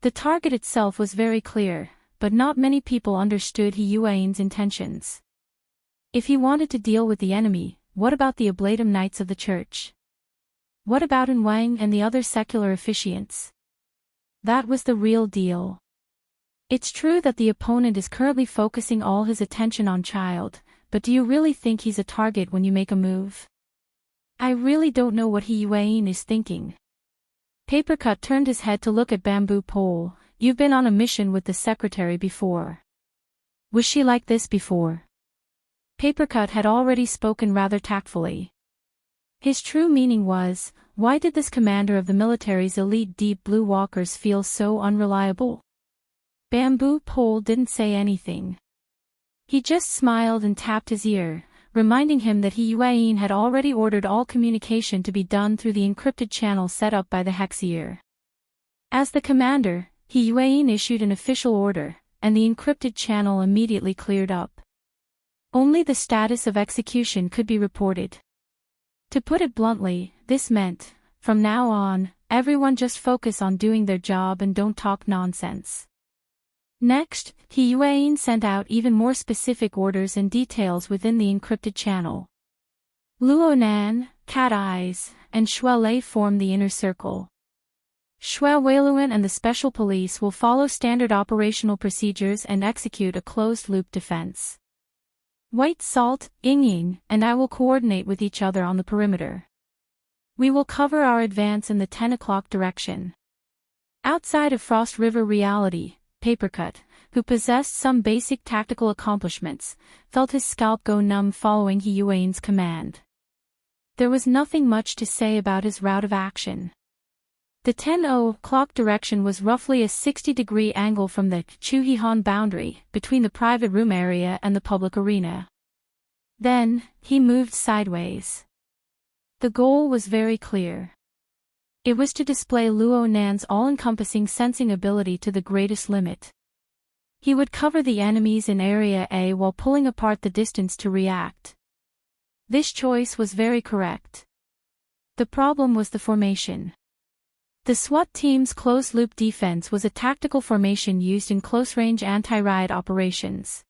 The target itself was very clear, but not many people understood He Yuan's intentions. If he wanted to deal with the enemy, what about the Oblatum Knights of the Church? What about Wang and the other secular officiants? That was the real deal. It's true that the opponent is currently focusing all his attention on Child, but do you really think he's a target when you make a move? I really don't know what He Yuan is thinking. Papercut turned his head to look at Bamboo Pole. You've been on a mission with the secretary before. Was she like this before? Papercut had already spoken rather tactfully. His true meaning was, why did this commander of the military's elite Deep Blue Walkers feel so unreliable? Bamboo Pole didn't say anything. He just smiled and tapped his ear, reminding him that He Yuan had already ordered all communication to be done through the encrypted channel set up by the Hexier. As the commander, He Yuan issued an official order, and the encrypted channel immediately cleared up. Only the status of execution could be reported. To put it bluntly, this meant, from now on, everyone just focus on doing their job and don't talk nonsense. Next, He Yuan sent out even more specific orders and details within the encrypted channel. Luonan, Cat Eyes, and Shuelei form the inner circle. Xue Weiluan and the Special Police will follow standard operational procedures and execute a closed-loop defense. White Salt, Yingying, and I will coordinate with each other on the perimeter. We will cover our advance in the 10 o'clock direction. Outside of Frost River reality, Papercut, who possessed some basic tactical accomplishments, felt his scalp go numb following He Yuan's command. There was nothing much to say about his route of action. The 10 o'clock direction was roughly a 60-degree angle from the Chuhihan boundary, between the private room area and the public arena. Then, he moved sideways. The goal was very clear. It was to display Luonan's all-encompassing sensing ability to the greatest limit. He would cover the enemies in Area A while pulling apart the distance to react. This choice was very correct. The problem was the formation. The SWAT team's closed-loop defense was a tactical formation used in close-range anti-riot operations.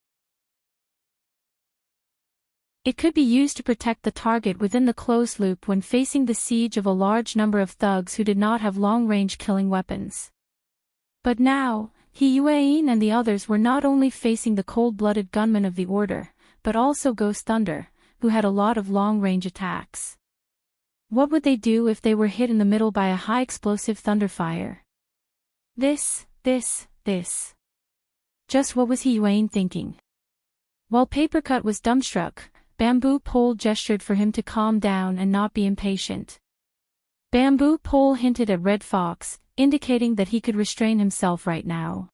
It could be used to protect the target within the closed loop when facing the siege of a large number of thugs who did not have long-range killing weapons. But now, He Yuan and the others were not only facing the cold-blooded gunmen of the Order, but also Ghost Thunder, who had a lot of long-range attacks. What would they do if they were hit in the middle by a high-explosive thunderfire? This. Just what was He Yuan thinking? While Papercut was dumbstruck, Bamboo Pole gestured for him to calm down and not be impatient. Bamboo Pole hinted at Red Fox, indicating that he could restrain himself right now.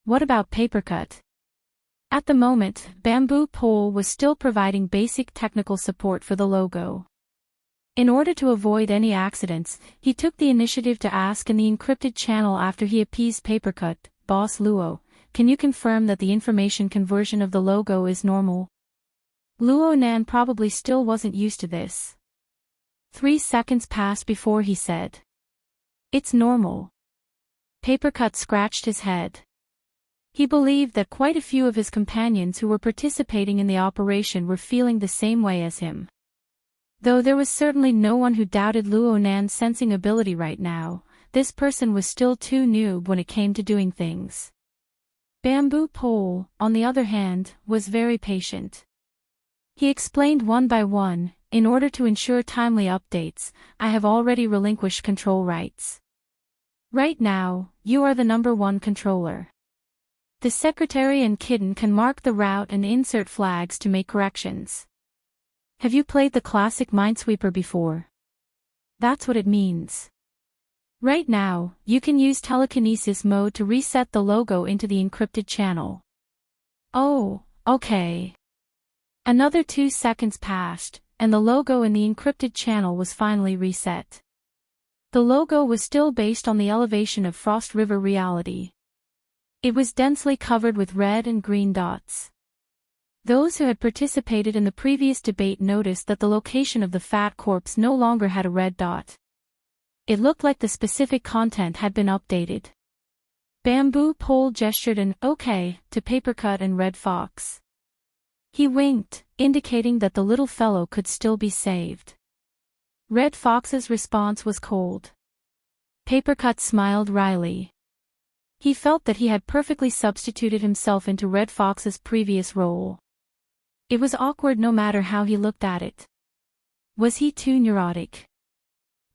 What about Papercut? At the moment, Bamboo Pole was still providing basic technical support for the logo. In order to avoid any accidents, he took the initiative to ask in the encrypted channel after he appeased Papercut, "Boss Luo, can you confirm that the information conversion of the logo is normal?" Luo Nan probably still wasn't used to this. 3 seconds passed before he said, "It's normal." Papercut scratched his head. He believed that quite a few of his companions who were participating in the operation were feeling the same way as him. Though there was certainly no one who doubted Luo Nan's sensing ability right now, this person was still too noob when it came to doing things. Bamboo Pole, on the other hand, was very patient. He explained one by one, "In order to ensure timely updates, I have already relinquished control rights. Right now, you are the #1 controller. The secretary and kitten can mark the route and insert flags to make corrections. Have you played the classic Minesweeper before? That's what it means. Right now, you can use telekinesis mode to reset the logo into the encrypted channel." "Oh, okay." Another 2 seconds passed, and the logo in the encrypted channel was finally reset. The logo was still based on the elevation of Frost River reality. It was densely covered with red and green dots. Those who had participated in the previous debate noticed that the location of the fat corpse no longer had a red dot. It looked like the specific content had been updated. Bamboo Pole gestured an "okay" to Papercut and Red Fox. He winked, indicating that the little fellow could still be saved. Red Fox's response was cold. Papercut smiled wryly. He felt that he had perfectly substituted himself into Red Fox's previous role. It was awkward no matter how he looked at it. Was he too neurotic?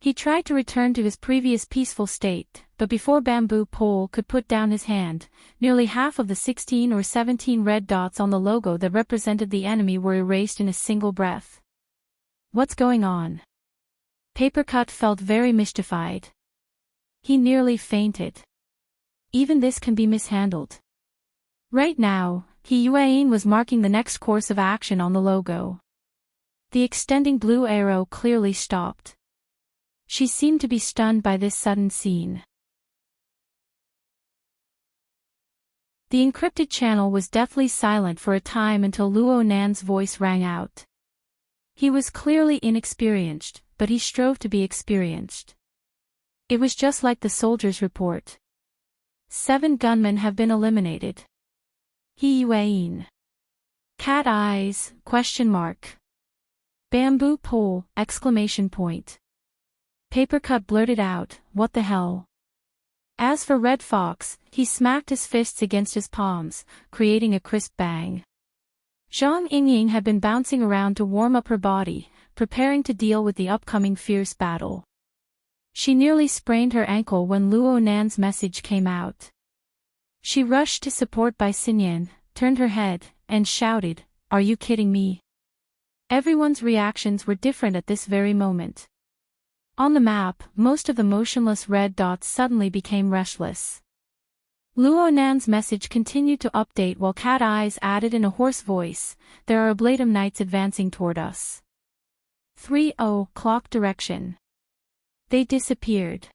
He tried to return to his previous peaceful state, but before Bamboo Pole could put down his hand, nearly half of the 16 or 17 red dots on the logo that represented the enemy were erased in a single breath. What's going on? Papercut felt very mystified. He nearly fainted. Even this can be mishandled. Right now, He Yuan was marking the next course of action on the logo. The extending blue arrow clearly stopped. She seemed to be stunned by this sudden scene. The encrypted channel was deathly silent for a time until Luo Nan's voice rang out. He was clearly inexperienced, but he strove to be experienced. It was just like the soldier's report. 7 gunmen have been eliminated. He Yuan. Cat eyes, ? Bamboo Pole, ! Papercut blurted out, "What the hell?" As for Red Fox, he smacked his fists against his palms, creating a crisp bang. Zhang Yingying had been bouncing around to warm up her body, preparing to deal with the upcoming fierce battle. She nearly sprained her ankle when Luo Nan's message came out. She rushed to support Bai Xinyan, turned her head, and shouted, "Are you kidding me?" Everyone's reactions were different at this very moment. On the map, most of the motionless red dots suddenly became restless. Luo Nan's message continued to update while Cat Eyes added in a hoarse voice, "There are Ablatum Knights advancing toward us. 30 clock direction." They disappeared.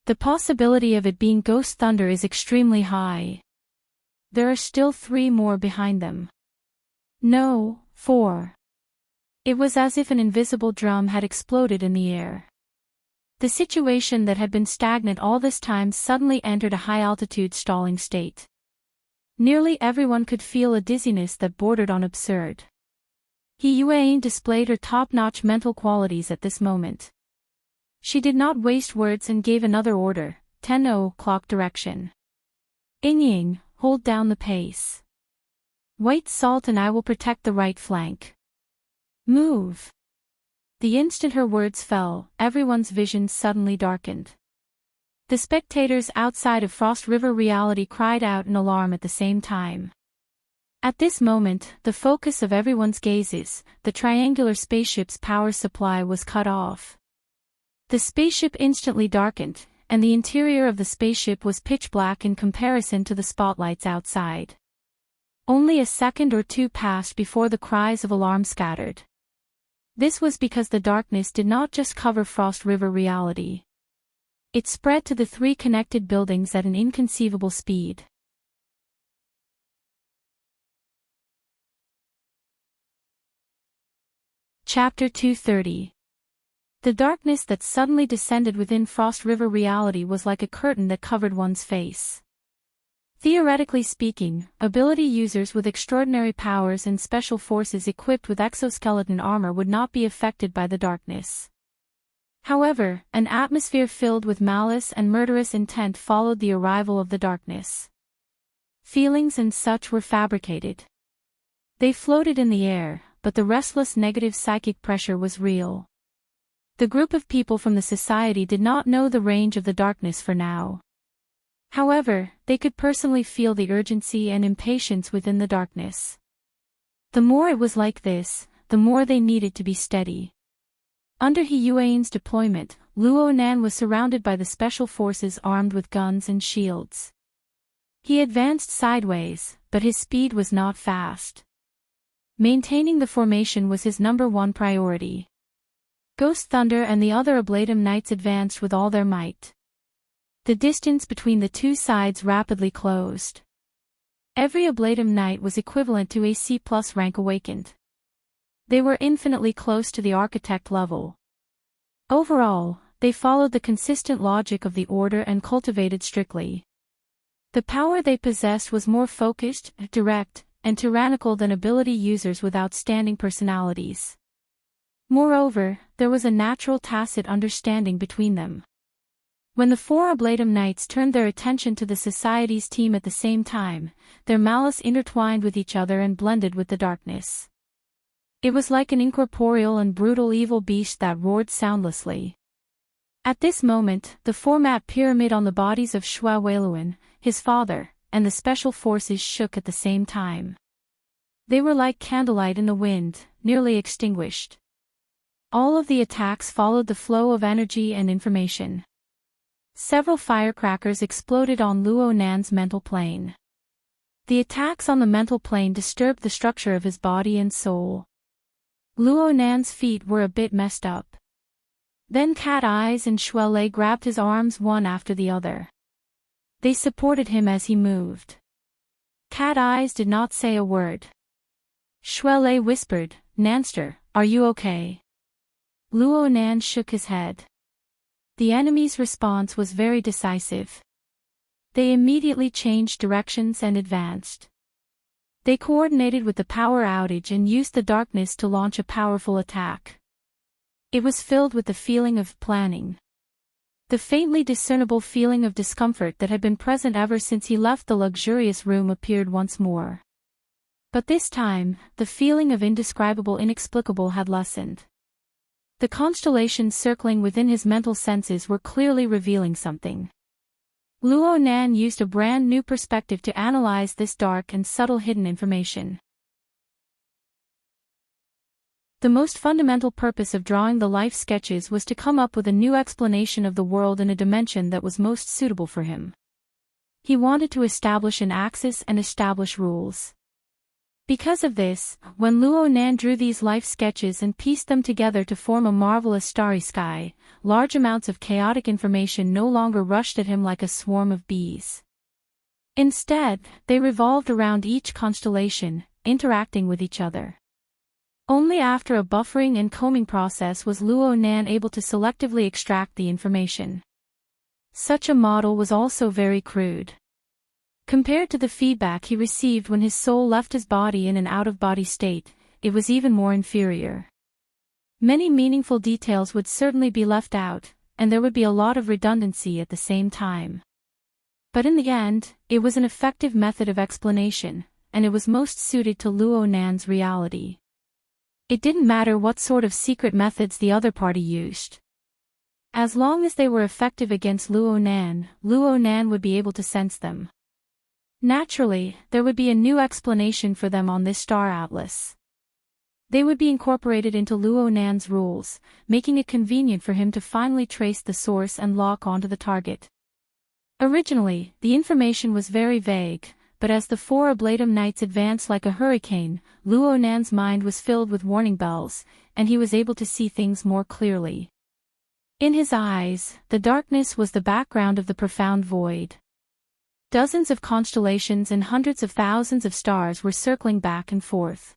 The possibility of it being Ghost Thunder is extremely high. There are still 3 more behind them. No, 4. It was as if an invisible drum had exploded in the air. The situation that had been stagnant all this time suddenly entered a high-altitude stalling state. Nearly everyone could feel a dizziness that bordered on absurd. He Yuan displayed her top-notch mental qualities at this moment. She did not waste words and gave another order, 10 clock direction. Yingying, hold down the pace. White Salt and I will protect the right flank. Move. The instant her words fell, everyone's vision suddenly darkened. The spectators outside of Frost River reality cried out in alarm at the same time. At this moment, the focus of everyone's gazes, the triangular spaceship's power supply was cut off. The spaceship instantly darkened, and the interior of the spaceship was pitch black in comparison to the spotlights outside. Only a second or two passed before the cries of alarm scattered. This was because the darkness did not just cover Frost River reality. It spread to the 3 connected buildings at an inconceivable speed. Chapter 230. The darkness that suddenly descended within Frost River reality was like a curtain that covered one's face. Theoretically speaking, ability users with extraordinary powers and special forces equipped with exoskeleton armor would not be affected by the darkness. However, an atmosphere filled with malice and murderous intent followed the arrival of the darkness. Feelings and such were fabricated. They floated in the air, but the restless negative psychic pressure was real. The group of people from the society did not know the range of the darkness for now. However, they could personally feel the urgency and impatience within the darkness. The more it was like this, the more they needed to be steady. Under He Yuan's deployment, Luo Nan was surrounded by the special forces armed with guns and shields. He advanced sideways, but his speed was not fast. Maintaining the formation was his #1 priority. Ghost Thunder and the other Ablatum Knights advanced with all their might. The distance between the 2 sides rapidly closed. Every Ablatum Knight was equivalent to a C+ rank awakened. They were infinitely close to the architect level. Overall, they followed the consistent logic of the order and cultivated strictly. The power they possessed was more focused, direct, and tyrannical than ability users with outstanding personalities. Moreover, there was a natural tacit understanding between them. When the 4 Ablatum Knights turned their attention to the Society's team at the same time, their malice intertwined with each other and blended with the darkness. It was like an incorporeal and brutal evil beast that roared soundlessly. At this moment, the format pyramid on the bodies of Xue Weiluan, his father, and the special forces shook at the same time. They were like candlelight in the wind, nearly extinguished. All of the attacks followed the flow of energy and information. Several firecrackers exploded on Luo Nan's mental plane. The attacks on the mental plane disturbed the structure of his body and soul. Luo Nan's feet were a bit messed up. Then Cat Eyes and Xue grabbed his arms one after the other. They supported him as he moved. Cat Eyes did not say a word. Xue whispered, "Nanster, are you okay?" Luo Nan shook his head. The enemy's response was very decisive. They immediately changed directions and advanced. They coordinated with the power outage and used the darkness to launch a powerful attack. It was filled with the feeling of planning. The faintly discernible feeling of discomfort that had been present ever since he left the luxurious room appeared once more. But this time, the feeling of indescribable inexplicable had lessened. The constellations circling within his mental senses were clearly revealing something. Luo Nan used a brand new perspective to analyze this dark and subtle hidden information. The most fundamental purpose of drawing the life sketches was to come up with a new explanation of the world in a dimension that was most suitable for him. He wanted to establish an axis and establish rules. Because of this, when Luo Nan drew these life sketches and pieced them together to form a marvelous starry sky, large amounts of chaotic information no longer rushed at him like a swarm of bees. Instead, they revolved around each constellation, interacting with each other. Only after a buffering and combing process was Luo Nan able to selectively extract the information. Such a model was also very crude. Compared to the feedback he received when his soul left his body in an out-of-body state, it was even more inferior. Many meaningful details would certainly be left out, and there would be a lot of redundancy at the same time. But in the end, it was an effective method of explanation, and it was most suited to Luo Nan's reality. It didn't matter what sort of secret methods the other party used. As long as they were effective against Luo Nan would be able to sense them. Naturally, there would be a new explanation for them on this star atlas. They would be incorporated into Luo Nan's rules, making it convenient for him to finally trace the source and lock onto the target. Originally, the information was very vague, but as the four Ablatum Knights advanced like a hurricane, Luo Nan's mind was filled with warning bells, and he was able to see things more clearly. In his eyes, the darkness was the background of the profound void. Dozens of constellations and hundreds of thousands of stars were circling back and forth.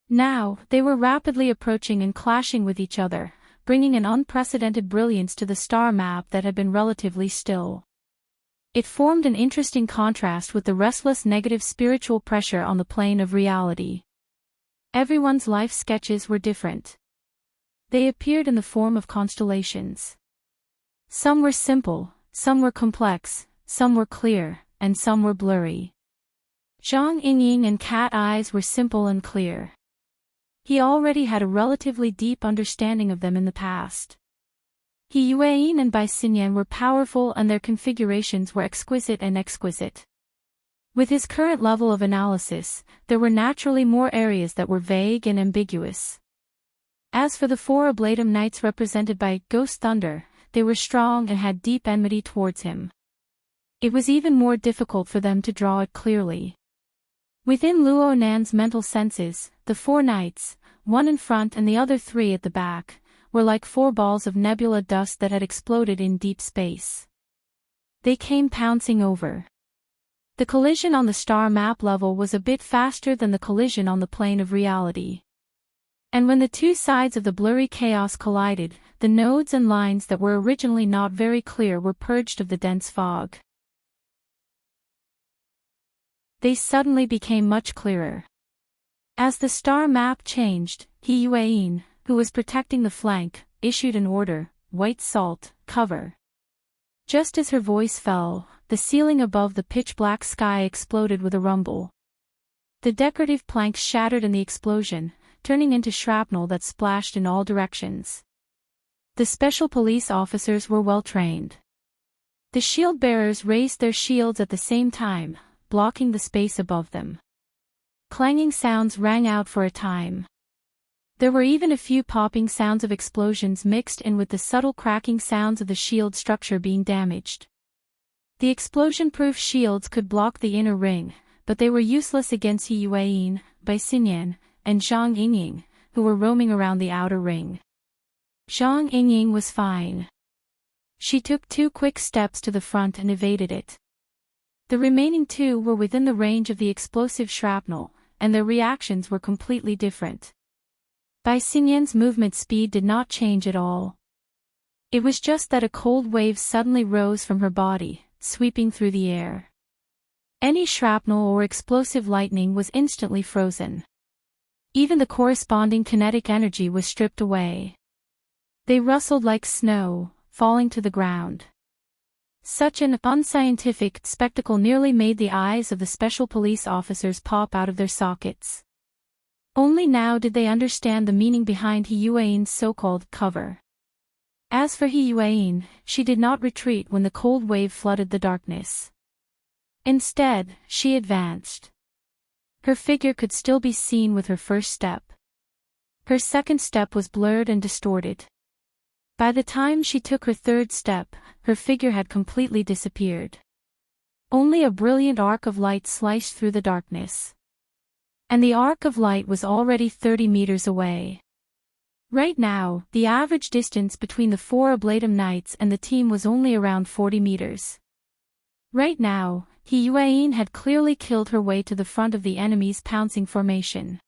Now, they were rapidly approaching and clashing with each other, bringing an unprecedented brilliance to the star map that had been relatively still. It formed an interesting contrast with the restless negative spiritual pressure on the plane of reality. Everyone's life sketches were different. They appeared in the form of constellations. Some were simple, some were complex, some were clear, and some were blurry. Zhang Yingying and Cat Eyes were simple and clear. He already had a relatively deep understanding of them in the past. He Yueyin and Bai Xinyan were powerful and their configurations were exquisite and exquisite. With his current level of analysis, there were naturally more areas that were vague and ambiguous. As for the four Ablatum Knights represented by Ghost Thunder, they were strong and had deep enmity towards him. It was even more difficult for them to draw it clearly. Within Luo Nan's mental senses, the four knights, one in front and the other three at the back, were like four balls of nebula dust that had exploded in deep space. They came pouncing over. The collision on the star map level was a bit faster than the collision on the plane of reality. And when the two sides of the blurry chaos collided, the nodes and lines that were originally not very clear were purged of the dense fog. They suddenly became much clearer. As the star map changed, He Yueyin, who was protecting the flank, issued an order, "White salt, cover." Just as her voice fell, the ceiling above the pitch-black sky exploded with a rumble. The decorative planks shattered in the explosion, turning into shrapnel that splashed in all directions. The special police officers were well trained. The shield-bearers raised their shields at the same time, blocking the space above them. Clanging sounds rang out for a time. There were even a few popping sounds of explosions mixed in with the subtle cracking sounds of the shield structure being damaged. The explosion-proof shields could block the inner ring, but they were useless against He Yueyin, Bai Xinyan, and Zhang Yingying, who were roaming around the outer ring. Zhang Yingying was fine. She took 2 quick steps to the front and evaded it. The remaining 2 were within the range of the explosive shrapnel, and their reactions were completely different. Bai Xinyan's movement speed did not change at all. It was just that a cold wave suddenly rose from her body, sweeping through the air. Any shrapnel or explosive lightning was instantly frozen. Even the corresponding kinetic energy was stripped away. They rustled like snow, falling to the ground. Such an unscientific spectacle nearly made the eyes of the special police officers pop out of their sockets. Only now did they understand the meaning behind He Yueyin's so-called cover. As for He Yueyin, she did not retreat when the cold wave flooded the darkness. Instead, she advanced. Her figure could still be seen with her first step. Her second step was blurred and distorted. By the time she took her third step, her figure had completely disappeared. Only a brilliant arc of light sliced through the darkness. And the arc of light was already 30 meters away. Right now, the average distance between the 4 Ablatum Knights and the team was only around 40 meters. Right now, He Yueyin had clearly killed her way to the front of the enemy's pouncing formation.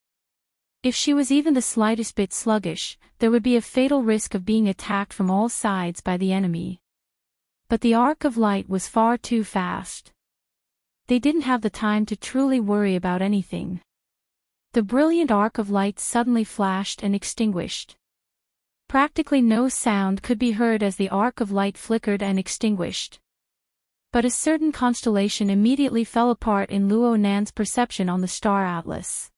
If she was even the slightest bit sluggish, there would be a fatal risk of being attacked from all sides by the enemy. But the arc of light was far too fast. They didn't have the time to truly worry about anything. The brilliant arc of light suddenly flashed and extinguished. Practically no sound could be heard as the arc of light flickered and extinguished. But a certain constellation immediately fell apart in Luo Nan's perception on the star atlas.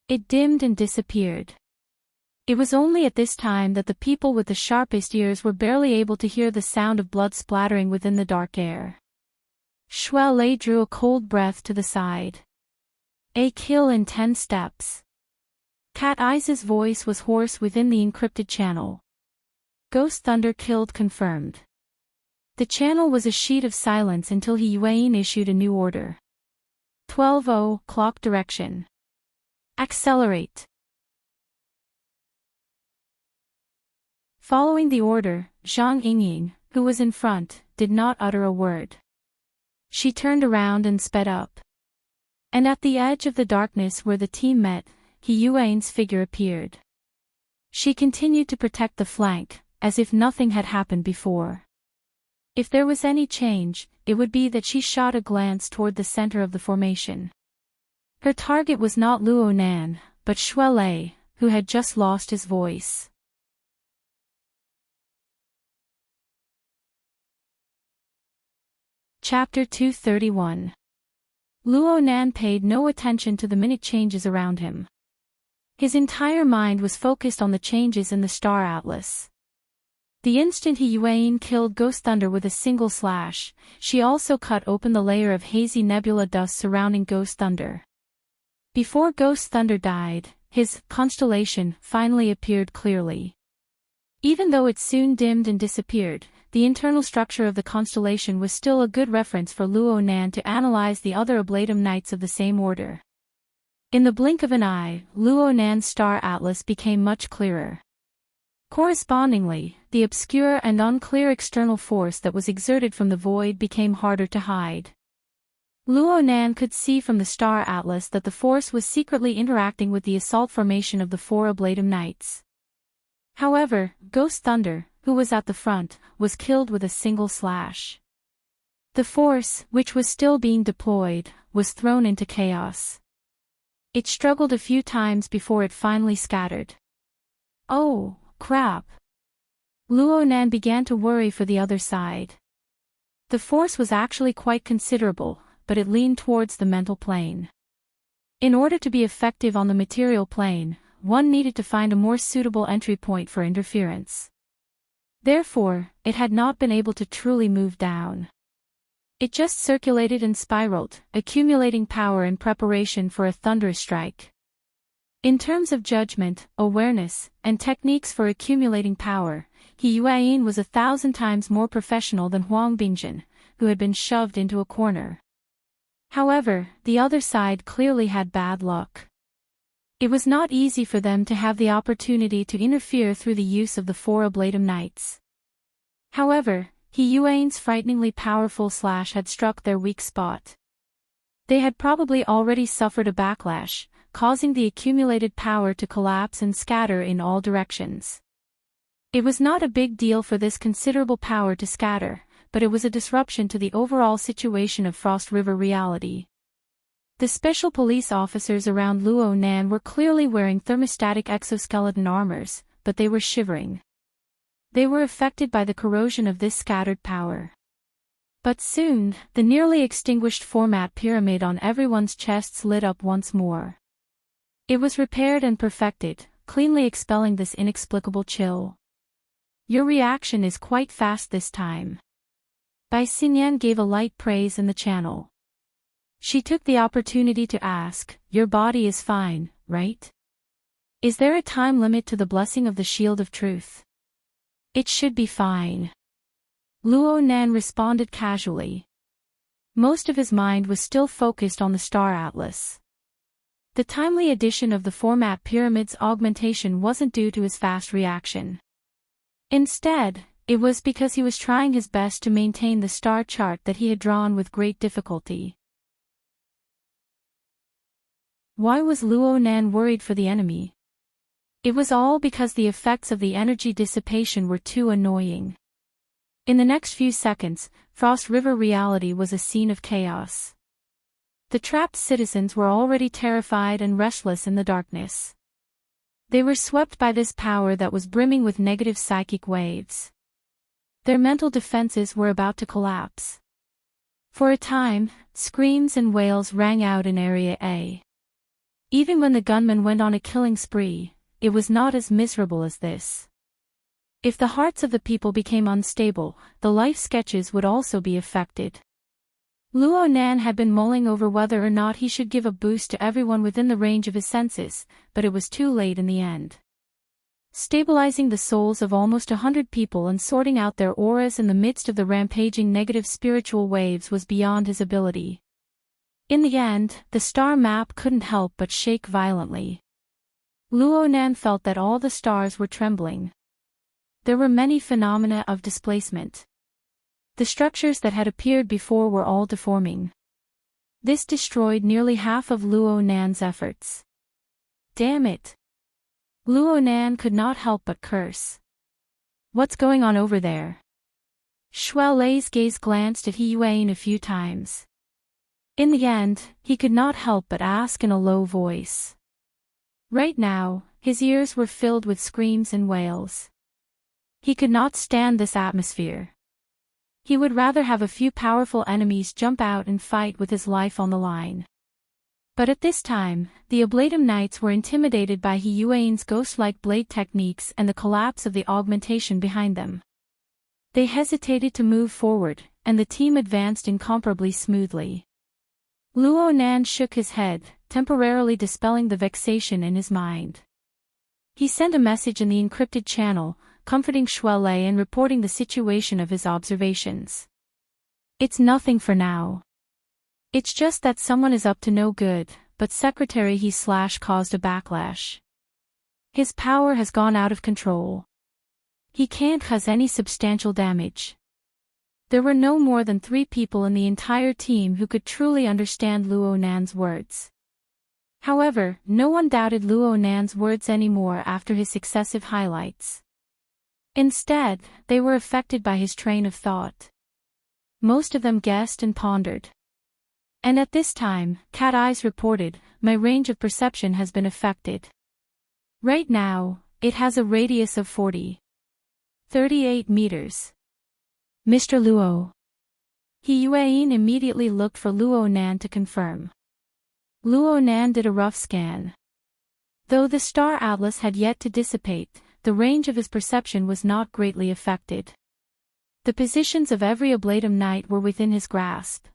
It dimmed and disappeared. It was only at this time that the people with the sharpest ears were barely able to hear the sound of blood splattering within the dark air. Shuai drew a cold breath to the side. A kill in 10 steps. Cat Eyes' voice was hoarse within the encrypted channel. Ghost Thunder killed confirmed. The channel was a sheet of silence until He Yueyin issued a new order. 12:00 clock direction. Accelerate. Following the order, Zhang Yingying, who was in front, did not utter a word. She turned around and sped up. And at the edge of the darkness where the team met, He Yuan's figure appeared. She continued to protect the flank, as if nothing had happened before. If there was any change, it would be that she shot a glance toward the center of the formation. Her target was not Luo Nan, but Xue Lei, who had just lost his voice. Chapter 231. Luo Nan paid no attention to the minute changes around him. His entire mind was focused on the changes in the star atlas. The instant He Yuan killed Ghost Thunder with a single slash, she also cut open the layer of hazy nebula dust surrounding Ghost Thunder. Before Ghost Thunder died, his constellation finally appeared clearly. Even though it soon dimmed and disappeared, the internal structure of the constellation was still a good reference for Luo Nan to analyze the other Ablatum Knights of the same order. In the blink of an eye, Luo Nan's star atlas became much clearer. Correspondingly, the obscure and unclear external force that was exerted from the void became harder to hide. Luo Nan could see from the star atlas that the force was secretly interacting with the assault formation of the 4 Ablatum Knights. However, Ghost Thunder, who was at the front, was killed with a single slash. The force, which was still being deployed, was thrown into chaos. It struggled a few times before it finally scattered. Oh, crap! Luo Nan began to worry for the other side. The force was actually quite considerable, but it leaned towards the mental plane. In order to be effective on the material plane, one needed to find a more suitable entry point for interference. Therefore, it had not been able to truly move down. It just circulated and spiraled, accumulating power in preparation for a thunderous strike. In terms of judgment, awareness, and techniques for accumulating power, He Yuan was 1,000 times more professional than Huang Bingjin, who had been shoved into a corner. However, the other side clearly had bad luck. It was not easy for them to have the opportunity to interfere through the use of the 4 Ablatum Knights. However, He Yuan's frighteningly powerful slash had struck their weak spot. They had probably already suffered a backlash, causing the accumulated power to collapse and scatter in all directions. It was not a big deal for this considerable power to scatter, but it was a disruption to the overall situation of Frost River reality. The special police officers around Luo Nan were clearly wearing thermostatic exoskeleton armors, but they were shivering. They were affected by the corrosion of this scattered power. But soon, the nearly extinguished format pyramid on everyone's chests lit up once more. It was repaired and perfected, cleanly expelling this inexplicable chill. Your reaction is quite fast this time. Bai Xinyan gave a light praise in the channel. She took the opportunity to ask, your body is fine, right? Is there a time limit to the blessing of the Shield of Truth? It should be fine. Luo Nan responded casually. Most of his mind was still focused on the star atlas. The timely addition of the format pyramid's augmentation wasn't due to his fast reaction. Instead, it was because he was trying his best to maintain the star chart that he had drawn with great difficulty. Why was Luo Nan worried for the enemy? It was all because the effects of the energy dissipation were too annoying. In the next few seconds, Frost River reality was a scene of chaos. The trapped citizens were already terrified and restless in the darkness. They were swept by this power that was brimming with negative psychic waves. Their mental defenses were about to collapse. For a time, screams and wails rang out in Area A. Even when the gunmen went on a killing spree, it was not as miserable as this. If the hearts of the people became unstable, the life sketches would also be affected. Luo Nan had been mulling over whether or not he should give a boost to everyone within the range of his senses, but it was too late in the end. Stabilizing the souls of almost 100 people and sorting out their auras in the midst of the rampaging negative spiritual waves was beyond his ability. In the end, the star map couldn't help but shake violently. Luo Nan felt that all the stars were trembling. There were many phenomena of displacement. The structures that had appeared before were all deforming. This destroyed nearly half of Luo Nan's efforts. Damn it! Luo Nan could not help but curse. What's going on over there? Shuai Lei's gaze glanced at He Yuan a few times. In the end, he could not help but ask in a low voice. Right now, his ears were filled with screams and wails. He could not stand this atmosphere. He would rather have a few powerful enemies jump out and fight with his life on the line. But at this time, the Oblatum Knights were intimidated by He Yuan's ghost-like blade techniques and the collapse of the augmentation behind them. They hesitated to move forward, and the team advanced incomparably smoothly. Luo Nan shook his head, temporarily dispelling the vexation in his mind. He sent a message in the encrypted channel, comforting Shuai Lei and reporting the situation of his observations. It's nothing for now. It's just that someone is up to no good, but Secretary He / caused a backlash. His power has gone out of control. He can't cause any substantial damage. There were no more than 3 people in the entire team who could truly understand Luo Nan's words. However, no one doubted Luo Nan's words anymore after his successive highlights. Instead, they were affected by his train of thought. Most of them guessed and pondered. And at this time, Cat Eyes reported, my range of perception has been affected. Right now, it has a radius of 38 meters. Mr. Luo. He Yuan immediately looked for Luo Nan to confirm. Luo Nan did a rough scan. Though the star atlas had yet to dissipate, the range of his perception was not greatly affected. The positions of every Oblatum Knight were within his grasp.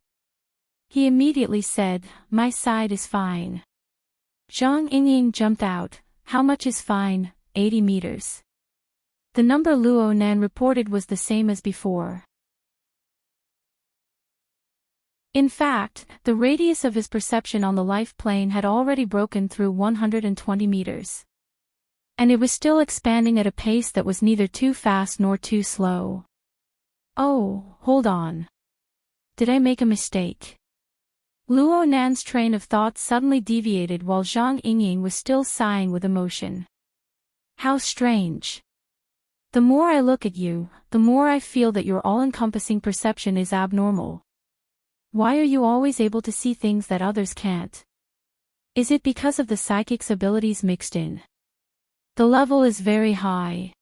He immediately said, my side is fine. Zhang Yingying jumped out, how much is fine? 80 meters. The number Luo Nan reported was the same as before. In fact, the radius of his perception on the life plane had already broken through 120 meters. And it was still expanding at a pace that was neither too fast nor too slow. Oh, hold on. Did I make a mistake? Luo Nan's train of thought suddenly deviated while Zhang Yingying was still sighing with emotion. How strange. The more I look at you, the more I feel that your all-encompassing perception is abnormal. Why are you always able to see things that others can't? Is it because of the psychic's abilities mixed in? The level is very high.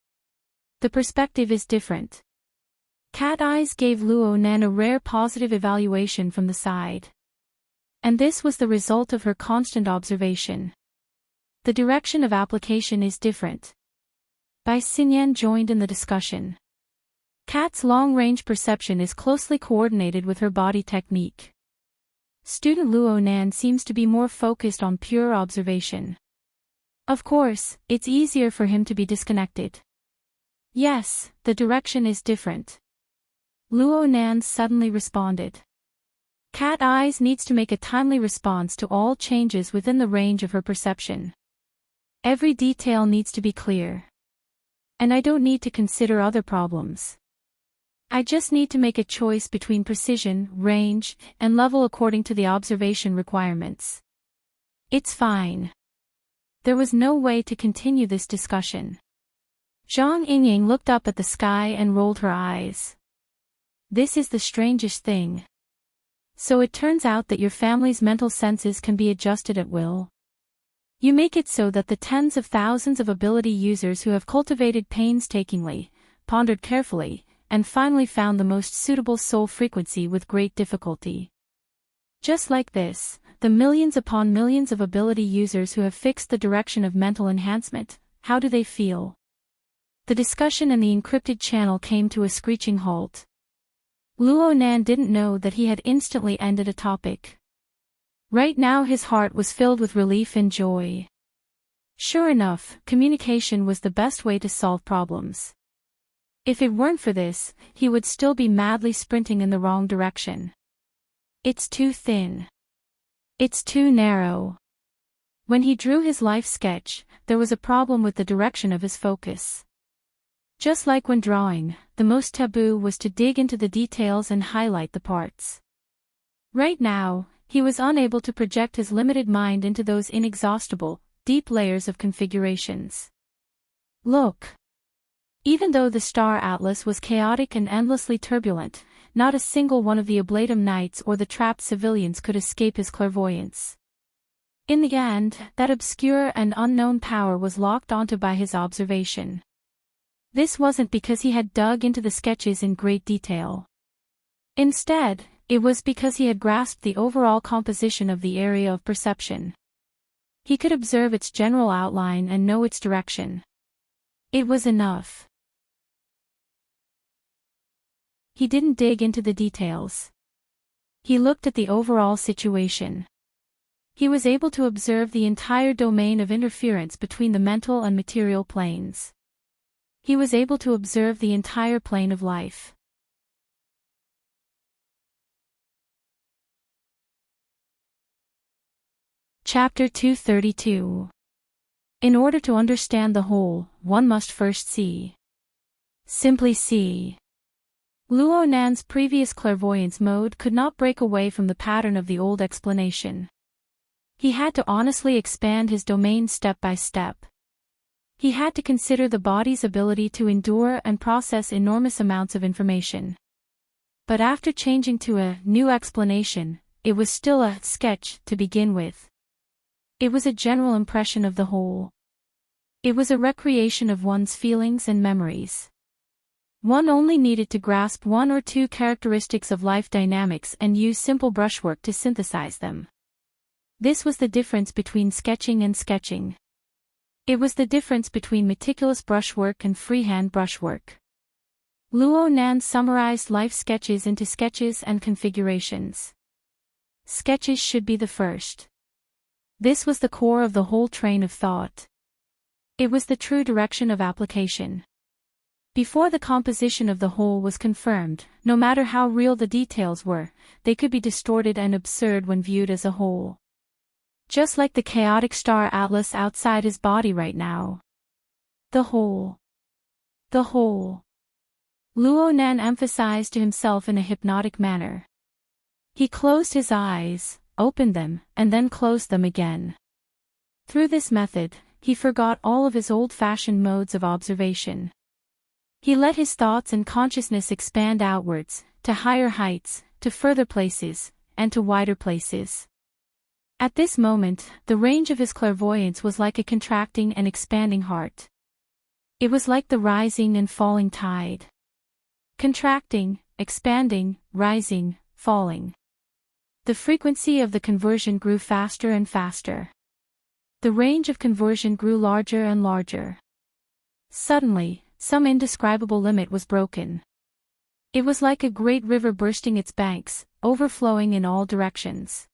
The perspective is different. Cat Eyes gave Luo Nan a rare positive evaluation from the side. And this was the result of her constant observation. The direction of application is different. Bai Xinyan joined in the discussion. Kat's long-range perception is closely coordinated with her body technique. Student Luo Nan seems to be more focused on pure observation. Of course, it's easier for him to be disconnected. Yes, the direction is different. Luo Nan suddenly responded. Cat Eyes needs to make a timely response to all changes within the range of her perception. Every detail needs to be clear. And I don't need to consider other problems. I just need to make a choice between precision, range, and level according to the observation requirements. It's fine. There was no way to continue this discussion. Zhang Yingying looked up at the sky and rolled her eyes. This is the strangest thing. So it turns out that your family's mental senses can be adjusted at will. You make it so that the tens of thousands of ability users who have cultivated painstakingly, pondered carefully, and finally found the most suitable soul frequency with great difficulty. Just like this, the millions upon millions of ability users who have fixed the direction of mental enhancement, how do they feel? The discussion in the encrypted channel came to a screeching halt. Luo Nan didn't know that he had instantly ended a topic. Right now his heart was filled with relief and joy. Sure enough, communication was the best way to solve problems. If it weren't for this, he would still be madly sprinting in the wrong direction. It's too thin. It's too narrow. When he drew his life sketch, there was a problem with the direction of his focus. Just like when drawing, the most taboo was to dig into the details and highlight the parts. Right now, he was unable to project his limited mind into those inexhaustible, deep layers of configurations. Look. Even though the star atlas was chaotic and endlessly turbulent, not a single one of the Ablatum knights or the trapped civilians could escape his clairvoyance. In the end, that obscure and unknown power was locked onto by his observation. This wasn't because he had dug into the sketches in great detail. Instead, it was because he had grasped the overall composition of the area of perception. He could observe its general outline and know its direction. It was enough. He didn't dig into the details. He looked at the overall situation. He was able to observe the entire domain of interference between the mental and material planes. He was able to observe the entire plane of life. Chapter 232. In order to understand the whole, one must first see. Simply see. Luo Nan's previous clairvoyance mode could not break away from the pattern of the old explanation. He had to honestly expand his domain step by step. He had to consider the body's ability to endure and process enormous amounts of information. But after changing to a new explanation, it was still a sketch to begin with. It was a general impression of the whole. It was a recreation of one's feelings and memories. One only needed to grasp one or two characteristics of life dynamics and use simple brushwork to synthesize them. This was the difference between sketching and sketching. It was the difference between meticulous brushwork and freehand brushwork. Luo Nan summarized life sketches into sketches and configurations. Sketches should be the first. This was the core of the whole train of thought. It was the true direction of application. Before the composition of the whole was confirmed, no matter how real the details were, they could be distorted and absurd when viewed as a whole. Just like the chaotic star atlas outside his body right now. The whole. The whole. Luo Nan emphasized to himself in a hypnotic manner. He closed his eyes, opened them, and then closed them again. Through this method, he forgot all of his old-fashioned modes of observation. He let his thoughts and consciousness expand outwards, to higher heights, to further places, and to wider places. At this moment, the range of his clairvoyance was like a contracting and expanding heart. It was like the rising and falling tide. Contracting, expanding, rising, falling. The frequency of the conversion grew faster and faster. The range of conversion grew larger and larger. Suddenly, some indescribable limit was broken. It was like a great river bursting its banks, overflowing in all directions.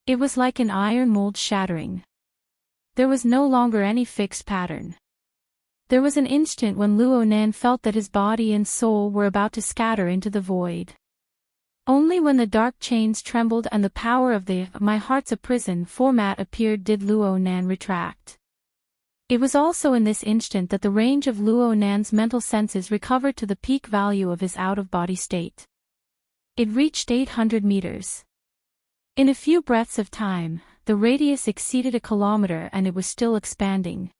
It was like an iron mold shattering. There was no longer any fixed pattern. There was an instant when Luo Nan felt that his body and soul were about to scatter into the void. Only when the dark chains trembled and the power of the "My heart's a prison" format appeared did Luo Nan retract. It was also in this instant that the range of Luo Nan's mental senses recovered to the peak value of his out-of-body state. It reached 800 meters. In a few breaths of time, the radius exceeded a kilometer and it was still expanding.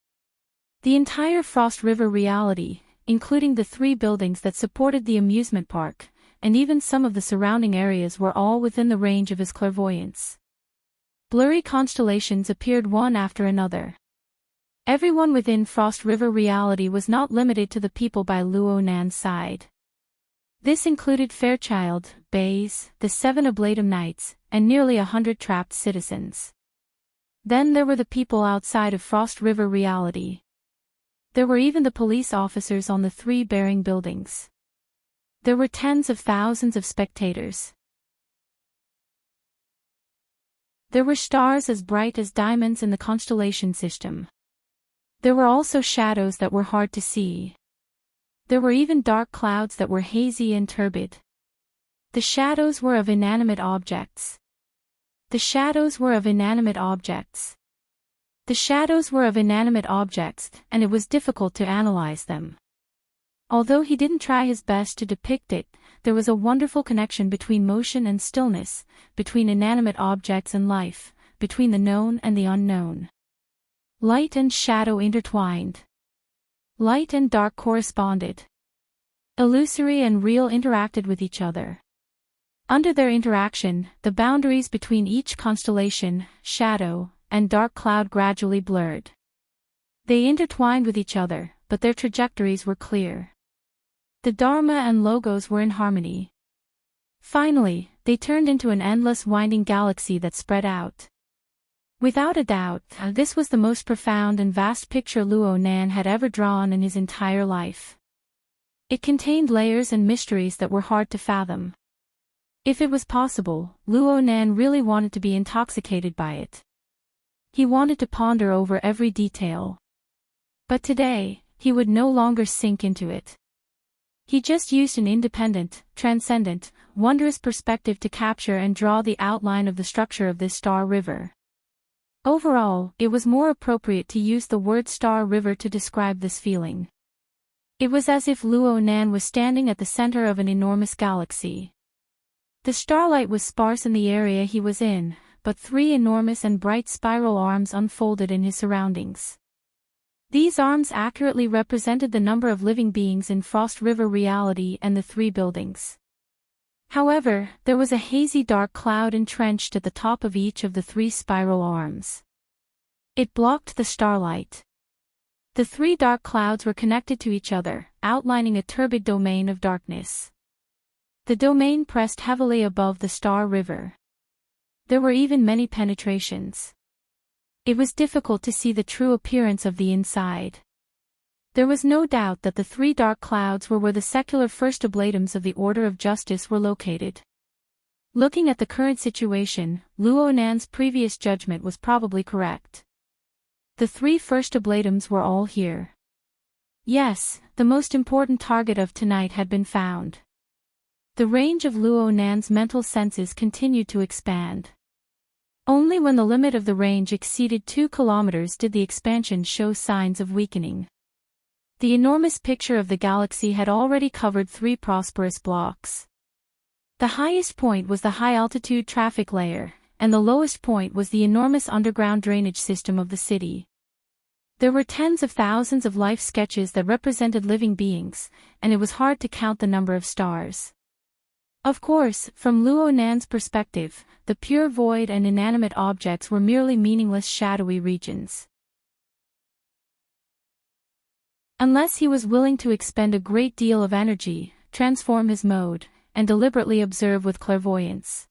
The entire Frost River reality, including the 3 buildings that supported the amusement park, and even some of the surrounding areas were all within the range of his clairvoyance. Blurry constellations appeared one after another. Everyone within Frost River reality was not limited to the people by Luo Nan's side. This included Fairchild, Bays, the 7 Ablatum Knights, and nearly 100 trapped citizens. Then there were the people outside of Frost River reality. There were even the police officers on the 3 bearing buildings. There were tens of thousands of spectators. There were stars as bright as diamonds in the constellation system. There were also shadows that were hard to see. There were even dark clouds that were hazy and turbid. The shadows were of inanimate objects. The shadows were of inanimate objects. The shadows were of inanimate objects, and it was difficult to analyze them. Although he didn't try his best to depict it, there was a wonderful connection between motion and stillness, between inanimate objects and life, between the known and the unknown. Light and shadow intertwined. Light and dark corresponded. Illusory and real interacted with each other. Under their interaction, the boundaries between each constellation, shadow, and dark cloud gradually blurred. They intertwined with each other, but their trajectories were clear. The Dharma and Logos were in harmony. Finally, they turned into an endless winding galaxy that spread out. Without a doubt, this was the most profound and vast picture Luo Nan had ever drawn in his entire life. It contained layers and mysteries that were hard to fathom. If it was possible, Luo Nan really wanted to be intoxicated by it. He wanted to ponder over every detail. But today, he would no longer sink into it. He just used an independent, transcendent, wondrous perspective to capture and draw the outline of the structure of this star river. Overall, it was more appropriate to use the word star river to describe this feeling. It was as if Luo Nan was standing at the center of an enormous galaxy. The starlight was sparse in the area he was in, but three enormous and bright spiral arms unfolded in his surroundings. These arms accurately represented the number of living beings in Frost River reality and the three buildings. However, there was a hazy dark cloud entrenched at the top of each of the three spiral arms. It blocked the starlight. The three dark clouds were connected to each other, outlining a turbid domain of darkness. The domain pressed heavily above the star river. There were even many penetrations. It was difficult to see the true appearance of the inside. There was no doubt that the three dark clouds were where the secular first oblatums of the Order of Justice were located. Looking at the current situation, Luo Nan's previous judgment was probably correct. The three first oblatums were all here. Yes, the most important target of tonight had been found. The range of Luo Nan's mental senses continued to expand. Only when the limit of the range exceeded 2 kilometers did the expansion show signs of weakening. The enormous picture of the galaxy had already covered 3 prosperous blocks. The highest point was the high-altitude traffic layer, and the lowest point was the enormous underground drainage system of the city. There were tens of thousands of life sketches that represented living beings, and it was hard to count the number of stars. Of course, from Luo Nan's perspective, the pure void and inanimate objects were merely meaningless shadowy regions. Unless he was willing to expend a great deal of energy, transform his mode, and deliberately observe with clairvoyance.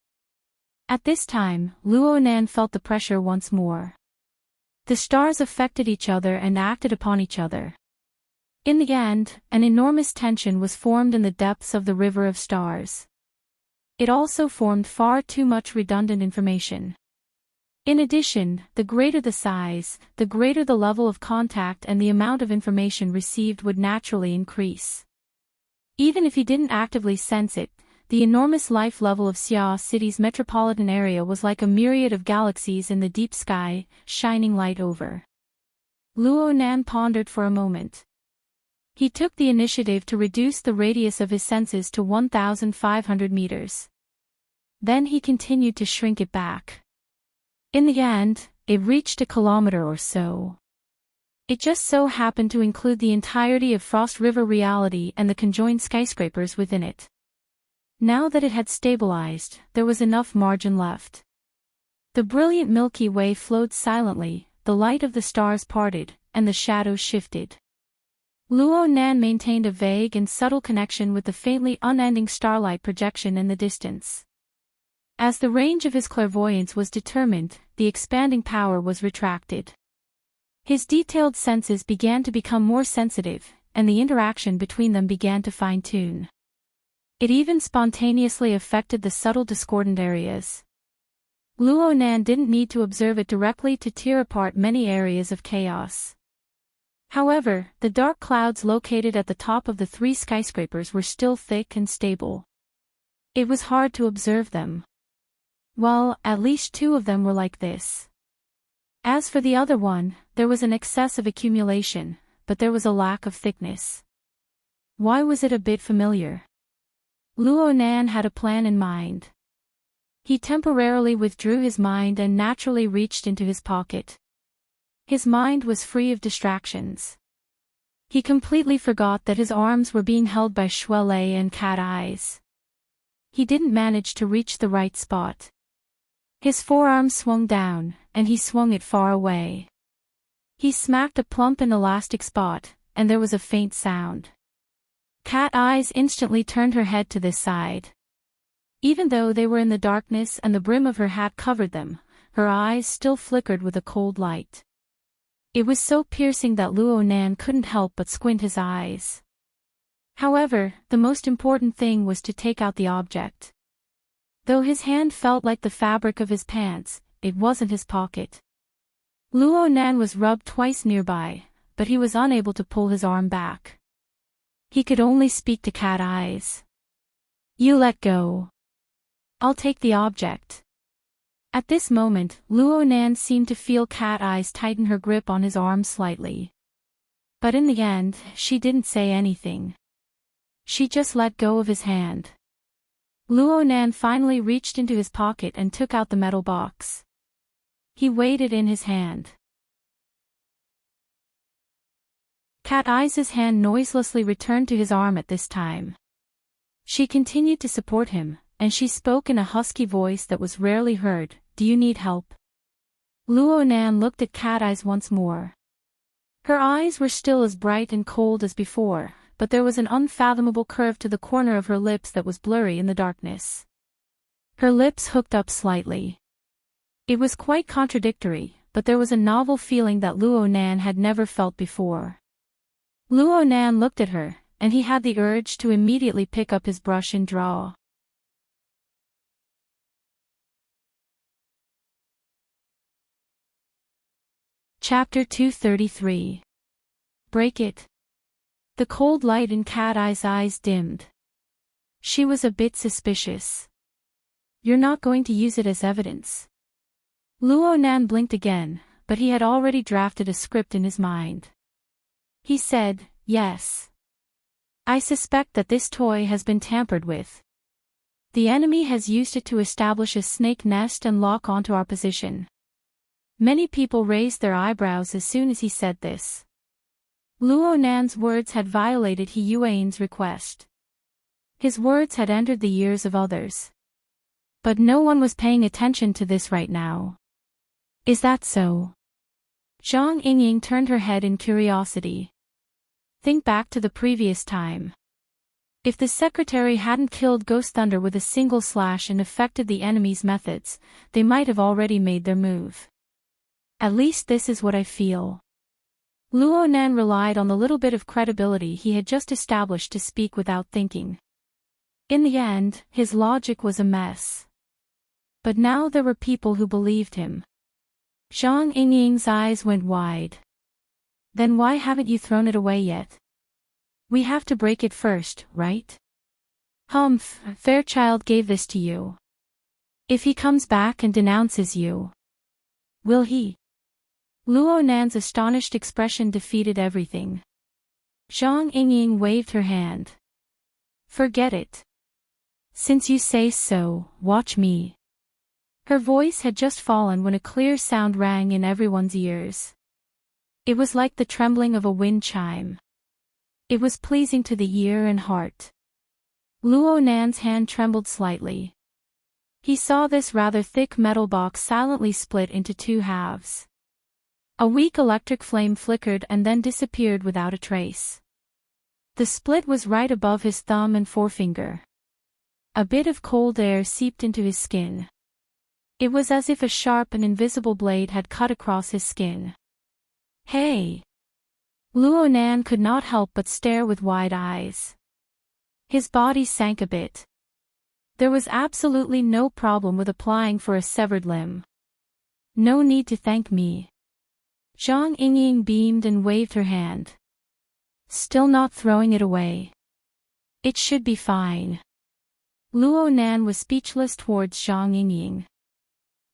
At this time, Luo Nan felt the pressure once more. The stars affected each other and acted upon each other. In the end, an enormous tension was formed in the depths of the river of stars. It also formed far too much redundant information. In addition, the greater the size, the greater the level of contact and the amount of information received would naturally increase. Even if he didn't actively sense it, the enormous life level of Xia City's metropolitan area was like a myriad of galaxies in the deep sky, shining light over. Luo Nan pondered for a moment. He took the initiative to reduce the radius of his senses to 1,500 meters. Then he continued to shrink it back. In the end, it reached a kilometer or so. It just so happened to include the entirety of Frost River reality and the conjoined skyscrapers within it. Now that it had stabilized, there was enough margin left. The brilliant Milky Way flowed silently, the light of the stars parted, and the shadows shifted. Luo Nan maintained a vague and subtle connection with the faintly unending starlight projection in the distance. As the range of his clairvoyance was determined, the expanding power was retracted. His detailed senses began to become more sensitive, and the interaction between them began to fine-tune. It even spontaneously affected the subtle discordant areas. Luo Nan didn't need to observe it directly to tear apart many areas of chaos. However, the dark clouds located at the top of the 3 skyscrapers were still thick and stable. It was hard to observe them. Well, at least 2 of them were like this. As for the other one, there was an excess of accumulation, but there was a lack of thickness. Why was it a bit familiar? Luo Nan had a plan in mind. He temporarily withdrew his mind and naturally reached into his pocket. His mind was free of distractions. He completely forgot that his arms were being held by Shuele and Cat Eyes. He didn't manage to reach the right spot. His forearm swung down, and he swung it far away. He smacked a plump and elastic spot, and there was a faint sound. Cat Eyes instantly turned her head to this side. Even though they were in the darkness and the brim of her hat covered them, her eyes still flickered with a cold light. It was so piercing that Luo Nan couldn't help but squint his eyes. However, the most important thing was to take out the object. Though his hand felt like the fabric of his pants, it wasn't his pocket. Luo Nan was rubbed twice nearby, but he was unable to pull his arm back. He could only speak to Cat Eyes. "You let go. I'll take the object." At this moment, Luo Nan seemed to feel Cat Eyes tighten her grip on his arm slightly. But in the end, she didn't say anything. She just let go of his hand. Luo Nan finally reached into his pocket and took out the metal box. He weighed it in his hand. Cat Eyes' hand noiselessly returned to his arm at this time. She continued to support him, and she spoke in a husky voice that was rarely heard. "Do you need help?" Luo Nan looked at Cat Eyes once more. Her eyes were still as bright and cold as before, but there was an unfathomable curve to the corner of her lips that was blurry in the darkness. Her lips hooked up slightly. It was quite contradictory, but there was a novel feeling that Luo Nan had never felt before. Luo Nan looked at her, and he had the urge to immediately pick up his brush and draw. Chapter 233. Break it. The cold light in Cat Eye's eyes dimmed. She was a bit suspicious. "You're not going to use it as evidence?" Luo Nan blinked again, but he had already drafted a script in his mind. He said, "Yes. I suspect that this toy has been tampered with. The enemy has used it to establish a snake nest and lock onto our position." Many people raised their eyebrows as soon as he said this. Luo Nan's words had violated He Yuan's request. His words had entered the ears of others. But no one was paying attention to this right now. "Is that so?" Zhang Yingying turned her head in curiosity. Think back to the previous time. If the secretary hadn't killed Ghost Thunder with a single slash and affected the enemy's methods, they might have already made their move. At least this is what I feel. Luo Nan relied on the little bit of credibility he had just established to speak without thinking. In the end, his logic was a mess. But now there were people who believed him. Zhang Yingying's eyes went wide. "Then why haven't you thrown it away yet? We have to break it first, right?" "Humph, Fairchild gave this to you. If he comes back and denounces you, will he?" Luo Nan's astonished expression defeated everything. Zhang Yingying waved her hand. "Forget it. Since you say so, watch me." Her voice had just fallen when a clear sound rang in everyone's ears. It was like the trembling of a wind chime. It was pleasing to the ear and heart. Luo Nan's hand trembled slightly. He saw this rather thick metal box silently split into 2 halves. A weak electric flame flickered and then disappeared without a trace. The split was right above his thumb and forefinger. A bit of cold air seeped into his skin. It was as if a sharp and invisible blade had cut across his skin. "Hey!" Luo Nan could not help but stare with wide eyes. His body sank a bit. There was absolutely no problem with applying for a severed limb. "No need to thank me." Zhang Yingying beamed and waved her hand. "Still not throwing it away? It should be fine." Luo Nan was speechless towards Zhang Yingying.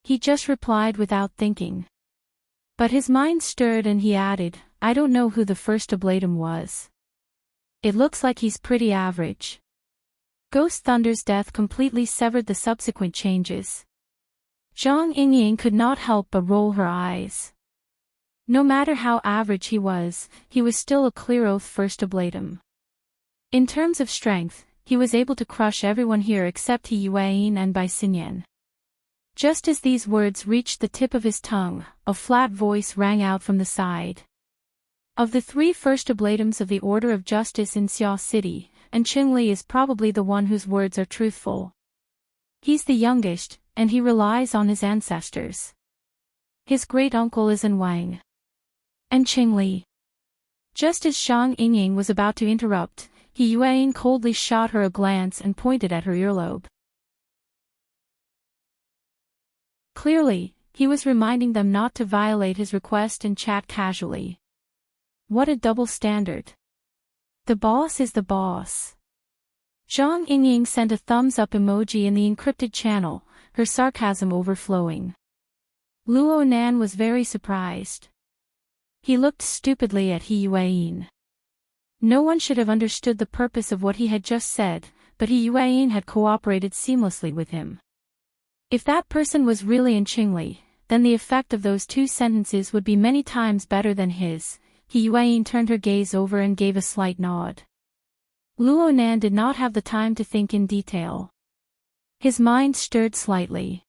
He just replied without thinking. But his mind stirred and he added, I don't know who the first oblatum was. It looks like he's pretty average. Ghost Thunder's death completely severed the subsequent changes. Zhang Yingying could not help but roll her eyes. No matter how average he was still a clear oath first oblatum. In terms of strength, he was able to crush everyone here except He Yuan and Bai Xinyan. Just as these words reached the tip of his tongue, a flat voice rang out from the side. Of the 3 first oblatums of the Order of Justice in Xia City, Enchanting is probably the one whose words are truthful. He's the youngest, and he relies on his ancestors. His great-uncle is An Wang. Enchanting. Just as Zhang Yingying was about to interrupt, He Yuan coldly shot her a glance and pointed at her earlobe. Clearly, he was reminding them not to violate his request and chat casually. What a double standard. The boss is the boss. Zhang Yingying sent a thumbs-up emoji in the encrypted channel, her sarcasm overflowing. Luo Nan was very surprised. He looked stupidly at He Yuan. No one should have understood the purpose of what he had just said, but He Yuan had cooperated seamlessly with him. If that person was really Enchanting, then the effect of those 2 sentences would be many times better than his. He Yuan turned her gaze over and gave a slight nod. Luo Nan did not have the time to think in detail. His mind stirred slightly.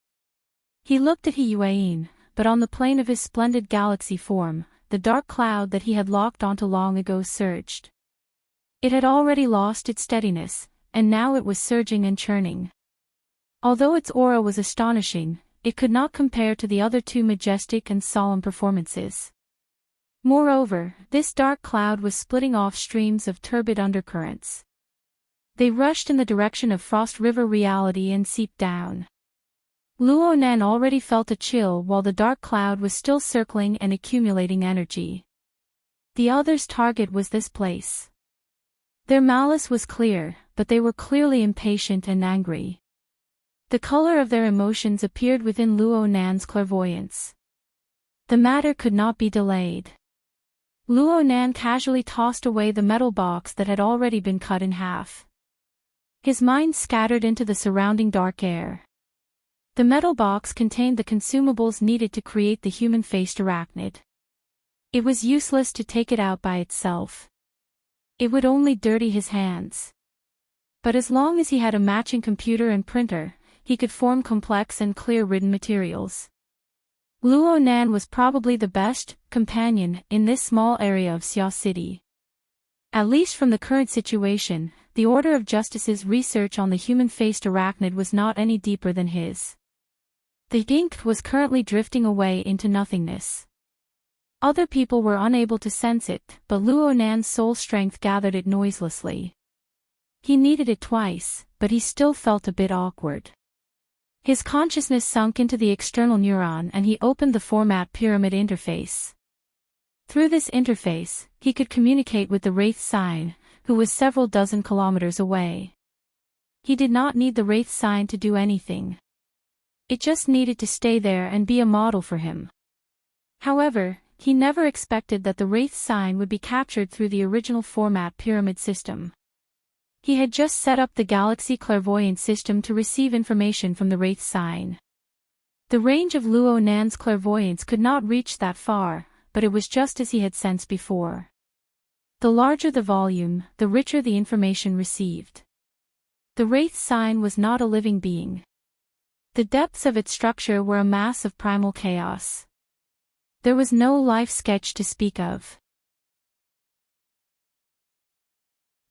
He looked at He Yuan, but on the plane of his splendid galaxy form, the dark cloud that he had locked onto long ago surged. It had already lost its steadiness, and now it was surging and churning. Although its aura was astonishing, it could not compare to the other 2 majestic and solemn performances. Moreover, this dark cloud was splitting off streams of turbid undercurrents. They rushed in the direction of Frost River reality and seeped down. Luo Nan already felt a chill while the dark cloud was still circling and accumulating energy. The other's target was this place. Their malice was clear, but they were clearly impatient and angry. The color of their emotions appeared within Luo Nan's clairvoyance. The matter could not be delayed. Luo Nan casually tossed away the metal box that had already been cut in half. His mind scattered into the surrounding dark air. The metal box contained the consumables needed to create the human-faced arachnid. It was useless to take it out by itself. It would only dirty his hands. But as long as he had a matching computer and printer, he could form complex and clear-written materials. Luo Nan was probably the best companion in this small area of Xia City. At least from the current situation, the Order of Justice's research on the human-faced arachnid was not any deeper than his. The ink was currently drifting away into nothingness. Other people were unable to sense it, but Luo Nan's soul strength gathered it noiselessly. He needed it twice, but he still felt a bit awkward. His consciousness sunk into the external neuron and he opened the format pyramid interface. Through this interface, he could communicate with the Wraith Sign, who was several dozen kilometers away. He did not need the Wraith Sign to do anything. It just needed to stay there and be a model for him. However, he never expected that the Wraith Sign would be captured through the original format pyramid system. He had just set up the Galaxy Clairvoyant system to receive information from the Wraith Sign. The range of Luo Nan's clairvoyance could not reach that far, but it was just as he had sensed before. The larger the volume, the richer the information received. The Wraith Sign was not a living being. The depths of its structure were a mass of primal chaos. There was no life sketch to speak of.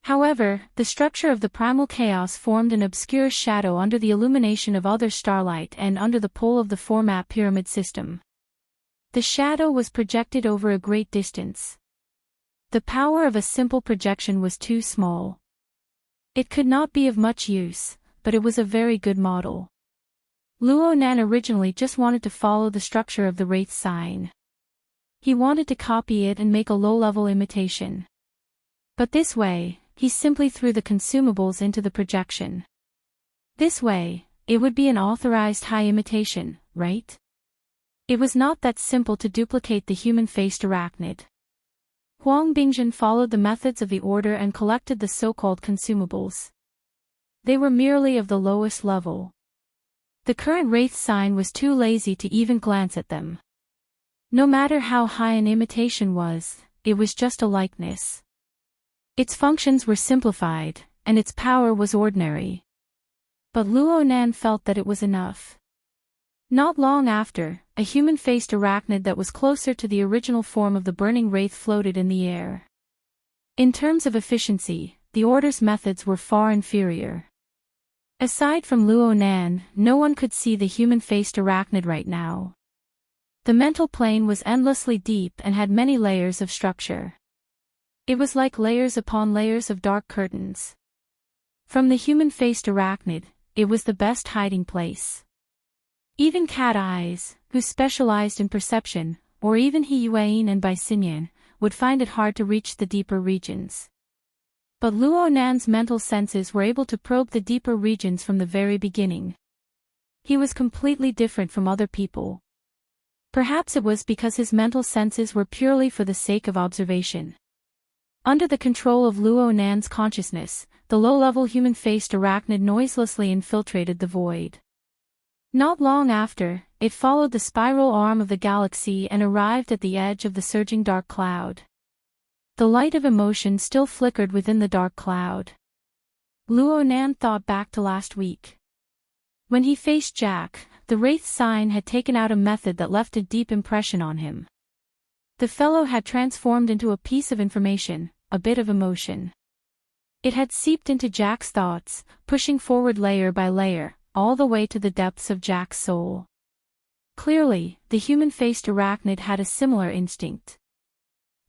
However, the structure of the primal chaos formed an obscure shadow under the illumination of other starlight and under the pole of the format pyramid system. The shadow was projected over a great distance. The power of a simple projection was too small. It could not be of much use, but it was a very good model. Luo Nan originally just wanted to follow the structure of the Wraith Sign. He wanted to copy it and make a low-level imitation. But this way, he simply threw the consumables into the projection. This way, it would be an authorized high imitation, right? It was not that simple to duplicate the human-faced arachnid. Huang Bingzhen followed the methods of the order and collected the so-called consumables. They were merely of the lowest level. The current wraith sign was too lazy to even glance at them. No matter how high an imitation was, it was just a likeness. Its functions were simplified, and its power was ordinary. But Luo Nan felt that it was enough. Not long after, a human-faced arachnid that was closer to the original form of the burning wraith floated in the air. In terms of efficiency, the order's methods were far inferior. Aside from Luo Nan, no one could see the human-faced arachnid right now. The mental plane was endlessly deep and had many layers of structure. It was like layers upon layers of dark curtains. From the human-faced arachnid, it was the best hiding place. Even Cat Eyes, who specialized in perception, or even He Yuan and Bai Xinyan, would find it hard to reach the deeper regions. But Luo Nan's mental senses were able to probe the deeper regions from the very beginning. He was completely different from other people. Perhaps it was because his mental senses were purely for the sake of observation. Under the control of Luo Nan's consciousness, the low-level human-faced arachnid noiselessly infiltrated the void. Not long after, it followed the spiral arm of the galaxy and arrived at the edge of the surging dark cloud. The light of emotion still flickered within the dark cloud. Luo Nan thought back to last week. When he faced Jack, the wraith sign had taken out a method that left a deep impression on him. The fellow had transformed into a piece of information, a bit of emotion. It had seeped into Jack's thoughts, pushing forward layer by layer, all the way to the depths of Jack's soul. Clearly, the human-faced arachnid had a similar instinct.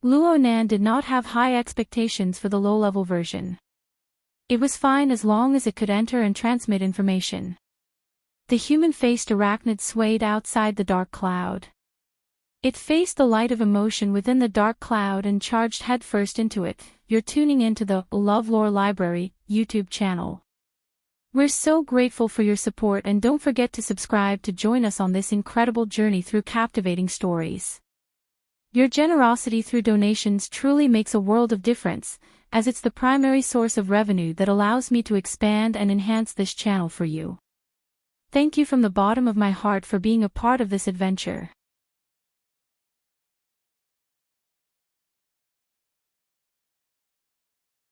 Luo Nan did not have high expectations for the low-level version. It was fine as long as it could enter and transmit information. The human-faced arachnid swayed outside the dark cloud. It faced the light of emotion within the dark cloud and charged headfirst into it. You're tuning into the LoveLore Library YouTube channel. We're so grateful for your support, and don't forget to subscribe to join us on this incredible journey through captivating stories. Your generosity through donations truly makes a world of difference, as it's the primary source of revenue that allows me to expand and enhance this channel for you. Thank you from the bottom of my heart for being a part of this adventure.